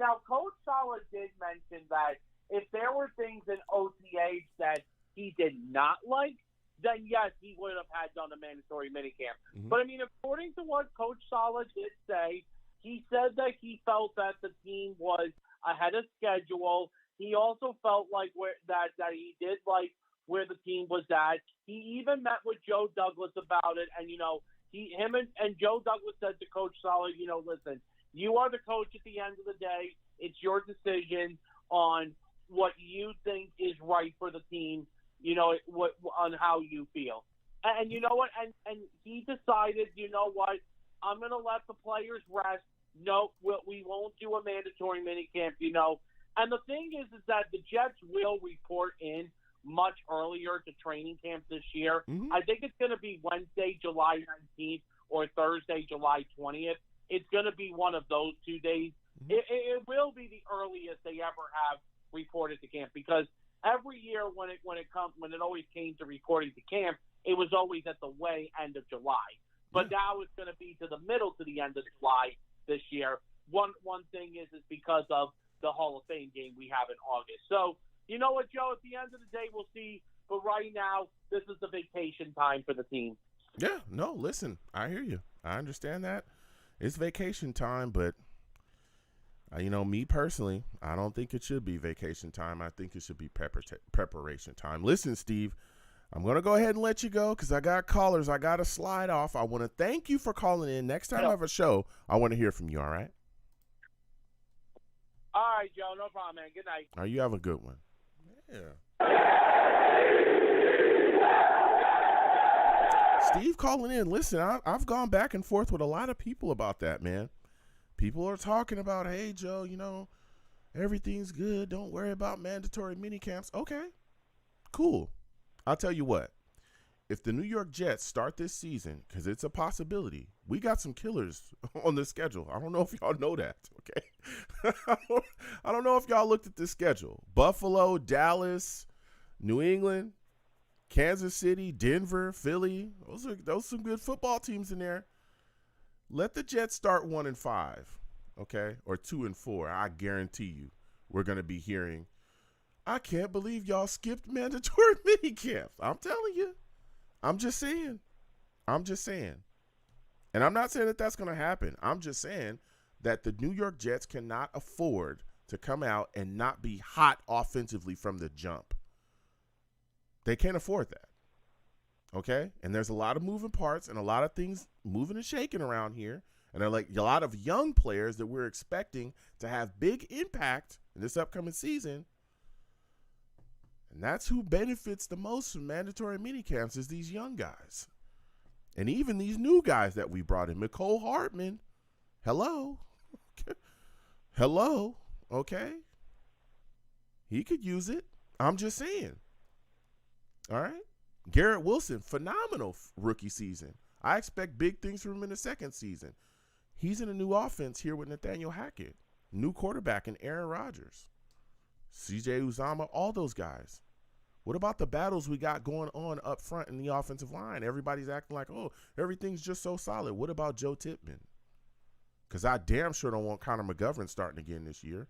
now Coach Saleh did mention that if there were things in OTAs that he did not like, then yes, he would have had done a mandatory minicamp. Mm-hmm. But according to what Coach Saleh did say, he said that he felt that the team was ahead of schedule. He also felt that he did like where the team was at. He even met with Joe Douglas about it, and him and Joe Douglas said to Coach Saleh, listen, you are the coach at the end of the day. It's your decision on what you think is right for the team. On how you feel. And you know what? And he decided, I'm going to let the players rest. No, we won't do a mandatory minicamp, And the thing is that the Jets will report in much earlier to training camp this year. Mm-hmm. I think it's going to be Wednesday, July 19th or Thursday, July 20th. It's going to be one of those 2 days. Mm-hmm. It will be the earliest they ever have reported to camp because every year when it always came to reporting to camp, it was always at the way end of July. But now it's going to be to the middle to the end of July this year. One thing is because of the Hall of Fame game we have in August. So, you know what, Joe? At the end of the day, we'll see But right now, this is the vacation time for the team. Yeah, no, listen, I hear you. I understand that. It's vacation time, but, me personally, I don't think it should be vacation time. I think it should be preparation time. Listen, Steve, I'm going to go ahead and let you go because I got callers. I got to slide off. I want to thank you for calling in. Next time I have a show, I want to hear from you, all right? All right, Joe, no problem, man. Good night. All right, you have a good one. Yeah. Steve calling in. Listen, I've gone back and forth with a lot of people about that, man. People are talking about, hey, Joe, everything's good. Don't worry about mandatory mini camps. Okay, cool. I'll tell you what. If the New York Jets start this season, because it's a possibility, we got some killers on the schedule. I don't know if y'all know that, okay? I don't know if y'all looked at the schedule. Buffalo, Dallas, New England, Kansas City, Denver, Philly. Those are some good football teams in there. Let the Jets start 1-5, okay, or 2-4. I guarantee you, we're gonna be hearing, I can't believe y'all skipped mandatory mini camps. I'm telling you. I'm just saying. And I'm not saying that that's gonna happen. I'm just saying that the New York Jets cannot afford to come out and not be hot offensively from the jump. They can't afford that. Okay? And there's a lot of moving parts and a lot of things moving and shaking around here. And there are like a lot of young players that we're expecting to have big impact in this upcoming season. And that's who benefits the most from mandatory minicamps is these young guys. And even these new guys that we brought in. Mecole Hardman. Hello. Okay. Hello. Okay. He could use it. I'm just saying. All right. Garrett Wilson, phenomenal rookie season. I expect big things from him in the second season. He's in a new offense here with Nathaniel Hackett, new quarterback in Aaron Rodgers, CJ Uzomah, all those guys. What about the battles we got going on up front in the offensive line? Everybody's acting like, oh, everything's just so solid. What about Joe Tippmann? Because I damn sure don't want Connor McGovern starting again this year.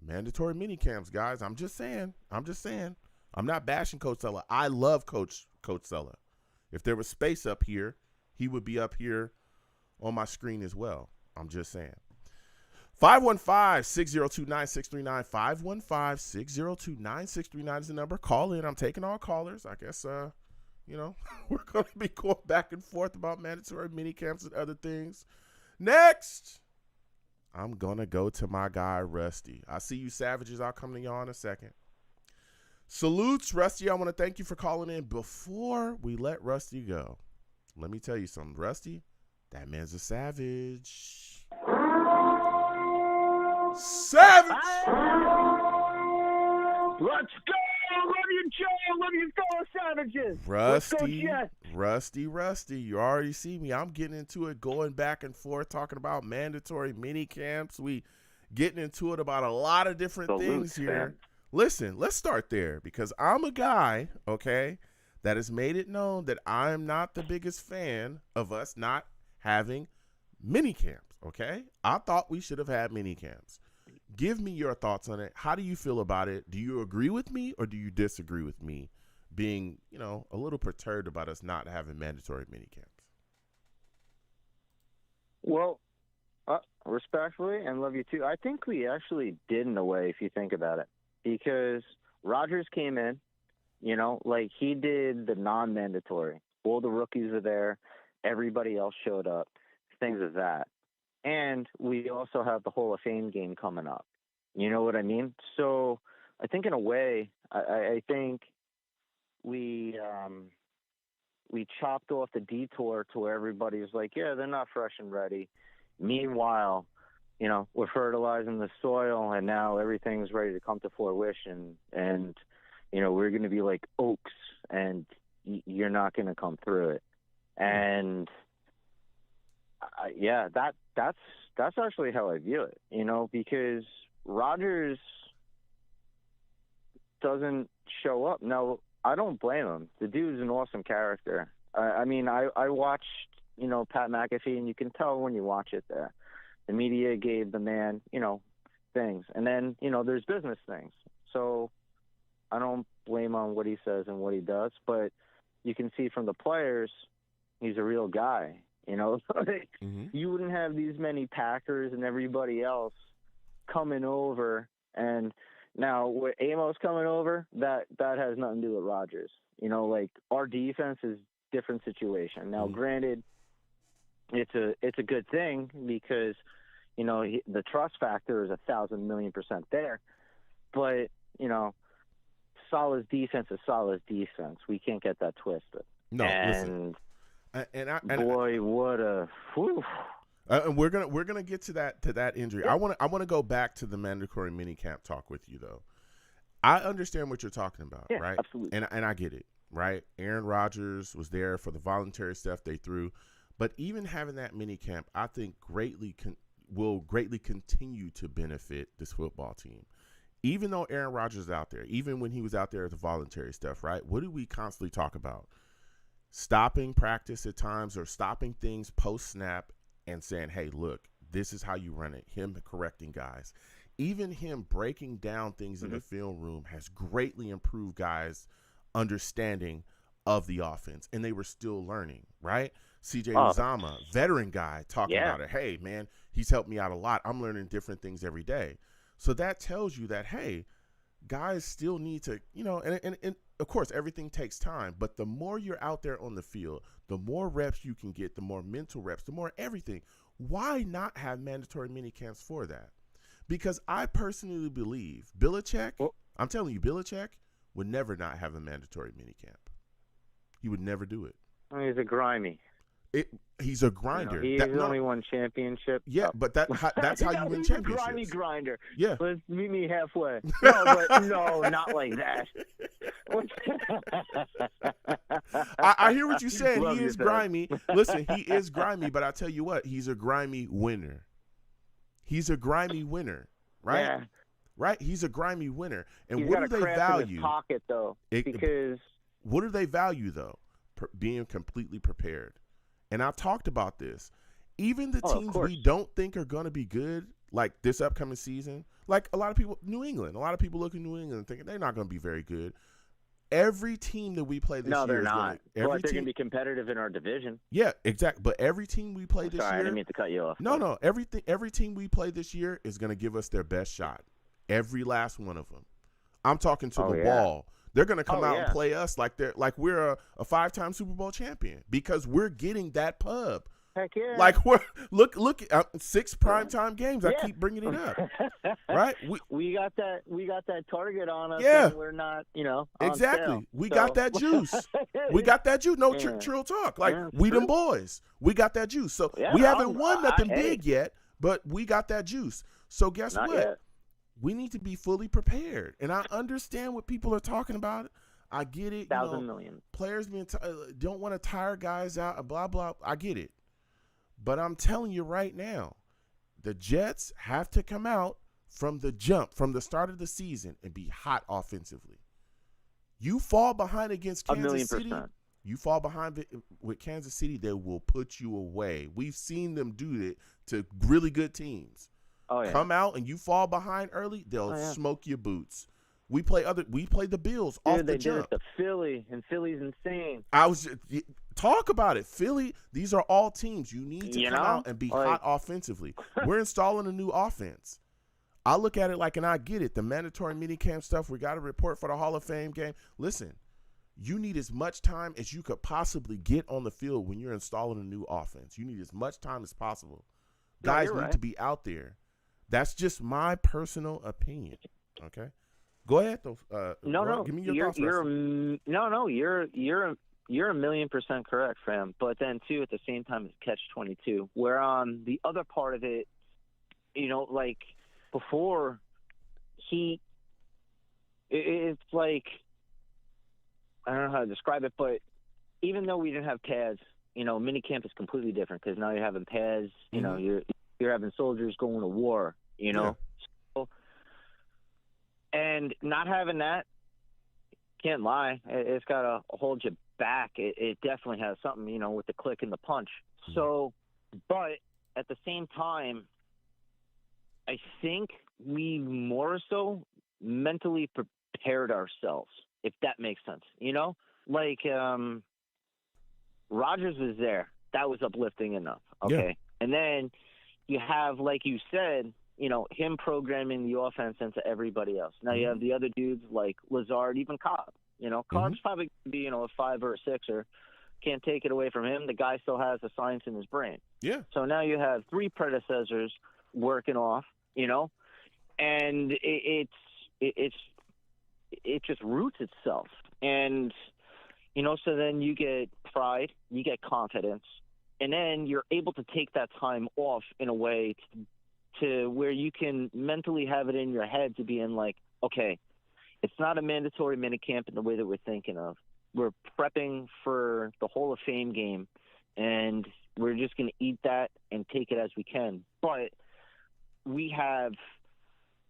Mandatory minicamps, guys. I'm just saying. I'm not bashing Coach Sella. I love Coach Sella. If there was space up here, he would be up here on my screen as well. I'm just saying. 515-602-9639. 515-602-9639 is the number. Call in. I'm taking all callers. I guess, we're going to be going back and forth about mandatory minicamps and other things. Next, I'm going to go to my guy, Rusty. I see you savages. I'll come to y'all in a second. Salutes, Rusty. I want to thank you for calling in. Before we let Rusty go, let me tell you something. Rusty, that man's a savage. Savage! Let's go! Love you, Joe! Love you, fellow savages! Rusty. You already see me. I'm getting into it, going back and forth, talking about mandatory mini camps. We getting into it about a lot of different things here. Man. Listen, let's start there because I'm a guy, okay, that has made it known that I'm not the biggest fan of us not having mini camps, okay? I thought we should have had mini camps. Give me your thoughts on it. How do you feel about it? Do you agree with me or do you disagree with me being, a little perturbed about us not having mandatory mini camps? Well, respectfully, and love you too, I think we actually did in a way if you think about it. Because Rodgers came in, like he did the non-mandatory. All the rookies are there. Everybody else showed up. Things of that. And we also have the Hall of Fame game coming up. You know what I mean? So I think in a way, I think we chopped off the detour to where everybody was like, yeah, they're not fresh and ready. Meanwhile, we're fertilizing the soil, and now everything's ready to come to fruition. And, we're going to be like oaks, and you're not going to come through it. And, that's actually how I view it, because Rodgers doesn't show up. Now, I don't blame him. The dude's an awesome character. I watched, Pat McAfee, and you can tell when you watch it there. The media gave the man, things. And then, there's business things. So I don't blame on what he says and what he does, but you can see from the players, he's a real guy. You know, you wouldn't have these many Packers and everybody else coming over, and now with Amos coming over, that has nothing to do with Rodgers. You know, like our defense is different situation. Now, granted, it's a good thing because you know the trust factor is 1,000,000,000% there, but you know, Saleh's defense is Saleh's defense. We can't get that twisted. No, and listen. Boy, what a whew. And we're gonna get to that injury. I want to go back to the mandatory minicamp talk with you though. I understand what you're talking about, right? Absolutely. And I get it, right? Aaron Rodgers was there for the voluntary stuff they threw, but even having that minicamp, I think will greatly continue to benefit this football team. Even though Aaron Rodgers is out there, even when he was out there at the voluntary stuff, right? What do we constantly talk about? Stopping practice at times or stopping things post-snap and saying, hey, look, this is how you run it. Him correcting guys. Even him breaking down things in the film room has greatly improved guys' understanding of the offense, and they were still learning, right? CJ Uzomah, veteran guy, talking about it. Hey, man, he's helped me out a lot. I'm learning different things every day. So that tells you that, hey, guys still need to, you know, and of course, everything takes time, but the more you're out there on the field, the more reps you can get, the more mental reps, the more everything. Why not have mandatory minicamps for that? Because I personally believe Belichick, I'm telling you, Belichick would never not have a mandatory minicamp. He would never do it. He's a grimy. He's a grinder. You know, he's only won championship. Yeah, but that's how you win championships. He's a grimy grinder. Yeah. Let's meet me halfway. No, but no, not like that. I hear what you said. Love He is grimy. Listen, he is grimy, but I tell you what, he's a grimy winner. He's a grimy winner, right? Yeah. Right? He's a grimy winner. And He's what got do a they cramp value? in his pocket, though, because what do they value, though? Being completely prepared. And I talked about this. Even the teams we don't think are going to be good, like this upcoming season, like a lot of people, New England, a lot of people look at New England and thinking they're not going to be very good. Every team that we play this year, they're not. But they're going to be competitive in our division. Yeah, exactly. But every team we play this year, I didn't mean to cut you off. No. Every team we play this year is going to give us their best shot. Every last one of them. I'm talking to the wall. They're going to come out and play us like we're a 5-time Super Bowl champion because we're getting that pub. Heck yeah! Like look at 6 primetime games. I keep bringing it up, right? We got that target on us. Yeah, and we're not, exactly. On We got that juice. We got that juice. No trill talk. Like we them boys. We got that juice. So we haven't won nothing big yet, but we got that juice. So guess not what? Yet. We need to be fully prepared. And I understand what people are talking about. I get it. 1,000 million. Players don't want to tire guys out, blah, blah. I get it. But I'm telling you right now, the Jets have to come out from the jump, from the start of the season, and be hot offensively. You fall behind against Kansas City. 1,000,000%. You fall behind with Kansas City, they will put you away. We've seen them do it to really good teams. Oh, yeah. Come out and you fall behind early, they'll smoke your boots. We play the Bills off the jump. They did it to Philly, and Philly's insane. Talk about it. Philly, these are all teams. You need to come out and be hot offensively. We're installing a new offense. I look at it like, and I get it, the mandatory minicamp stuff, we got to report for the Hall of Fame game. Listen, you need as much time as you could possibly get on the field when you're installing a new offense. You need as much time as possible. Guys need to be out there. That's just my personal opinion. Okay, go ahead though. Give me your thoughts. You're 1,000,000% correct, fam. But then too, at the same time, it's catch-22. Where on the other part of it, like before, it's like I don't know how to describe it, but even though we didn't have pads, minicamp is completely different because now you're having pads. You're having soldiers going to war, So, and not having that, can't lie, it's got to hold you back. It definitely has something, with the click and the punch. So, but at the same time, I think we more so mentally prepared ourselves, if that makes sense. You know, like Rodgers was there. That was uplifting enough. Okay. Yeah. And then you have, like you said, you know, him programming the offense into everybody else. Now you have the other dudes like Lazard, even Cobb. You know, Cobb's probably going to be, you know, a 5 or a 6er. Can't take it away from him. The guy still has the science in his brain. Yeah. So now you have 3 predecessors working off, you know, and it just roots itself. And, you know, so then you get pride, you get confidence, and then you're able to take that time off in a way to where you can mentally have it in your head to be in like, okay, it's not a mandatory minicamp in the way that we're thinking of. We're prepping for the Hall of Fame game, and we're just going to eat that and take it as we can. But we have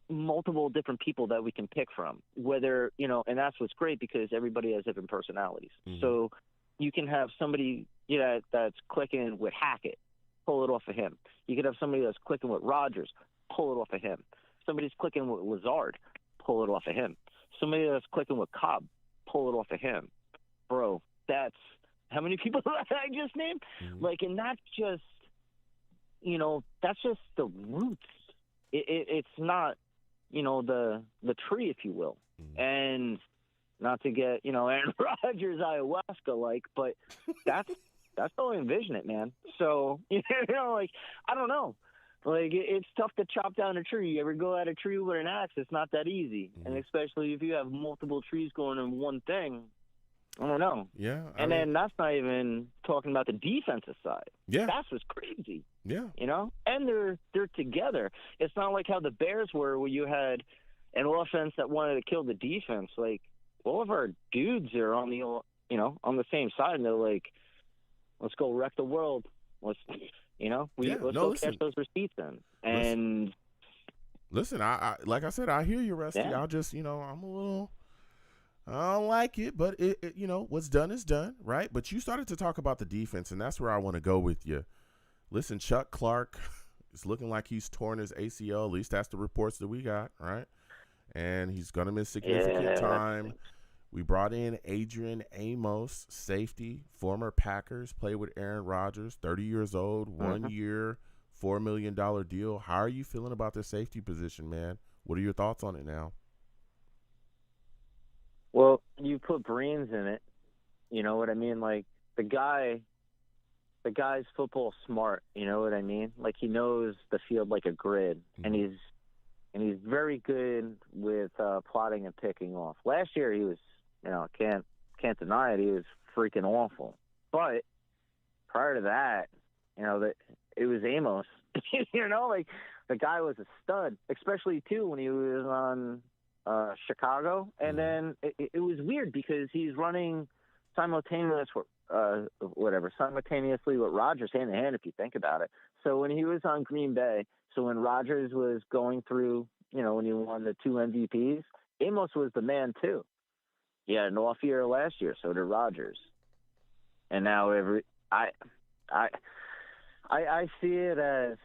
multiple different people that we can pick from, whether, you know, and that's what's great because everybody has different personalities. So you can have somebody, you know, that's clicking with Hackett, pull it off of him. You could have somebody that's clicking with Rodgers, pull it off of him. Somebody's clicking with Lazard, pull it off of him. Somebody that's clicking with Cobb, pull it off of him. Bro, that's how many people I just named? Like, and that's just, you know, that's just the roots. It's not, you know, the tree, if you will. And not to get, you know, Aaron Rodgers ayahuasca-like, but that's how I envision it, man. So, you know, like, I don't know. Like, it's tough to chop down a tree. You ever go at a tree with an axe? It's not that easy. And especially if you have multiple trees going in one thing, I don't know. Yeah. And then that's not even talking about the defensive side. Yeah. That's what's crazy. Yeah. You know? And they're together. It's not like how the Bears were where you had an offense that wanted to kill the defense. Like, all of our dudes are on the, you know, on the same side, and they're like, let's go wreck the world. Let's, you know, let's go catch those receipts in. And listen, I like I said, I hear you, Rusty. Yeah. I'll just, you know, I don't like it, but it, you know, what's done is done, right? But you started to talk about the defense, and that's where I want to go with you. Listen, Chuck Clark is looking like he's torn his ACL. At least that's the reports that we got, right? And he's going to miss significant time. We brought in Adrian Amos, safety, former Packers, played with Aaron Rodgers, 30 years old, 1 year, $4 million deal. How are you feeling about the safety position, man? What are your thoughts on it now? Well, you put brains in it. You know what I mean? Like, the guy's football smart. You know what I mean? Like, he knows the field like a grid, and he's very good with plotting and picking off. Last year, he was, you know, can't deny it. He was freaking awful. But prior to that, you know, it was Amos. You know, like, the guy was a stud, especially too when he was on Chicago, and then it was weird because he's running simultaneously with Rodgers hand in hand, if you think about it. So when he was on Green Bay, so when Rodgers was going through, you know, when he won the 2 MVPs, Amos was the man too. He had an off year last year, so did Rodgers. And now I see it as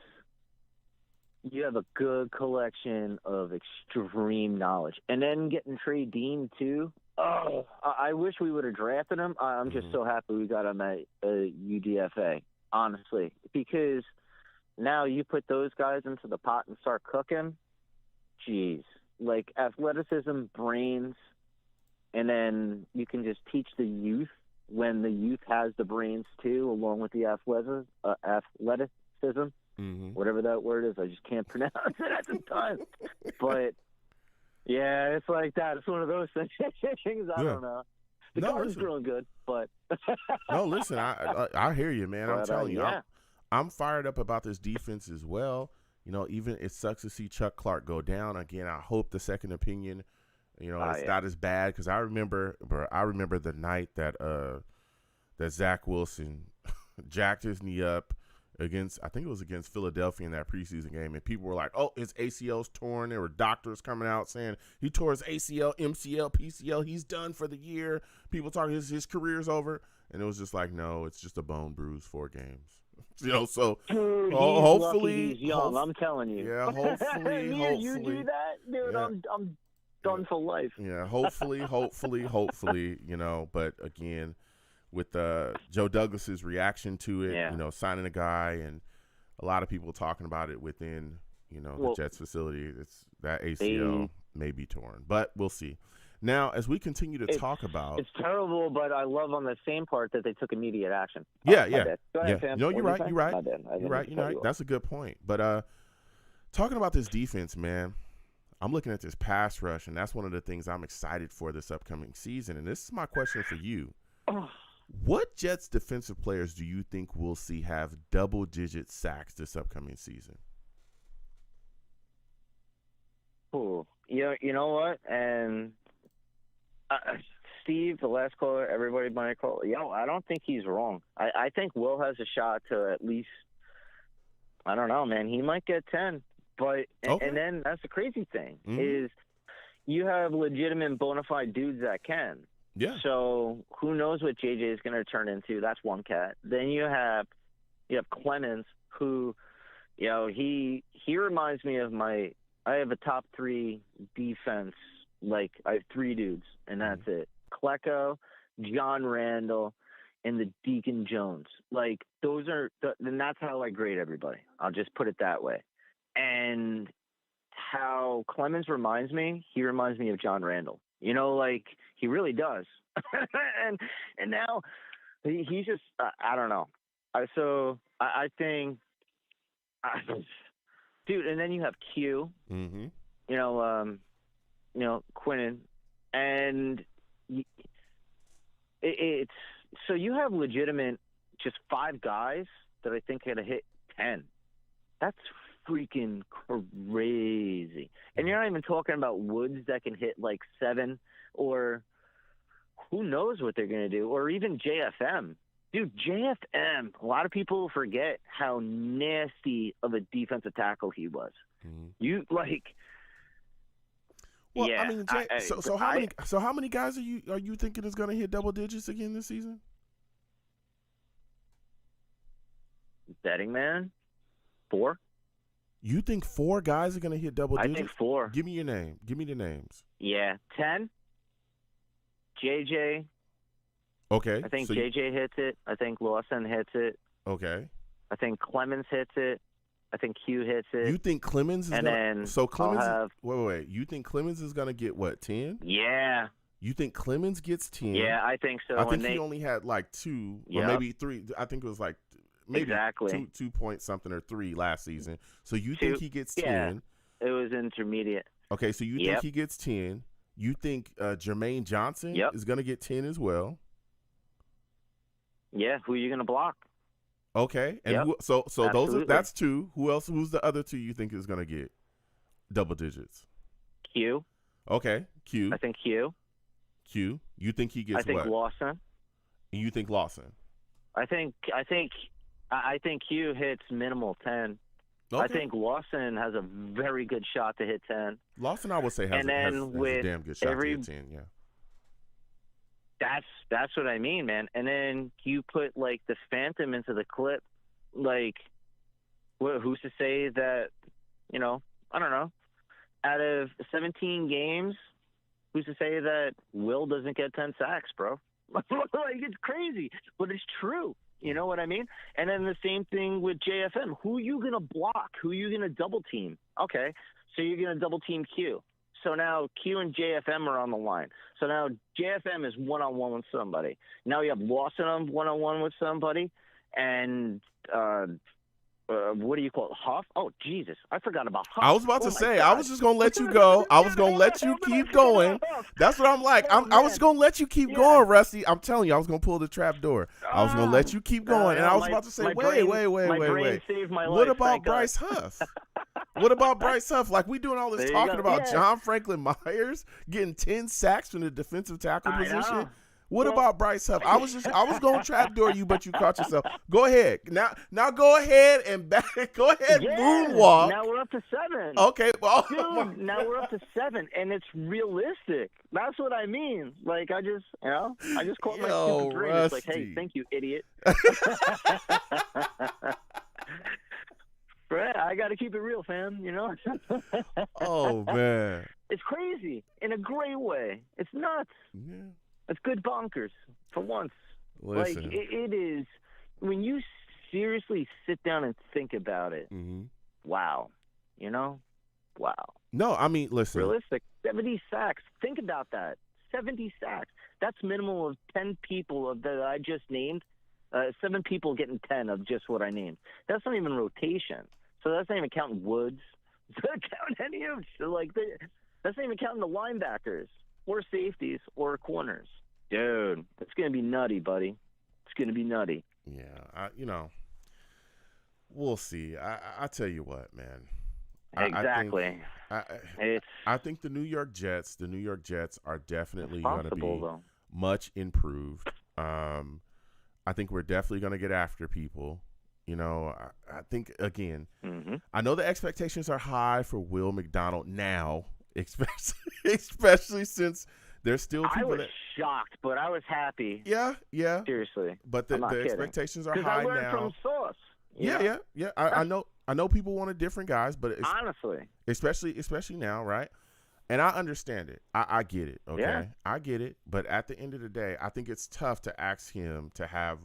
you have a good collection of extreme knowledge. And then getting Trey Dean, too. Oh, I wish we would have drafted him. I'm just so happy we got him at UDFA, honestly. Because now you put those guys into the pot and start cooking, geez. Like, athleticism, brains, and then you can just teach the youth when the youth has the brains, too, along with the athleticism. Whatever that word is, I just can't pronounce it at the time. But yeah, it's like that. It's one of those things. I don't know. The garden's growing good, but no, listen, I hear you, man. I'm telling you, I'm fired up about this defense as well. You know, even it sucks to see Chuck Clark go down again. I hope the second opinion, you know, it's not as bad, because I remember the night that that Zach Wilson jacked his knee up against Philadelphia in that preseason game, and people were like, oh, his ACL's torn. There were doctors coming out saying he tore his ACL, MCL, PCL, he's done for the year. People talking his career's over, and it was just like, no, it's just a bone bruise, 4 games. You know, so dude, hopefully he's young. I'm telling you. Yeah, hopefully. You do that, dude. Yeah. done for life. Yeah, hopefully, but again, with Joe Douglas's reaction to it, signing a guy, and a lot of people talking about it within, the Jets facility, it's that ACL may be torn, but we'll see. Now, as we continue to talk about, it's terrible, but I love on the same part that they took immediate action. Yeah. Go ahead, Sam. No, you're right. My bad. You're right. That's a good point. But talking about this defense, man, I'm looking at this pass rush, and that's one of the things I'm excited for this upcoming season. And this is my question for you. What Jets defensive players do you think we'll see have double-digit sacks this upcoming season? Cool. You know what? And Steve, the last caller, everybody might call. I don't think he's wrong. I think Will has a shot to at least, I don't know, man. He might get 10. But and then that's the crazy thing is you have legitimate bona fide dudes that can. Yeah. So who knows what JJ is going to turn into? That's one cat. Then you have Clemens, who, he reminds me of I have a top 3 defense. Like, I have 3 dudes, and that's it. Klecko, John Randall, and the Deacon Jones. Like, those are and that's how I grade everybody. I'll just put it that way. And how Clemens reminds me, he reminds me of John Randall. Like, he really does. and now he's just, I don't know. So I think, dude, and then you have Q, Quinnen, and it's so you have legitimate just 5 guys that I think are going to hit 10. That's freaking crazy. And you're not even talking about Woods that can hit like 7, or who knows what they're going to do, or even JFM. Dude, JFM, a lot of people forget how nasty of a defensive tackle he was. You like. Well, I mean, how many guys are you thinking is going to hit double digits again this season? Betting man, 4. You think 4 guys are going to hit double digits? I think 4. Give me your name. Give me the names. Yeah, 10. JJ. Okay. I think so JJ hits it. I think Lawson hits it. Okay. I think Clemens hits it. I think Q hits it. You think Clemens is going to – wait. You think Clemens is going to get, what, 10? Yeah. You think Clemens gets 10? Yeah, I think so. I think he only had like 2 or maybe 3. I think it was like maybe 2 point something or 3 last season. So you think he gets 10? Yeah, it was intermediate. Okay, so you think he gets 10. You think Jermaine Johnson is going to get 10 as well? Yeah, who are you going to block? Okay, and so that's 2. Who else? Who's the other 2 you think is going to get double digits? Q. Okay, Q. I think Q. Q. You think he gets what? I think Lawson. And you think Lawson? I think Q hits minimal 10. Okay. I think Lawson has a very good shot to hit 10. Lawson, I would say, has a damn good shot to hit 10. Yeah. That's what I mean, man. And then you put like the Phantom into the clip. Like, who's to say that? I don't know. Out of 17 games, who's to say that Will doesn't get 10 sacks, bro? Like, it's crazy, but it's true. You know what I mean? And then the same thing with JFM. Who are you going to block? Who are you going to double team? Okay, so you're going to double team Q. So now Q and JFM are on the line. So now JFM is one-on-one with somebody. Now you have Lawson on one-on-one with somebody. And what do you call it? Huff? Oh, Jesus. I forgot about Huff. I was about to say, I was just going to let you go. I was going to let you keep going. That's what I'm like. I was going to let you keep going, Rusty. I'm telling you, I was going to pull the trap door. I was going to let you keep going. And I was about to say, wait. What about Bryce Huff? What about Bryce Huff? Like, we doing all this talking about John Franklin Myers getting 10 sacks from the defensive tackle position. What about Bryce Huff? I was going to trapdoor you, but you caught yourself. Go ahead. Now go ahead and moonwalk. Now we're up to 7. Okay. Well, dude, now we're up to 7, and it's realistic. That's what I mean. Like, I just caught my stupid brain. It's like, hey, thank you, idiot. Right? I got to keep it real, fam. You know. Oh man, it's crazy in a great way. It's nuts. yeah. It's good bonkers for once. Listen. Like it is when you seriously sit down and think about it. Mm-hmm. Wow, you know, wow. No, I mean, listen. Realistic, 70 sacks. Think about that. 70 sacks. That's minimum of 10 people that I just named. 7 people getting 10 of just what I named. That's not even rotation. So that's not even counting Woods. That's not counting any of. That's not even counting the linebackers or safeties or corners. Dude, it's gonna be nutty, buddy. It's gonna be nutty. Yeah, we'll see. I tell you what, man. Exactly. I think the New York Jets are definitely going to be though. much improved. I think we're definitely going to get after people. You know, I think, again, I know the expectations are high for Will McDonald now, especially since there's still people I was shocked, but I was happy. Yeah. Seriously. But the expectations are high now. Because I learned from Sauce. Yeah. I know people wanted different guys, but honestly, especially now, right? And I understand it. I get it. Okay, yeah. I get it. But at the end of the day, I think it's tough to ask him to have,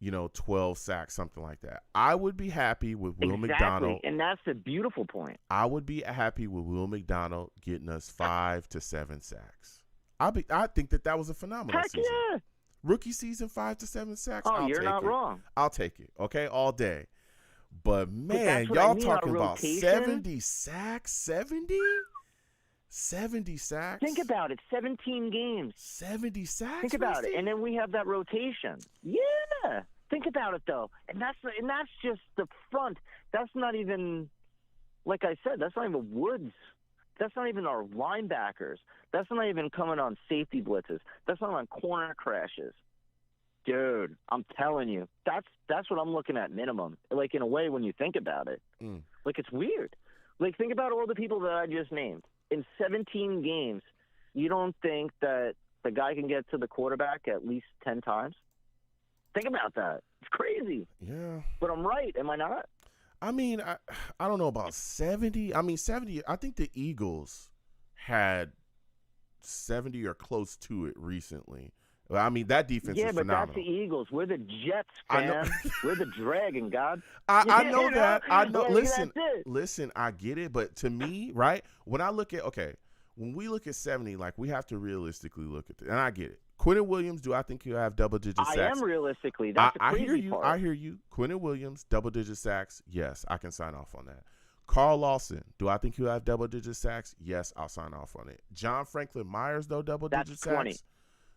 12 sacks, something like that. I would be happy with Will McDonald, and that's the beautiful point. I would be happy with Will McDonald getting us 5 to 7 sacks. I think that was a phenomenal Heck season. Yeah. Rookie season, 5 to 7 sacks. Oh, you're not wrong. I'll take it. Okay, all day. But man, but y'all I mean talking about rotation? 70 sacks? 70 sacks? Think about it. 17 games. 70 sacks? Think about it. And then we have that rotation. Yeah. Think about it though. And that's just the front. That's not even, like I said, that's not even Woods. That's not even our linebackers. That's not even coming on safety blitzes. That's not on corner crashes. Dude, I'm telling you, that's what I'm looking at minimum. Like, in a way, when you think about it. Like, it's weird. Like, think about all the people that I just named. In 17 games, you don't think that the guy can get to the quarterback at least 10 times? Think about that. It's crazy. Yeah. But I'm right, am I not? I mean, I don't know about 70. I mean, 70, I think the Eagles had 70 or close to it recently. I mean, that defense is phenomenal. Yeah, but that's the Eagles. We're the Jets, fam. We're the Dragon, God. I know that. I know. Like, listen, I get it. But to me, right, when we look at 70, like, we have to realistically look at it. And I get it. Quentin Williams, do I think he'll have double-digit sacks? I am realistically. That's the crazy part. I hear you. Quentin Williams, double-digit sacks. Yes, I can sign off on that. Carl Lawson, do I think he'll have double-digit sacks? Yes, I'll sign off on it. John Franklin Myers, though, double-digit sacks? That's 20.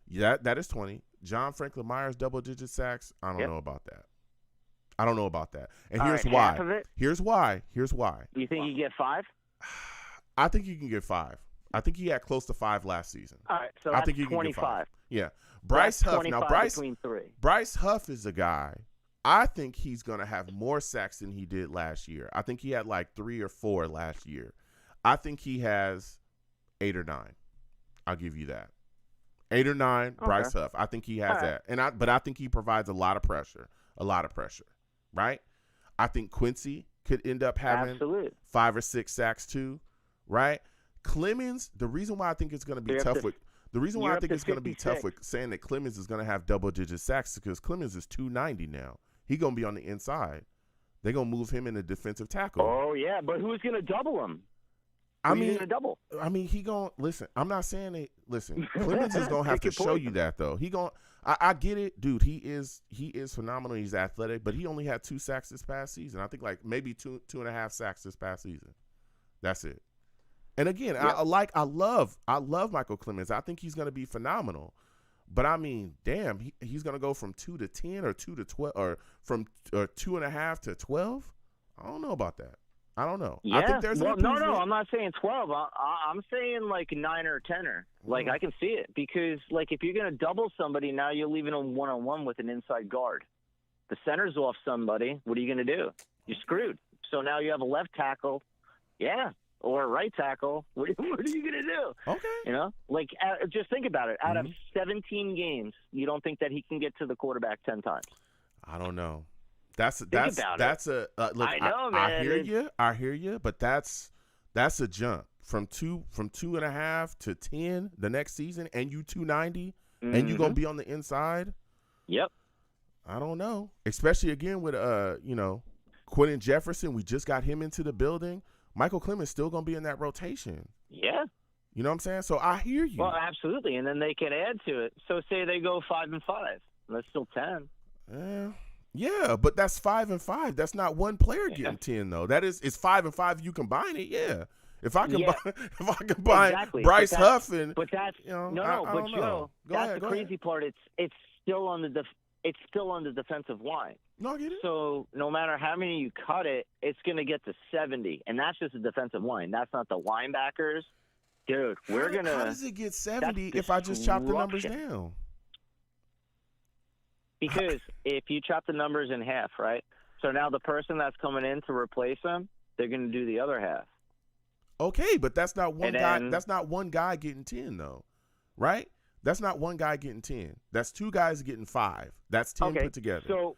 Yeah, that is 20. John Franklin Myers, double-digit sacks? I don't know about that. I don't know about that. And here's why. Half of it? Here's why. You think you get 5? I think you can get 5. I think he had close to 5 last season. All right, so I think you 25. can get 5. Yeah. Bryce Huff. Now, Bryce Huff is a guy. I think he's going to have more sacks than he did last year. I think he had like 3 or 4 last year. I think he has 8 or 9. I'll give you that. 8 or 9, okay. Bryce Huff. I think he has that. But I think he provides a lot of pressure. Right? I think Quincy could end up having 5 or 6 sacks too. Right? Clemens, the reason why I think it's going to be tough with saying that Clemens is going to have double-digit sacks is because Clemens is 290 now. He's going to be on the inside. They're going to move him into defensive tackle. Oh, yeah, but who's going to double him? He going to – listen, I'm not saying it – listen, Clemens is going to have to show you that, though. I get it. Dude, he is phenomenal. He's athletic, but he only had 2 sacks this past season. I think like maybe 2.5 sacks this past season. That's it. And again, yep. I love Michael Clemens. I think he's going to be phenomenal. But I mean, damn, he's going to go from 2 to 10 or 2 to 12 or from 2.5 to 12. I don't know about that. I don't know. Yeah. I think there's no. I'm not saying 12. I'm saying like 9 or 10. Like I can see it because like if you're going to double somebody now, you're leaving them 1-on-1 with an inside guard. The center's off somebody. What are you going to do? You're screwed. So now you have a left tackle. Yeah. Or a right tackle. What are you going to do? Okay. You know, like just think about it. Out of 17 games, you don't think that he can get to the quarterback 10 times? I don't know. That's about a look. I know, I man. I hear you, but that's a jump from 2.5 to 10 the next season, and you 290, and you gonna be on the inside. Yep. I don't know, especially again with Quentin Jefferson. We just got him into the building. Michael Clemens still gonna be in that rotation. Yeah. You know what I'm saying? So I hear you. Well, absolutely, and then they can add to it. So say they go 5-5, that's still 10. Yeah, but that's 5-5. That's not one player getting 10 though. That is, it's 5-5. You combine it, yeah. If I combine exactly. Bryce Huff and but that's I don't but Joe, know. that's the crazy part. It's still on the defensive line. No, I get it. So no matter how many you cut it, it's going to get to 70, and that's just the defensive line. That's not the linebackers. Dude, How does it get 70 if I just chop the numbers down? Because if you chop the numbers in half, right? So now the person that's coming in to replace them, they're going to do the other half. Okay, but that's not one guy. That's not one guy getting 10 though, right? That's not one guy getting 10. That's two guys getting 5. That's 10 put together. So,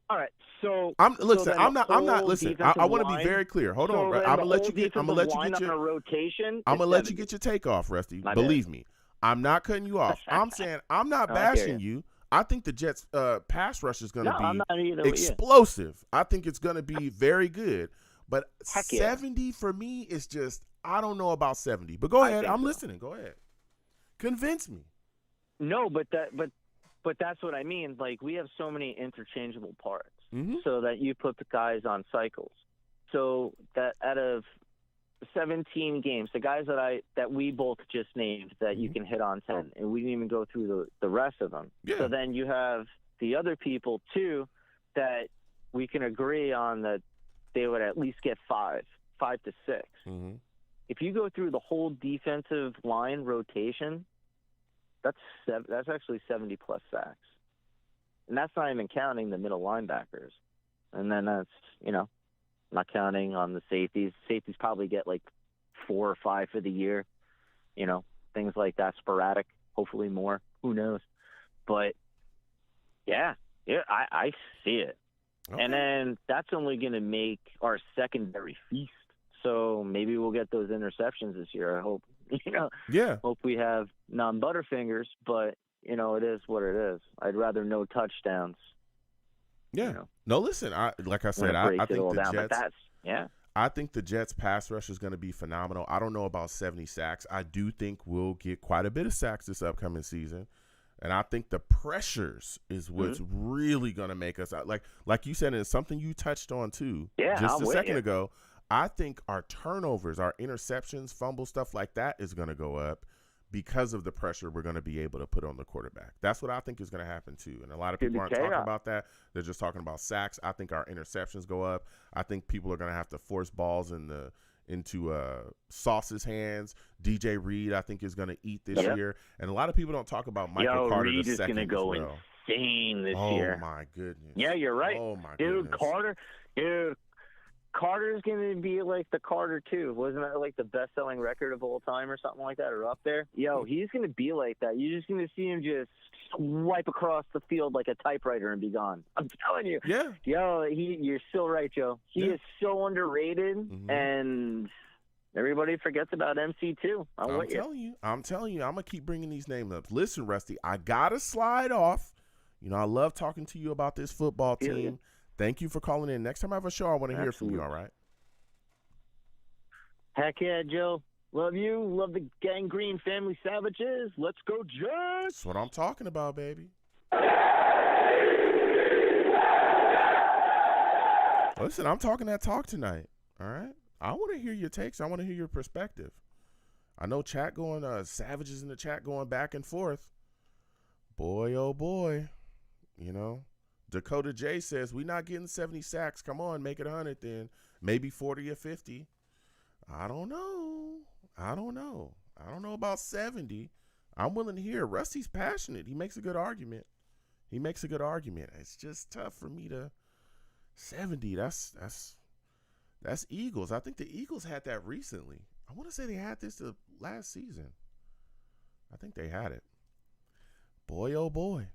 all right. So I'm not. listen, I want to be very clear. Hold on, right? I'm gonna let you get. I'm gonna let you get your rotation. I'm gonna let you get your take off, Rusty. Believe me, I'm not cutting you off. I'm saying I'm not bashing you. I think the Jets' pass rush is going to be explosive. I think it's going to be very good. But 70 for me is just, I don't know about 70. But go ahead. I'm listening. Go ahead. Convince me. No, but that's what I mean. Like, we have so many interchangeable parts, so that you put the guys on cycles. So that out of 17 games, the guys that we both just named that you can hit on 10, and we didn't even go through the rest of them. Yeah. So then you have the other people too that we can agree on that they would at least get 5 to 6. If you go through the whole defensive line rotation, that's actually 70 plus sacks, and that's not even counting the middle linebackers. And then that's not counting on the safeties. Safeties probably get like 4 or 5 for the year, things like that, sporadic, hopefully more. Who knows? But, yeah, I see it. Okay. And then that's only going to make our secondary feast. So maybe we'll get those interceptions this year, I hope. Yeah. Hope we have non-Butterfingers, but, it is what it is. I'd rather no touchdowns. Yeah. No, listen. Like I said, I think the Jets. Yeah. I think the Jets' pass rush is going to be phenomenal. I don't know about 70 sacks. I do think we'll get quite a bit of sacks this upcoming season, and I think the pressures is what's really going to make us like you said, and it's something you touched on too. Yeah, just a second ago. I think our turnovers, our interceptions, fumbles, stuff like that is going to go up because of the pressure we're going to be able to put on the quarterback. That's what I think is going to happen too. And a lot of people aren't talking about that. They're just talking about sacks. I think our interceptions go up. I think people are going to have to force balls into Sauce's hands. DJ Reed, I think, is going to eat this year. And a lot of people don't talk about Michael Carter Reed the second is going to go insane this year. Oh, my goodness. Yeah, you're right. Oh, my goodness. Dude, Carter's going to be like the Carter 2. Wasn't that like the best-selling record of all time or something like that, or up there? He's going to be like that. You're just going to see him just swipe across the field like a typewriter and be gone. I'm telling you. Yeah. You're still right, Joe. He is so underrated, and everybody forgets about MC2. I'm telling you. I'm going to keep bringing these names up. Listen, Rusty, I got to slide off. I love talking to you about this football team. Yeah. Thank you for calling in. Next time I have a show, I want to hear from you, all right? Heck yeah, Joe. Love you. Love the Gangrene Family Savages. Let's go, Jets. That's what I'm talking about, baby. Listen, I'm talking that talk tonight, all right? I want to hear your takes. I want to hear your perspective. I know Savages in the chat going back and forth. Boy, oh boy, Dakota J says, we're not getting 70 sacks. Come on, make it 100 then. Maybe 40 or 50. I don't know. I don't know about 70. I'm willing to hear. Rusty's passionate. He makes a good argument. It's just tough for me to 70. That's Eagles. I think the Eagles had that recently. I want to say they had this the last season. I think they had it. Boy, oh boy.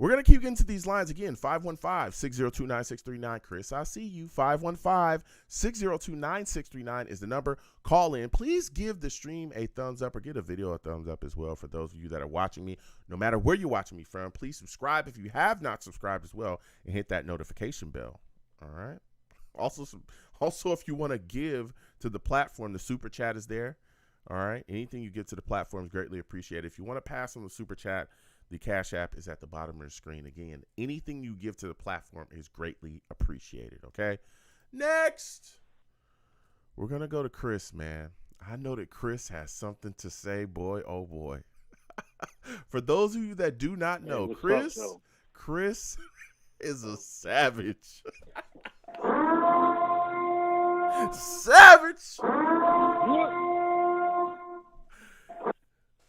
We're going to keep getting to these lines again. 515-602-9639. Chris, I see you. 515-602-9639 is the number. Call in. Please give the stream a thumbs up or get a video a thumbs up as well for those of you that are watching me. No matter where you're watching me from, please subscribe if you have not subscribed as well and hit that notification bell. All right. Also, if you want to give to the platform, the super chat is there. All right. Anything you give to the platform is greatly appreciated. If you want to pass on the super chat, the Cash App is at the bottom of the screen. Again, anything you give to the platform is greatly appreciated. Okay. Next, we're going to go to Chris, man. I know that Chris has something to say, boy. Oh, boy. For those of you that do not know, Chris is a savage. Savage.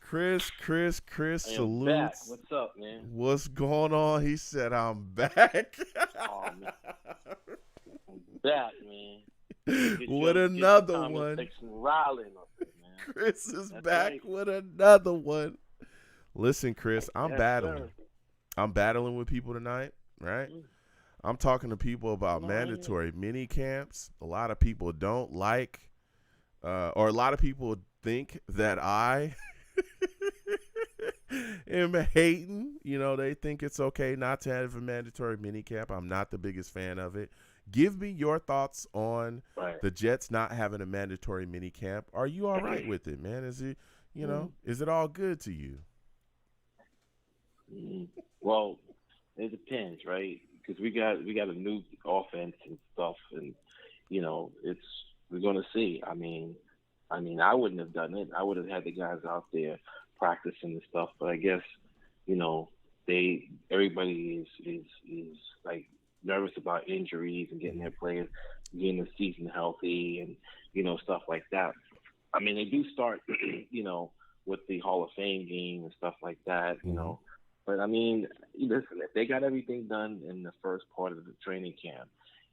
Chris salutes. Back. What's up, man? What's going on? He said, I'm back. Oh, man. I'm back, man. With another one. Chris is back with another one. Listen, Chris, I'm battling. Sir. I'm battling with people tonight, right? I'm talking to people about mandatory mini camps. A lot of people don't like, or a lot of people think that I am hating. You know, they think it's okay not to have a mandatory mini camp. I'm not the biggest fan of it. Give me your thoughts on the Jets not having a mandatory mini camp. Are you all right with it, man? Is it, you know, is it all good to you? Well, it depends, right? Because we got a new offense and stuff, and you know, we're gonna see. I mean, I wouldn't have done it. I would have had the guys out there practicing and stuff. But I guess, you know, everybody is like nervous about injuries and getting their players, getting the season healthy, and you know, stuff like that. I mean, they do start, you know, with the Hall of Fame game and stuff like that, you know. But I mean, listen, if they got everything done in the first part of the training camp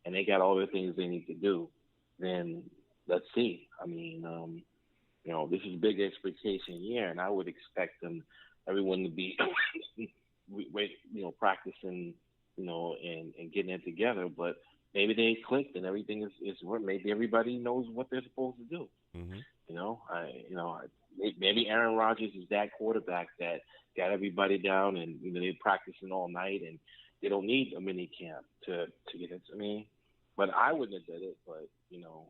and they got all the things they need to do, then let's see. I mean, you know, this is a big expectation year, and I would expect everyone to be, you know, practicing, you know, and getting it together. But maybe they clicked and everything is maybe everybody knows what they're supposed to do. You know, maybe Aaron Rodgers is that quarterback that got everybody down, and you know, they're practicing all night, and they don't need a mini camp to get it. I mean, but I wouldn't have did it. But you know,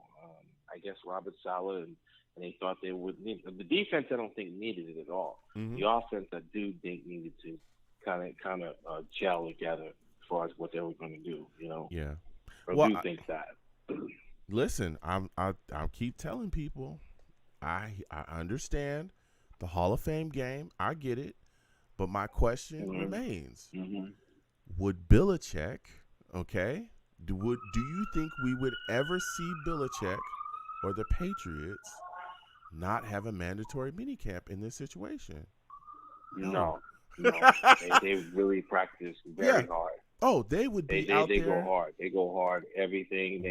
I guess Robert Saleh and they thought they would need the defense. I don't think needed it at all. The offense, I do think needed to kind of gel together as far as what they were going to do. You know, yeah. Or well, do you think that? Listen, I keep telling people, I understand the Hall of Fame game. I get it. But my question remains, would Belichick, okay, do you think we would ever see Belichick or the Patriots not have a mandatory minicamp in this situation? No. They really practice very hard. Oh, they would be out there. They go hard. They go hard. Everything.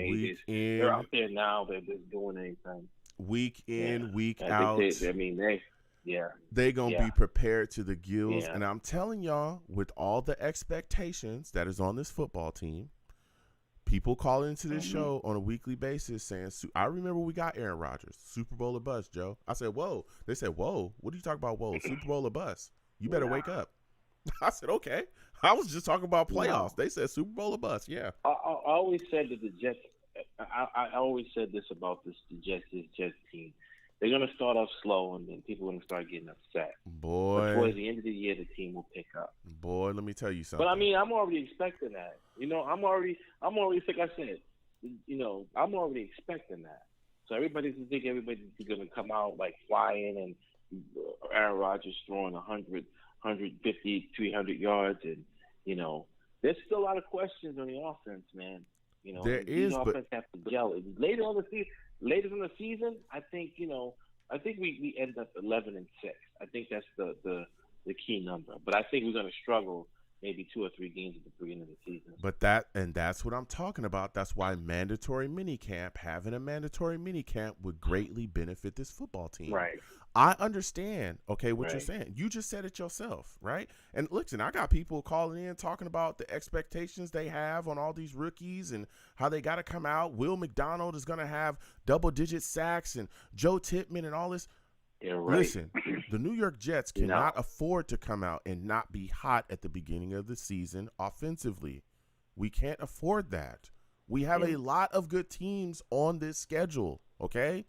They're out there now. They're just doing anything. Week in, week out. They're going to be prepared to the gills. And I'm telling y'all, with all the expectations that is on this football team, people call into this show on a weekly basis saying, I remember we got Aaron Rodgers, Super Bowl or bust, Joe. I said, whoa. They said, whoa. What are you talking about, whoa? Super Bowl or bust? You better wake up. I said, okay. I was just talking about playoffs. They said Super Bowl or bust, yeah. I always said that the Jets I always said this about this Jets team. They're going to start off slow, and then people are going to start getting upset. Boy. But towards the end of the year, the team will pick up. Boy, let me tell you something. But, I mean, I'm already expecting that. You know, I'm already, like I said, you know, I'm already expecting that. So everybody's going to come out, like, flying, and Aaron Rodgers throwing 100, 150, 300 yards. And, you know, there's still a lot of questions on the offense, man. You know, there is, the offense have to gel. Later in the season, I think we end up 11-6. I think that's the key number. But I think we're going to struggle maybe 2 or 3 games at the beginning of the season. But that's what I'm talking about. That's why having a mandatory minicamp would greatly benefit this football team. Right. I understand, okay, what you're Right. saying. You just said it yourself, right? And listen, I got people calling in talking about the expectations they have on all these rookies and how they got to come out. Will McDonald is going to have double-digit sacks and Joe Tippmann and all this. Yeah, right. Listen, the New York Jets cannot afford to come out and not be hot at the beginning of the season offensively. We can't afford that. We have a lot of good teams on this schedule, okay?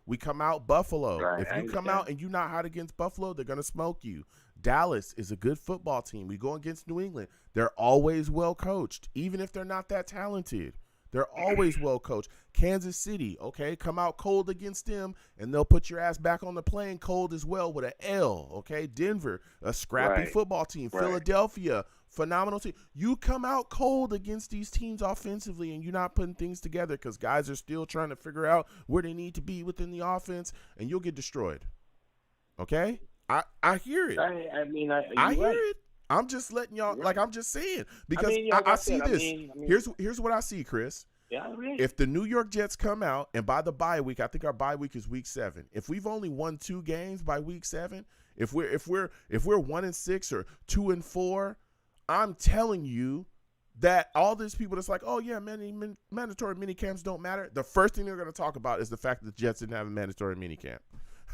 We come out Buffalo. Right, If you come out and you're not hot against Buffalo, they're going to smoke you. Dallas is a good football team. We go against New England. They're always well coached, even if they're not that talented. They're always well coached. Kansas City, okay, come out cold against them, and they'll put your ass back on the plane cold as well with an L, okay? Denver, a scrappy football team. Right. Philadelphia, phenomenal team. You come out cold against these teams offensively, and you're not putting things together because guys are still trying to figure out where they need to be within the offense, and you'll get destroyed, okay? I hear it. I mean, I hear it. I'm just letting y'all, like I'm just saying, because I see this. Here's what I see, Chris. Yeah, I agree. If the New York Jets come out, and by the bye week, I think our bye week is week 7. If we've only won 2 games by week 7, if we're 1-6 or 2-4, I'm telling you that all these people that's like, oh yeah, mandatory mini camps don't matter. The first thing they're going to talk about is the fact that the Jets didn't have a mandatory mini camp.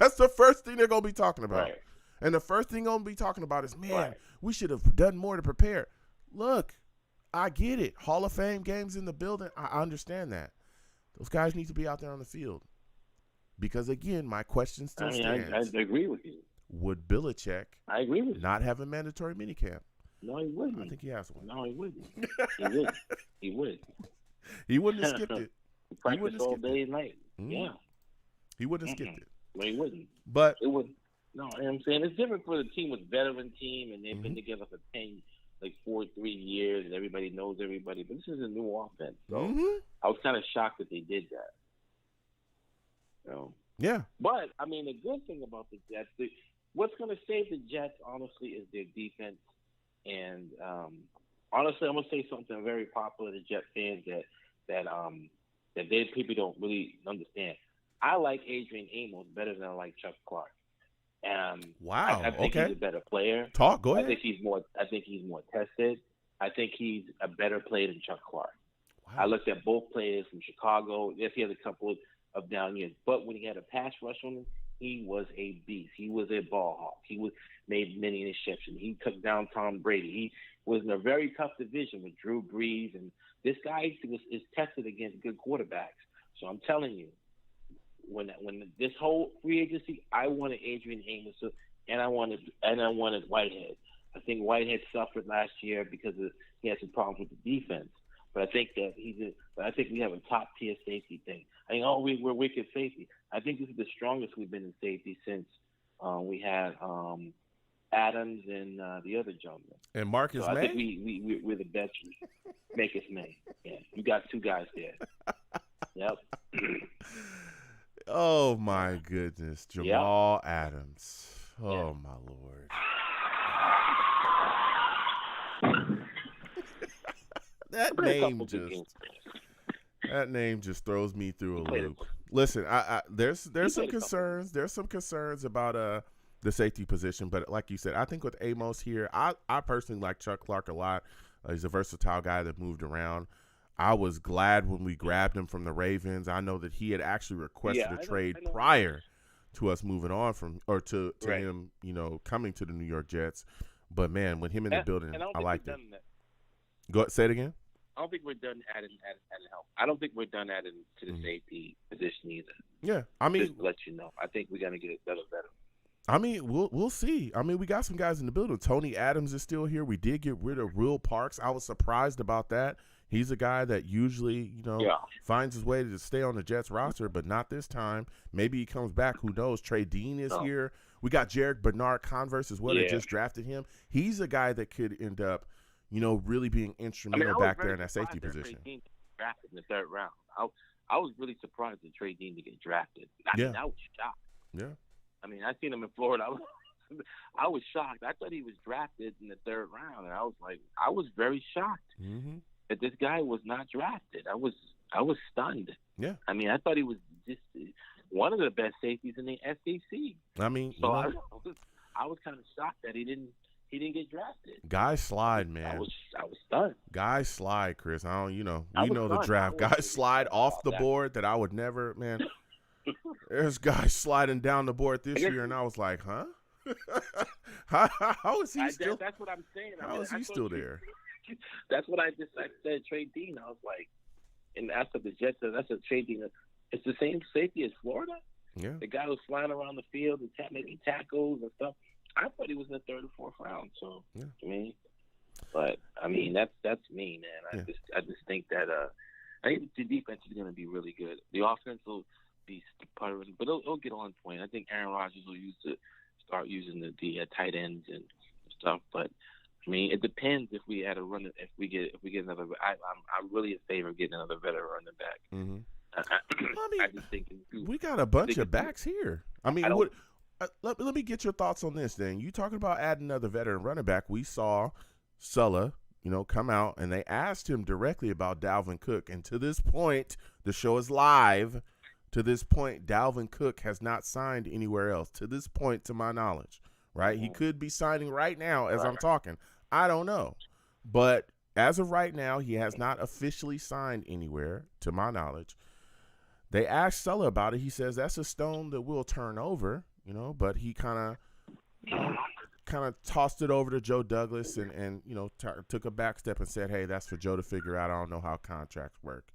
That's the first thing they're going to be talking about. Right. And the first thing I'm going to be talking about is, man, we should have done more to prepare. Look, I get it. Hall of Fame games in the building. I understand that. Those guys need to be out there on the field. Because, again, my question still stands. I agree with you. Would Belichick not have a mandatory minicamp? No, he wouldn't. I think he has one. No, he wouldn't. He would. He would. He wouldn't have skipped it. Practice all day and night. Mm-hmm. Yeah. He wouldn't have skipped it. No, he wouldn't. But it would. No, you know what I'm saying? It's different for the team with veteran team, and they've been together for 4 3 years, and everybody knows everybody. But this is a new offense, so I was kind of shocked that they did that. Yeah. But I mean, the good thing about the Jets, what's going to save the Jets, honestly, is their defense. And honestly, I'm going to say something very popular to Jet fans that people don't really understand. I like Adrian Amos better than I like Chuck Clark. Wow. I think he's a better player. Go ahead. I think he's more tested. I think he's a better player than Chuck Clark. Wow. I looked at both players from Chicago. Yes, he had a couple of down years, but when he had a pass rush on him, he was a beast. He was a ball hawk. He made many interceptions. He took down Tom Brady. He was in a very tough division with Drew Brees, and this guy is tested against good quarterbacks. So I'm telling you, when this whole free agency, I wanted Adrian Amos, and I wanted Whitehead. I think Whitehead suffered last year because he had some problems with the defense. But I think that I think we have a top tier safety thing. I think we're weak at safety. I think this is the strongest we've been in safety since we had Adams and the other gentleman. And Marcus May. I think we're the best. Marcus May. Yeah, you got 2 guys there. Yep. Oh my goodness, Jamal Adams. Oh my Lord. That name just throws me through a loop. Listen, there's some concerns. There's some concerns about the safety position, but like you said, I think with Amos here, I personally like Chuck Clark a lot. He's a versatile guy that moved around. I was glad when we grabbed him from the Ravens. I know that he had actually requested a trade prior to us moving on to him, coming to the New York Jets. But man, with him in the building, I liked it. Go ahead, say it again. I don't think we're done adding help. I don't think we're done adding to the safety position either. Yeah, I mean, just to let you know, I think we're gonna get it better. I mean, we'll see. I mean, we got some guys in the building. Tony Adams is still here. We did get rid of Will Parks. I was surprised about that. He's a guy that usually, finds his way to stay on the Jets roster, but not this time. Maybe he comes back. Who knows? Trey Dean is here. We got Jarek Bernard Converse as well. That just drafted him. He's a guy that could end up, really being instrumental back there in that safety position. Trey Dean drafted in the 3rd round. I was really surprised that Trey Dean to get drafted. I was shocked. Yeah. I mean, I seen him in Florida. I was shocked. I thought he was drafted in the 3rd round, and I was very shocked that this guy was not drafted. I was stunned. Yeah. I mean, I thought he was just one of the best safeties in the SEC. I mean, so I was kind of shocked that he didn't get drafted. Guys slide, man. I was stunned. Guys slide, Chris. We know stunned. the draft. Guys slide off the board that I would never, man. There's guys sliding down the board this year, and I was like, huh? How is he still? That's what I'm saying. How is he still there? That's what I said. Trey Dean. I was like, and after the Jets, that's a Trey Dean. It's the same safety as Florida. Yeah. The guy was flying around the field and making tackles and stuff. I thought he was in the 3rd or 4th round. So to me, but I mean that's me, man. I just think that I think the defense is going to be really good. The offense will be part of it, but it'll get on point. I think Aaron Rodgers will start using the tight ends and stuff. But I mean, it depends if we add a run. If we get another, I'm really in favor of getting another veteran running back. Mm-hmm. I just think we got a bunch of backs here. I mean, let me get your thoughts on this. Then you talking about adding another veteran running back? We saw Sulla, come out, and they asked him directly about Dalvin Cook. And to this point, the show is live. To this point, Dalvin Cook has not signed anywhere else. To this point, to my knowledge, right? He could be signing right now as I'm talking. I don't know. But as of right now, he has not officially signed anywhere, to my knowledge. They asked Sulla about it. He says that's a stone that we'll turn over, but he kind of tossed it over to Joe Douglas and took a back step and said, hey, that's for Joe to figure out. I don't know how contracts work.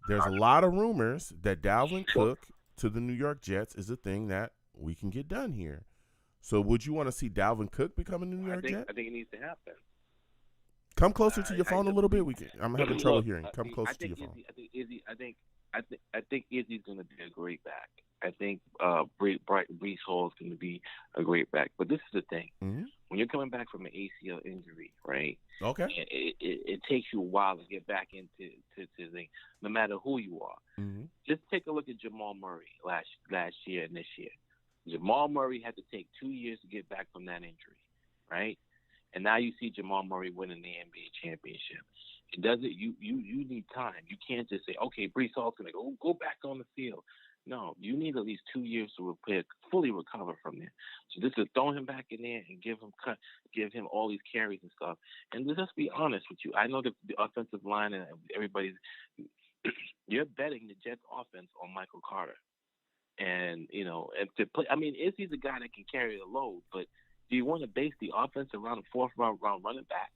There's a lot of rumors that Dalvin Cook to the New York Jets is a thing that we can get done here. So would you want to see Dalvin Cook become a New York Jet? I think it needs to happen. Come closer to your phone a little bit. I'm having trouble hearing. Come closer to your phone. I think Izzy's going to be a great back. I think Breece Hall is going to be a great back. But this is the thing: when you're coming back from an ACL injury, right? Okay. It takes you a while to get back into the thing, no matter who you are. Just take a look at Jamal Murray last year and this year. Jamal Murray had to take 2 years to get back from that injury, right? And now you see Jamal Murray winning the NBA championship. It doesn't. You need time. You can't just say, okay, Breece Hall's going to go back on the field. No, you need at least 2 years to fully recover from there. So this is throwing him back in there and give him all these carries and stuff. And let's just be honest with you. I know the offensive line and everybody's you're betting the Jets offense on Michael Carter. And and to play, I mean, Izzy's a guy that can carry the load, but do you want to base the offense around a 4th round running back?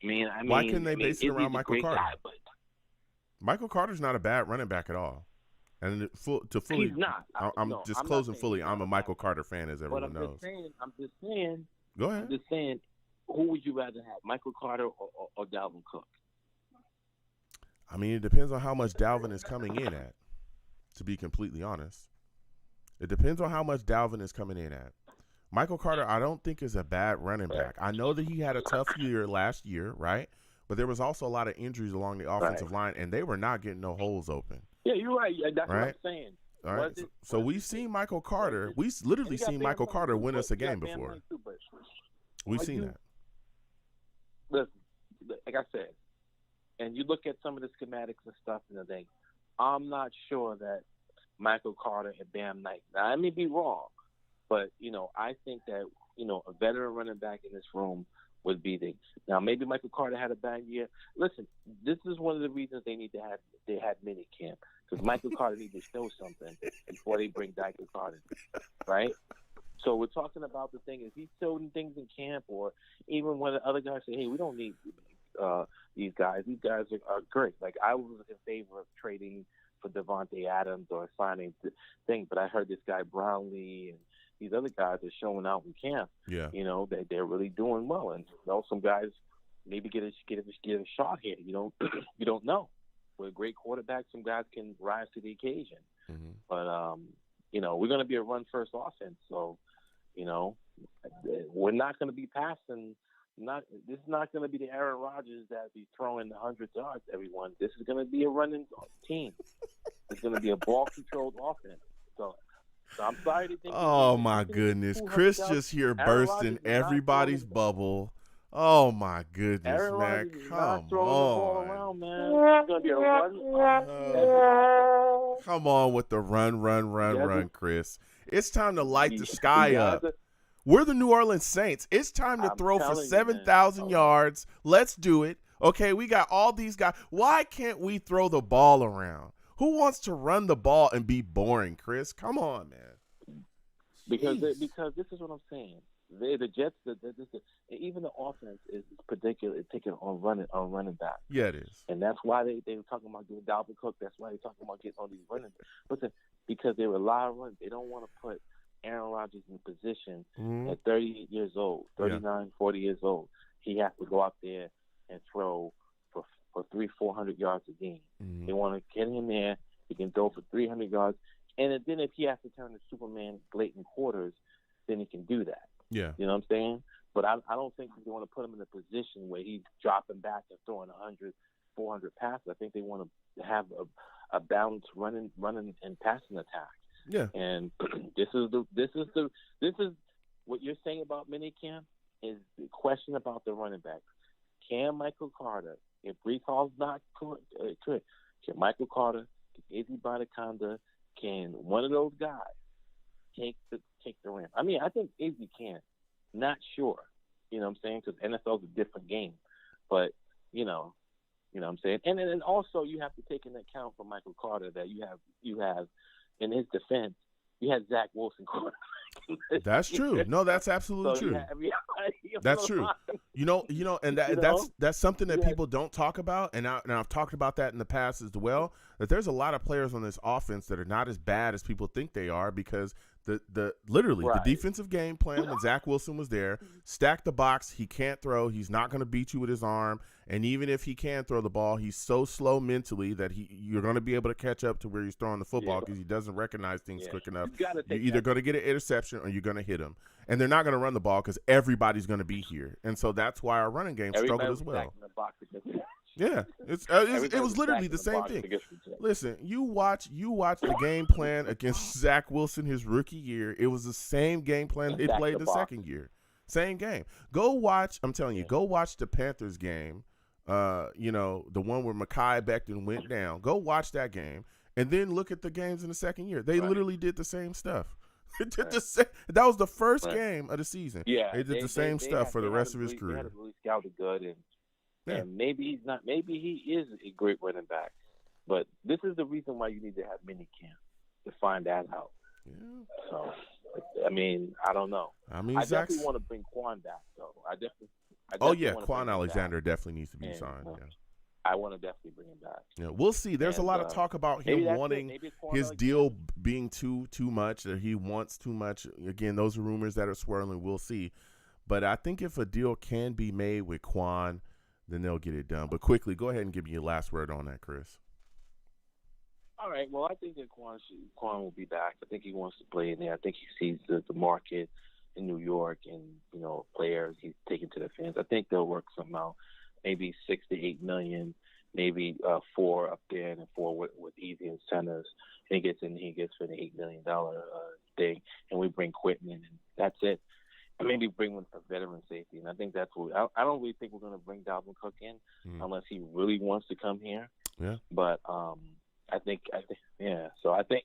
I mean, why couldn't they base it around Michael Carter? Guy, but Michael Carter's not a bad running back at all. And he's not. I'm disclosing fully. I'm a Michael Carter fan, as everyone knows. I'm just saying. Go ahead. I'm just saying. Who would you rather have, Michael Carter or Dalvin Cook? I mean, it depends on how much Dalvin is coming in at. To be completely honest, it depends on how much Dalvin is coming in at. Michael Carter, I don't think is a bad running back. I know that he had a tough year last year, right? But there was also a lot of injuries along the offensive line, and they were not getting no holes open. Yeah, you're right. That's what I'm saying. All right. So we've seen Michael Carter. We've literally seen Michael Carter win us a game before. We've seen that. Listen, like I said, and you look at some of the schematics and stuff and everything, I'm not sure that Michael Carter and Bam Knight. Now, I may be wrong, but, I think that, a veteran running back in this room would be the. Now, maybe Michael Carter had a bad year. Listen, this is one of the reasons they had mini camp, because Michael Carter needs to show something before they bring Michael Carter, right? So we're talking about the thing, is he showing things in camp, or even when the other guys say, hey, we don't need these guys. These guys are great. Like, I was in favor of trading for Devontae Adams or signing the thing, but I heard this guy Brownlee and these other guys are showing out in camp. Yeah. That they're really doing well, and some guys maybe get a shot here. You don't know. With a great quarterback, some guys can rise to the occasion. Mm-hmm. But we're going to be a run-first offense, so we're not going to be passing. This is not going to be the Aaron Rodgers that be throwing 100 yards. Everyone, this is going to be a running team. It's going to be a ball-controlled offense. So So I'm sorry to think. Oh my goodness, Chris just here bursting everybody's bubble. Oh my goodness, Aaron man! Rodgers is Come not throwing the ball on, around, man. It's gonna be a run. come on with the run, Chris. It's time to light the sky up. We're the New Orleans Saints. It's time to throw for 7,000 yards. Let's do it. Okay, we got all these guys. Why can't we throw the ball around? Who wants to run the ball and be boring, Chris? Come on, man. Because this is what I'm saying. The Jets, even the offense is particularly taking on running back. Yeah, it is. And that's why they were talking about getting Dalvin Cook. That's why they're talking about getting all these running backs. But because they rely on runs, they don't want to put Aaron Rodgers in a position at 38 years old, 39, 40 years old. He has to go out there and throw for 300-400 yards a game. They want to get him there. He can throw for 300 yards. And then if he has to turn to Superman late in quarters, then he can do that. Yeah. You know what I'm saying? But I don't think they want to put him in a position where he's dropping back and throwing 100, 400 passes. I think they want to have a balanced running and passing attack. Yeah. And this is what you're saying about minicamp is the question about the running backs. Can Michael Carter, if Breece Hall's not correct, can Michael Carter, can Izzy Badaconda, can one of those guys take the rim? I mean, I think Izzy can. Not sure. You know what I'm saying? Because NFL's a different game. But, you know what I'm saying? And then also you have to take into account for Michael Carter that you have in his defense, you had Zach Wilson quarterback. That's true. No, that's absolutely true. That's true. That's something that people don't talk about, and I've talked about that in the past as well. That there's a lot of players on this offense that are not as bad as people think they are because the defensive game plan when Zach Wilson was there, stack the box. He can't throw. He's not going to beat you with his arm. And even if he can throw the ball, he's so slow mentally that you're going to be able to catch up to where he's throwing the football because he doesn't recognize things quick enough. You're either going to get an interception or you're going to hit him. And they're not going to run the ball because everybody's going to be here. And so that's why our running game struggled as well. Yeah, it was literally the same thing. Listen, you watch the game plan against Zach Wilson his rookie year. It was the same game plan they played the second year. Same game. Go watch. I'm telling you, go watch the Panthers game. The one where Mekhi Becton went down. Go watch that game, and then look at the games in the second year. They literally did the same stuff. That was the first game of the season. Yeah, they did the same stuff for the rest of his career. They had really scouted good, and maybe he's not. Maybe he is a great running back. But this is the reason why you need to have minicamp to find that out. Yeah. So, I mean, I don't know. I definitely want to bring Quan back, though. I definitely Quan Alexander definitely needs to be signed. Yeah. I want to definitely bring him back. Yeah, we'll see. There's a lot of talk about him wanting his deal being too much, that he wants too much. Again, those are rumors that are swirling. We'll see. But I think if a deal can be made with Quan, then they'll get it done. But quickly, go ahead and give me your last word on that, Chris. All right. Well, I think that Quan will be back. I think he wants to play in there. I think he sees the market in New York and, players he's taking to the fans. I think they'll work somehow. Maybe $6 to $8 million, maybe 4 up there and 4 with easy incentives. And he gets for the $8 million thing, and we bring Quentin in, and that's it. And maybe bring a veteran safety, and I think that's what I don't really think we're going to bring Dalvin Cook in unless he really wants to come here. Yeah. But I think So I think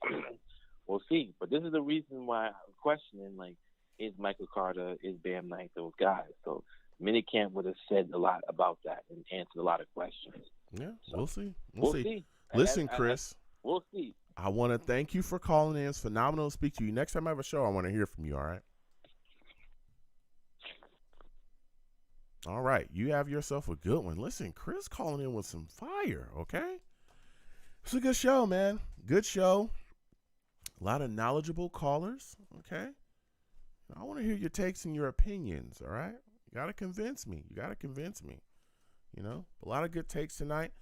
we'll see. But this is the reason why I'm questioning, is Michael Carter, is Bam Knight, those guys. So minicamp would have said a lot about that and answered a lot of questions. Yeah, so we'll see. We'll see. Listen, Chris. We'll see. I want to thank you for calling in. It's phenomenal to speak to you. Next time I have a show, I want to hear from you, all right? All right. You have yourself a good one. Listen, Chris calling in with some fire, okay? It's a good show, man. Good show. A lot of knowledgeable callers, okay? I want to hear your takes and your opinions, all right? You got to convince me. A lot of good takes tonight.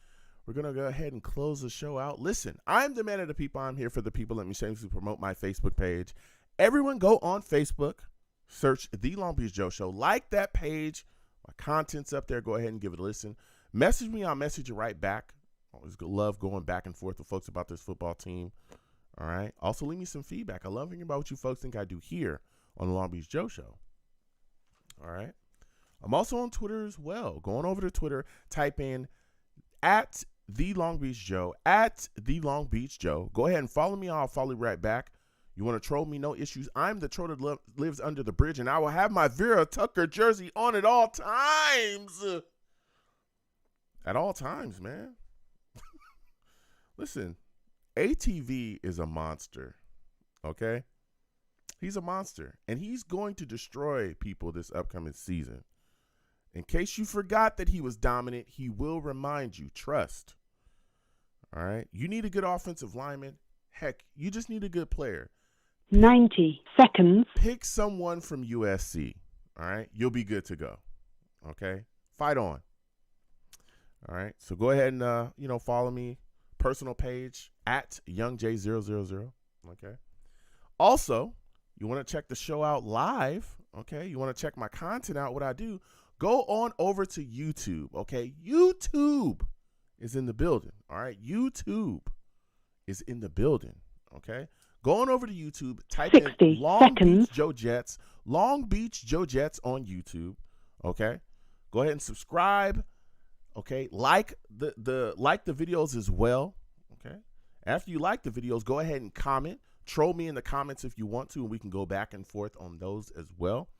We're going to go ahead and close the show out. Listen, I'm the man of the people. I'm here for the people. Let me shamelessly promote my Facebook page. Everyone go on Facebook, search The Long Beach Joe Show. Like that page. My content's up there. Go ahead and give it a listen. Message me. I'll message you right back. Always love going back and forth with folks about this football team. All right. Also, leave me some feedback. I love hearing about what you folks think I do here on the Long Beach Joe Show. All right. I'm also on Twitter as well. Going over to Twitter, type in at the Long Beach Joe, at the Long Beach Joe. Go ahead and follow me. I'll follow you right back. You want to troll me? No issues. I'm the troll that lives under the bridge, and I will have my Vera Tucker jersey on at all times. At all times, man. Listen, ATV is a monster, okay? He's a monster, and he's going to destroy people this upcoming season. In case you forgot that he was dominant, he will remind you. Trust. All right? You need a good offensive lineman. Heck, you just need a good player. 90 seconds. Pick someone from USC. All right? You'll be good to go. Okay? Fight on. All right? So go ahead and, follow me. Personal page at YoungJ000. Okay? Also, you want to check the show out live. Okay? You want to check my content out, what I do. Go on over to YouTube, okay? YouTube is in the building, all right? YouTube is in the building, okay? Go on over to YouTube, type in Long Beach Joe Jets, Long Beach Joe Jets on YouTube, okay? Go ahead and subscribe, okay? Like the videos as well, okay? After you like the videos, go ahead and comment. Troll me in the comments if you want to, and we can go back and forth on those as well.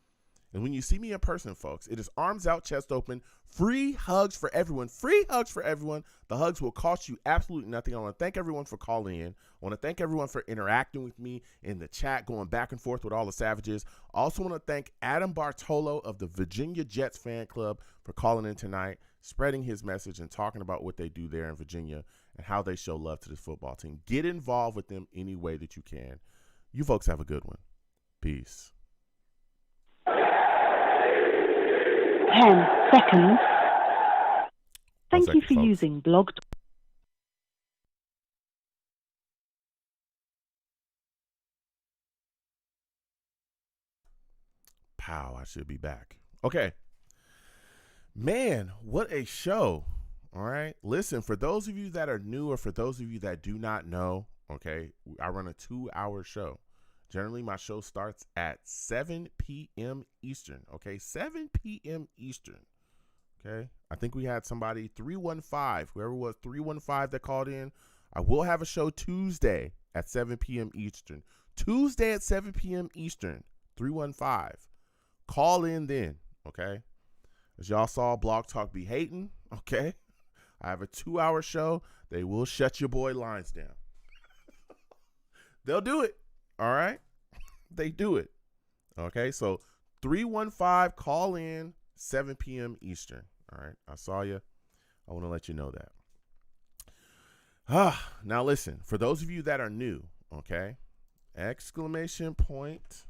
And when you see me in person, folks, it is arms out, chest open, free hugs for everyone. Free hugs for everyone. The hugs will cost you absolutely nothing. I want to thank everyone for calling in. I want to thank everyone for interacting with me in the chat, going back and forth with all the savages. I also want to thank Adam Bartolo of the Virginia Jets fan club for calling in tonight, spreading his message and talking about what they do there in Virginia and how they show love to this football team. Get involved with them any way that you can. You folks have a good one. Peace. 10 seconds. Thank you second, for folks. using Blog. Pow, I should be back. Okay. Man, what a show. All right. Listen, for those of you that are new or for those of you that do not know, okay, I run a 2-hour show. Generally, my show starts at 7 p.m. Eastern, okay? 7 p.m. Eastern, okay? I think we had somebody, 315, whoever was 315 that called in. I will have a show Tuesday at 7 p.m. Eastern. Tuesday at 7 p.m. Eastern, 315. Call in then, okay? As y'all saw, Blog Talk be hating, okay? I have a 2-hour show. They will shut your boy lines down. They'll do it. All right. They do it. Okay. So 315, call in, 7 p.m. Eastern. All right. I saw you. I want to let you know that. Now listen, for those of you that are new, okay. Exclamation point.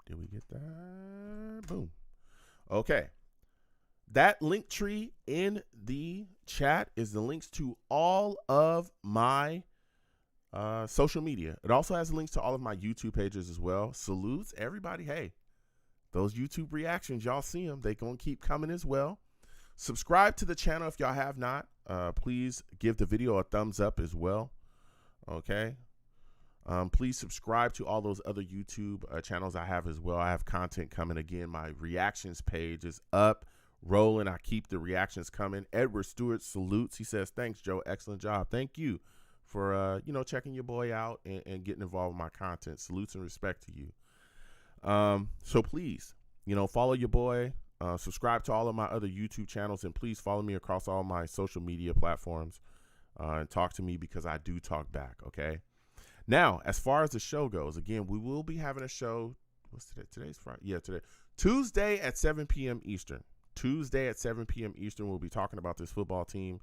Did we get that? Boom. Okay. That link tree in the chat is the links to all of my social media. It also has links to all of my YouTube pages as well. Salutes everybody. Hey, those YouTube reactions, y'all see them. They gonna keep coming as well. Subscribe to the channel if y'all have not. Please give the video a thumbs up as well. Okay. Please subscribe to all those other YouTube channels I have as well. I have content coming again. My reactions page is up, rolling. I keep the reactions coming. Edward Stewart salutes. He says, "Thanks, Joe. Excellent job." Thank you for, checking your boy out and getting involved with my content. Salutes and respect to you. So please, follow your boy, subscribe to all of my other YouTube channels, and please follow me across all my social media platforms, and talk to me because I do talk back. Okay. Now, as far as the show goes, again, we will be having a show. What's today? Today's Friday. Yeah, today. Tuesday at 7 p.m. Eastern. Tuesday at 7 p.m. Eastern, we'll be talking about this football team.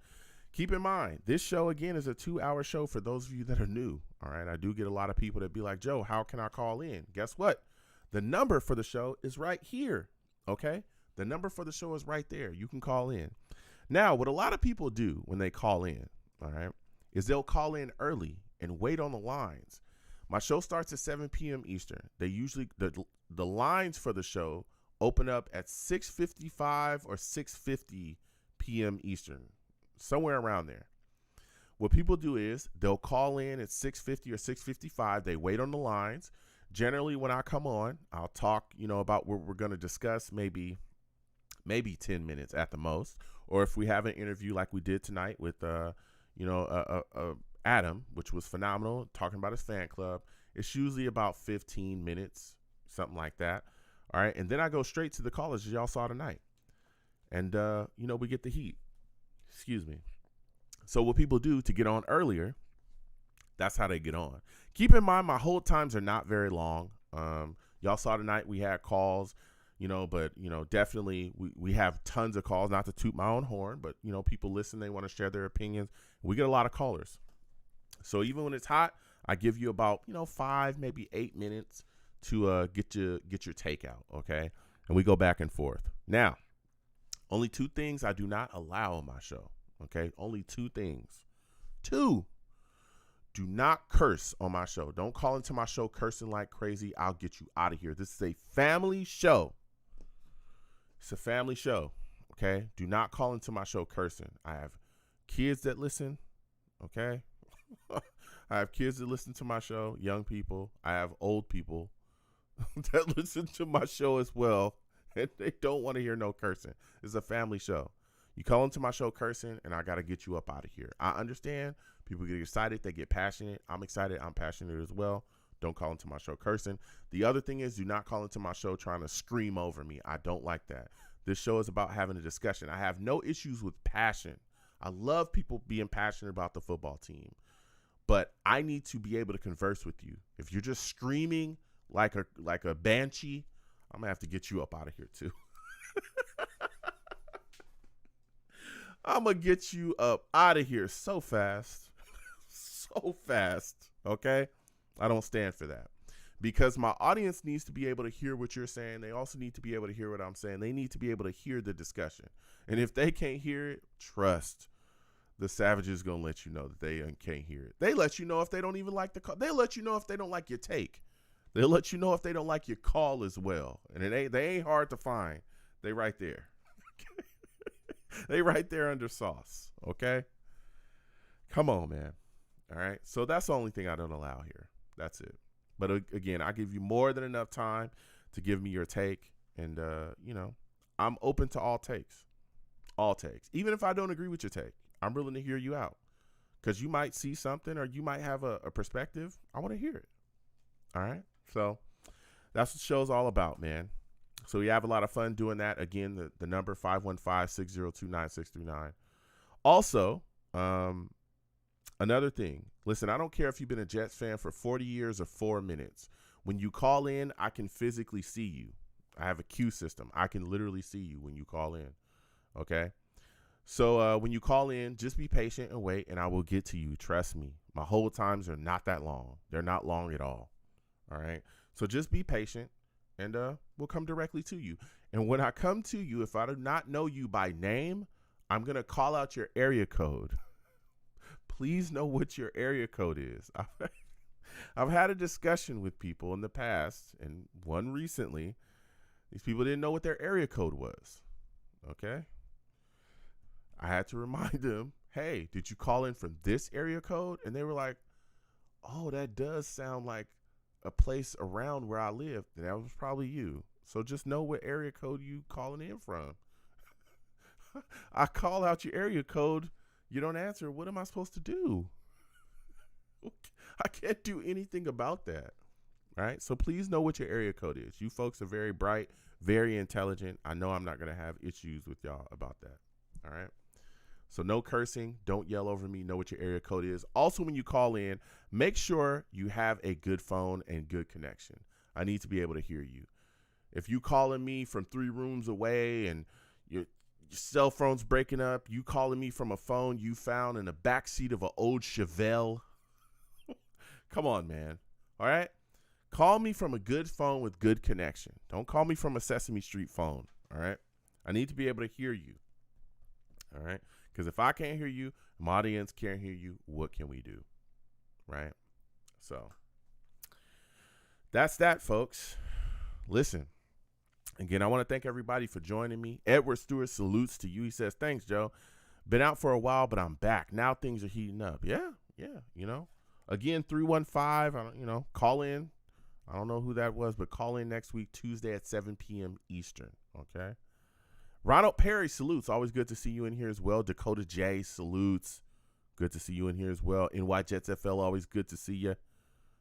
Keep in mind, this show, again, is a 2-hour show for those of you that are new. All right. I do get a lot of people that be like, "Joe, how can I call in?" Guess what? The number for the show is right here. Okay. The number for the show is right there. You can call in. Now, what a lot of people do when they call in, all right, is they'll call in early and wait on the lines. My show starts at 7 p.m. Eastern. They usually, the lines for the show open up at 6:55 or 6:50 p.m. Eastern, somewhere around there. what people do is they'll call in at 6:50 or 6:55. They wait on the lines. Generally, when I come on, I'll talk, about what we're going to discuss, maybe 10 minutes at the most. Or if we have an interview like we did tonight with, Adam, which was phenomenal, talking about his fan club, it's usually about 15 minutes, something like that. All right. And then I go straight to the callers, as y'all saw tonight. And, we get the heat. Excuse me. So what people do to get on earlier, that's how they get on. Keep in mind, my hold times are not very long. Y'all saw tonight we had calls, but, definitely we have tons of calls, not to toot my own horn, but, people listen, they want to share their opinions. We get a lot of callers. So even when it's hot, I give you about, 5, maybe 8 minutes to get your take out, okay? And we go back and forth. Now, only 2 things I do not allow on my show, okay? Only 2 things. 2. Do not curse on my show. Don't call into my show cursing like crazy. I'll get you out of here. This is a family show. It's a family show, okay? Do not call into my show cursing. I have kids that listen, okay? I have kids that listen to my show, young people. I have old people that listen to my show as well, and they don't want to hear no cursing. It's a family show. You call into my show cursing, and I got to get you up out of here. I understand. People get excited. They get passionate. I'm excited. I'm passionate as well. Don't call into my show cursing. The other thing is, do not call into my show trying to scream over me. I don't like that. This show is about having a discussion. I have no issues with passion. I love people being passionate about the football team. But I need to be able to converse with you. If you're just screaming like a banshee, I'm going to have to get you up out of here too. I'm going to get you up out of here so fast. So fast. Okay? I don't stand for that. Because my audience needs to be able to hear what you're saying. They also need to be able to hear what I'm saying. They need to be able to hear the discussion. And if they can't hear it, trust the Savage is going to let you know that they can't hear it. They let you know if they don't even like the call. They'll let you know if they don't like your take. They'll let you know if they don't like your call as well. And they ain't hard to find. They right there. They right there under sauce. Okay? Come on, man. All right? So that's the only thing I don't allow here. That's it. But again, I give you more than enough time to give me your take. And, I'm open to all takes. All takes. Even if I don't agree with your take, I'm willing to hear you out. Because you might see something or you might have a perspective. I want to hear it. All right? So that's what the show's all about, man. So we have a lot of fun doing that. Again, the number 515-602-9639. Also, another thing. Listen, I don't care if you've been a Jets fan for 40 years or 4 minutes. When you call in, I can physically see you. I have a queue system. I can literally see you when you call in. Okay? So when you call in, just be patient and wait, and I will get to you. Trust me. My hold times are not that long. They're not long at all. All right? So just be patient, and we'll come directly to you. And when I come to you, if I do not know you by name, I'm going to call out your area code. Please know what your area code is. I've had a discussion with people in the past, and one recently. These people didn't know what their area code was. Okay? I had to remind them, hey, did you call in from this area code? And they were like, oh, that does sound like a place around where I live. And that was probably you. So just know what area code you calling in from. I call out your area code. You don't answer. What am I supposed to do? I can't do anything about that. All right. So please know what your area code is. You folks are very bright, very intelligent. I know I'm not going to have issues with y'all about that. All right. So no cursing. Don't yell over me. Know what your area code is. Also, when you call in, make sure you have a good phone and good connection. I need to be able to hear you. If you calling me from 3 rooms away and your cell phone's breaking up, you calling me from a phone you found in the backseat of an old Chevelle. Come on, man. All right? Call me from a good phone with good connection. Don't call me from a Sesame Street phone. All right? I need to be able to hear you. All right? Because if I can't hear you, my audience can't hear you, what can we do? Right? So that's that, folks. Listen. Again, I want to thank everybody for joining me. Edward Stewart salutes to you. He says, thanks, Joe. Been out for a while, but I'm back. Now things are heating up. Yeah. Again, 315, call in. I don't know who that was, but call in next week, Tuesday at 7 p.m. Eastern, okay? Ronald Perry salutes. Always good to see you in here as well. Dakota J salutes. Good to see you in here as well. NY Jets FL, always good to see you.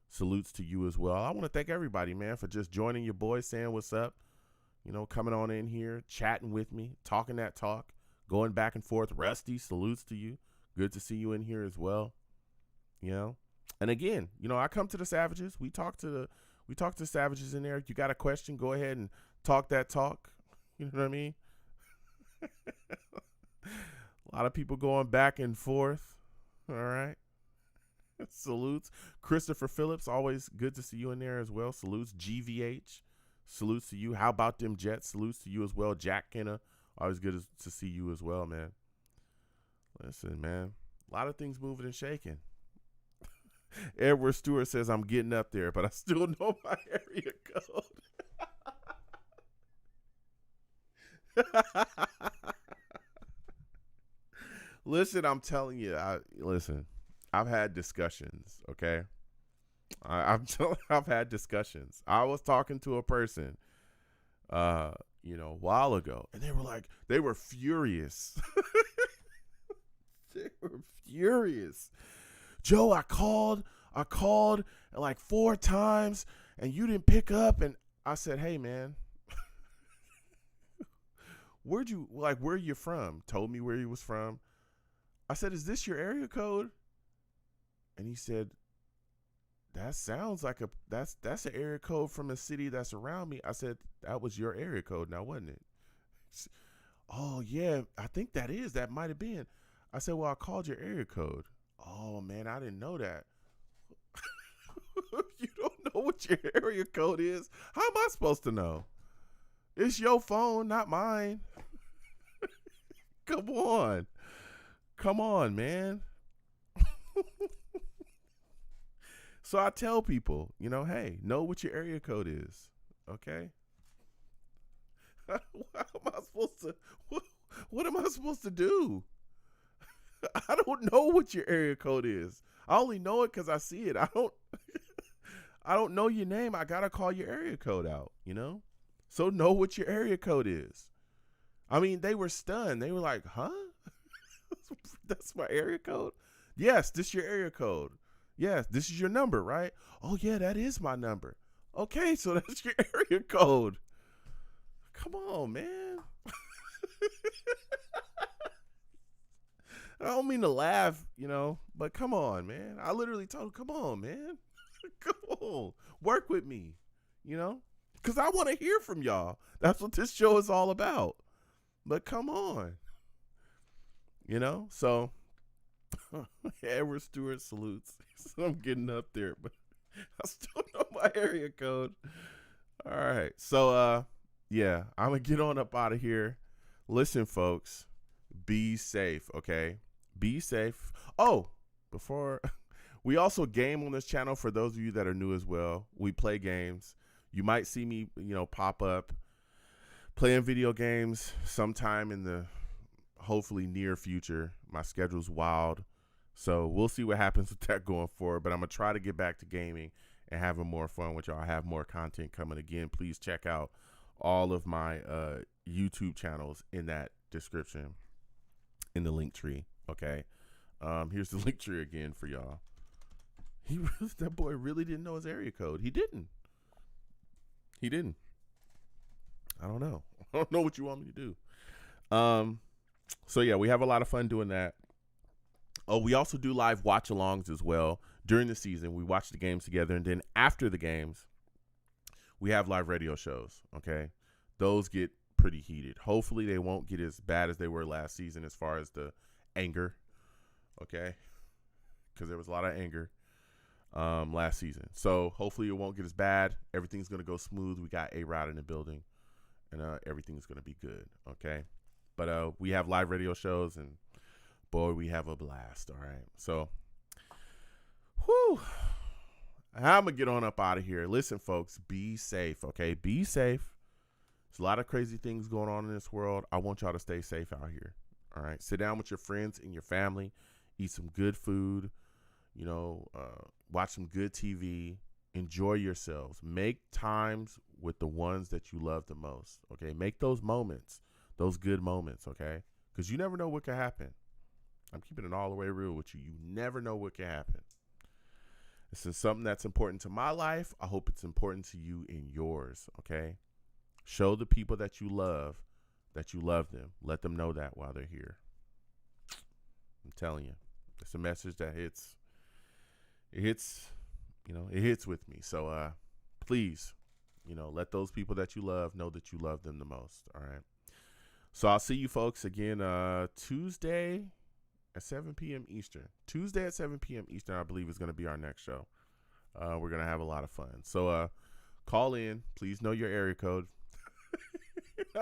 Salutes to you as well. I want to thank everybody, man, for just joining your boys, saying what's up, coming on in here, chatting with me, talking that talk, going back and forth. Rusty, salutes to you. Good to see you in here as well. And again, I come to the Savages. We talk to Savages in there. If you got a question, go ahead and talk that talk. You know what I mean? A lot of people going back and forth. All right. Salutes. Christopher Phillips, always good to see you in there as well. Salutes. GVH, salutes to you. How about them Jets? Salutes to you as well. Jack Kenna, always good to see you as well, man. Listen, man, a lot of things moving and shaking. Edward Stewart says, I'm getting up there, but I still know my area code. Listen, I'm telling you, I've had discussions, okay? I've had discussions. I was talking to a person, a while ago, and they were furious. They were furious. Joe, I called like 4 times, and you didn't pick up. And I said, hey, man, where are you from? Told me where he was from. I said, is this your area code? And he said, that sounds like that's an area code from a city that's around me. I said, that was your area code now, wasn't it? Oh, yeah, I think that might have been. I said, well, I called your area code. Oh, man, I didn't know that. You don't know what your area code is? How am I supposed to know? It's your phone, not mine. Come on, man. So I tell people, hey, know what your area code is, okay? What am I supposed to do? I don't know what your area code is. I only know it because I see it. I don't know your name. I gotta call your area code out, So know what your area code is. I mean, they were stunned. They were like, huh? That's my area code? Yes, this is your area code. Yes, this is your number, right? Oh, yeah, that is my number. Okay, so that's your area code. Come on, man. I don't mean to laugh, but come on, man. I literally told him, come on, man. Come on. Work with me, because I want to hear from y'all. That's what this show is all about. But come on. So Edward Stewart salutes. I'm getting up there, but I still know my area code. All right. So, yeah, I'm going to get on up out of here. Listen, folks, be safe, okay? Be safe. Oh, before we also game on this channel for those of you that are new as well. We play games. You might see me, pop up playing video games sometime in the hopefully near future. My schedule's wild. So we'll see what happens with that going forward. But I'm going to try to get back to gaming and having more fun with y'all. I have more content coming. Again, please check out all of my YouTube channels in that description in the link tree. Okay. Here's the link tree again for y'all. That boy really didn't know his area code. He didn't. I don't know. I don't know what you want me to do. So yeah, we have a lot of fun doing that. Oh, we also do live watch-alongs as well. During the season, we watch the games together, and then after the games, we have live radio shows, okay? Those get pretty heated. Hopefully, they won't get as bad as they were last season as far as the anger, okay? Because there was a lot of anger last season. So hopefully, it won't get as bad. Everything's going to go smooth. We got A-Rod in the building, and everything's going to be good, okay? But we have live radio shows, and boy, we have a blast. All right. So, whew. I'm going to get on up out of here. Listen, folks, be safe. Okay. Be safe. There's a lot of crazy things going on in this world. I want y'all to stay safe out here. All right. Sit down with your friends and your family, eat some good food, watch some good TV, enjoy yourselves. Make times with the ones that you love the most. Okay. Make those moments, those good moments. Okay. Because you never know what could happen. I'm keeping it all the way real with you. You never know what can happen. This is something that's important to my life. I hope it's important to you in yours, okay? Show the people that you love them. Let them know that while they're here. I'm telling you. It's a message that hits with me. So please, let those people that you love know that you love them the most, all right? So I'll see you folks again Tuesday at 7 p.m. Eastern. Tuesday at 7 p.m. Eastern, I believe, is going to be our next show. We're going to have a lot of fun. So call in. Please know your area code.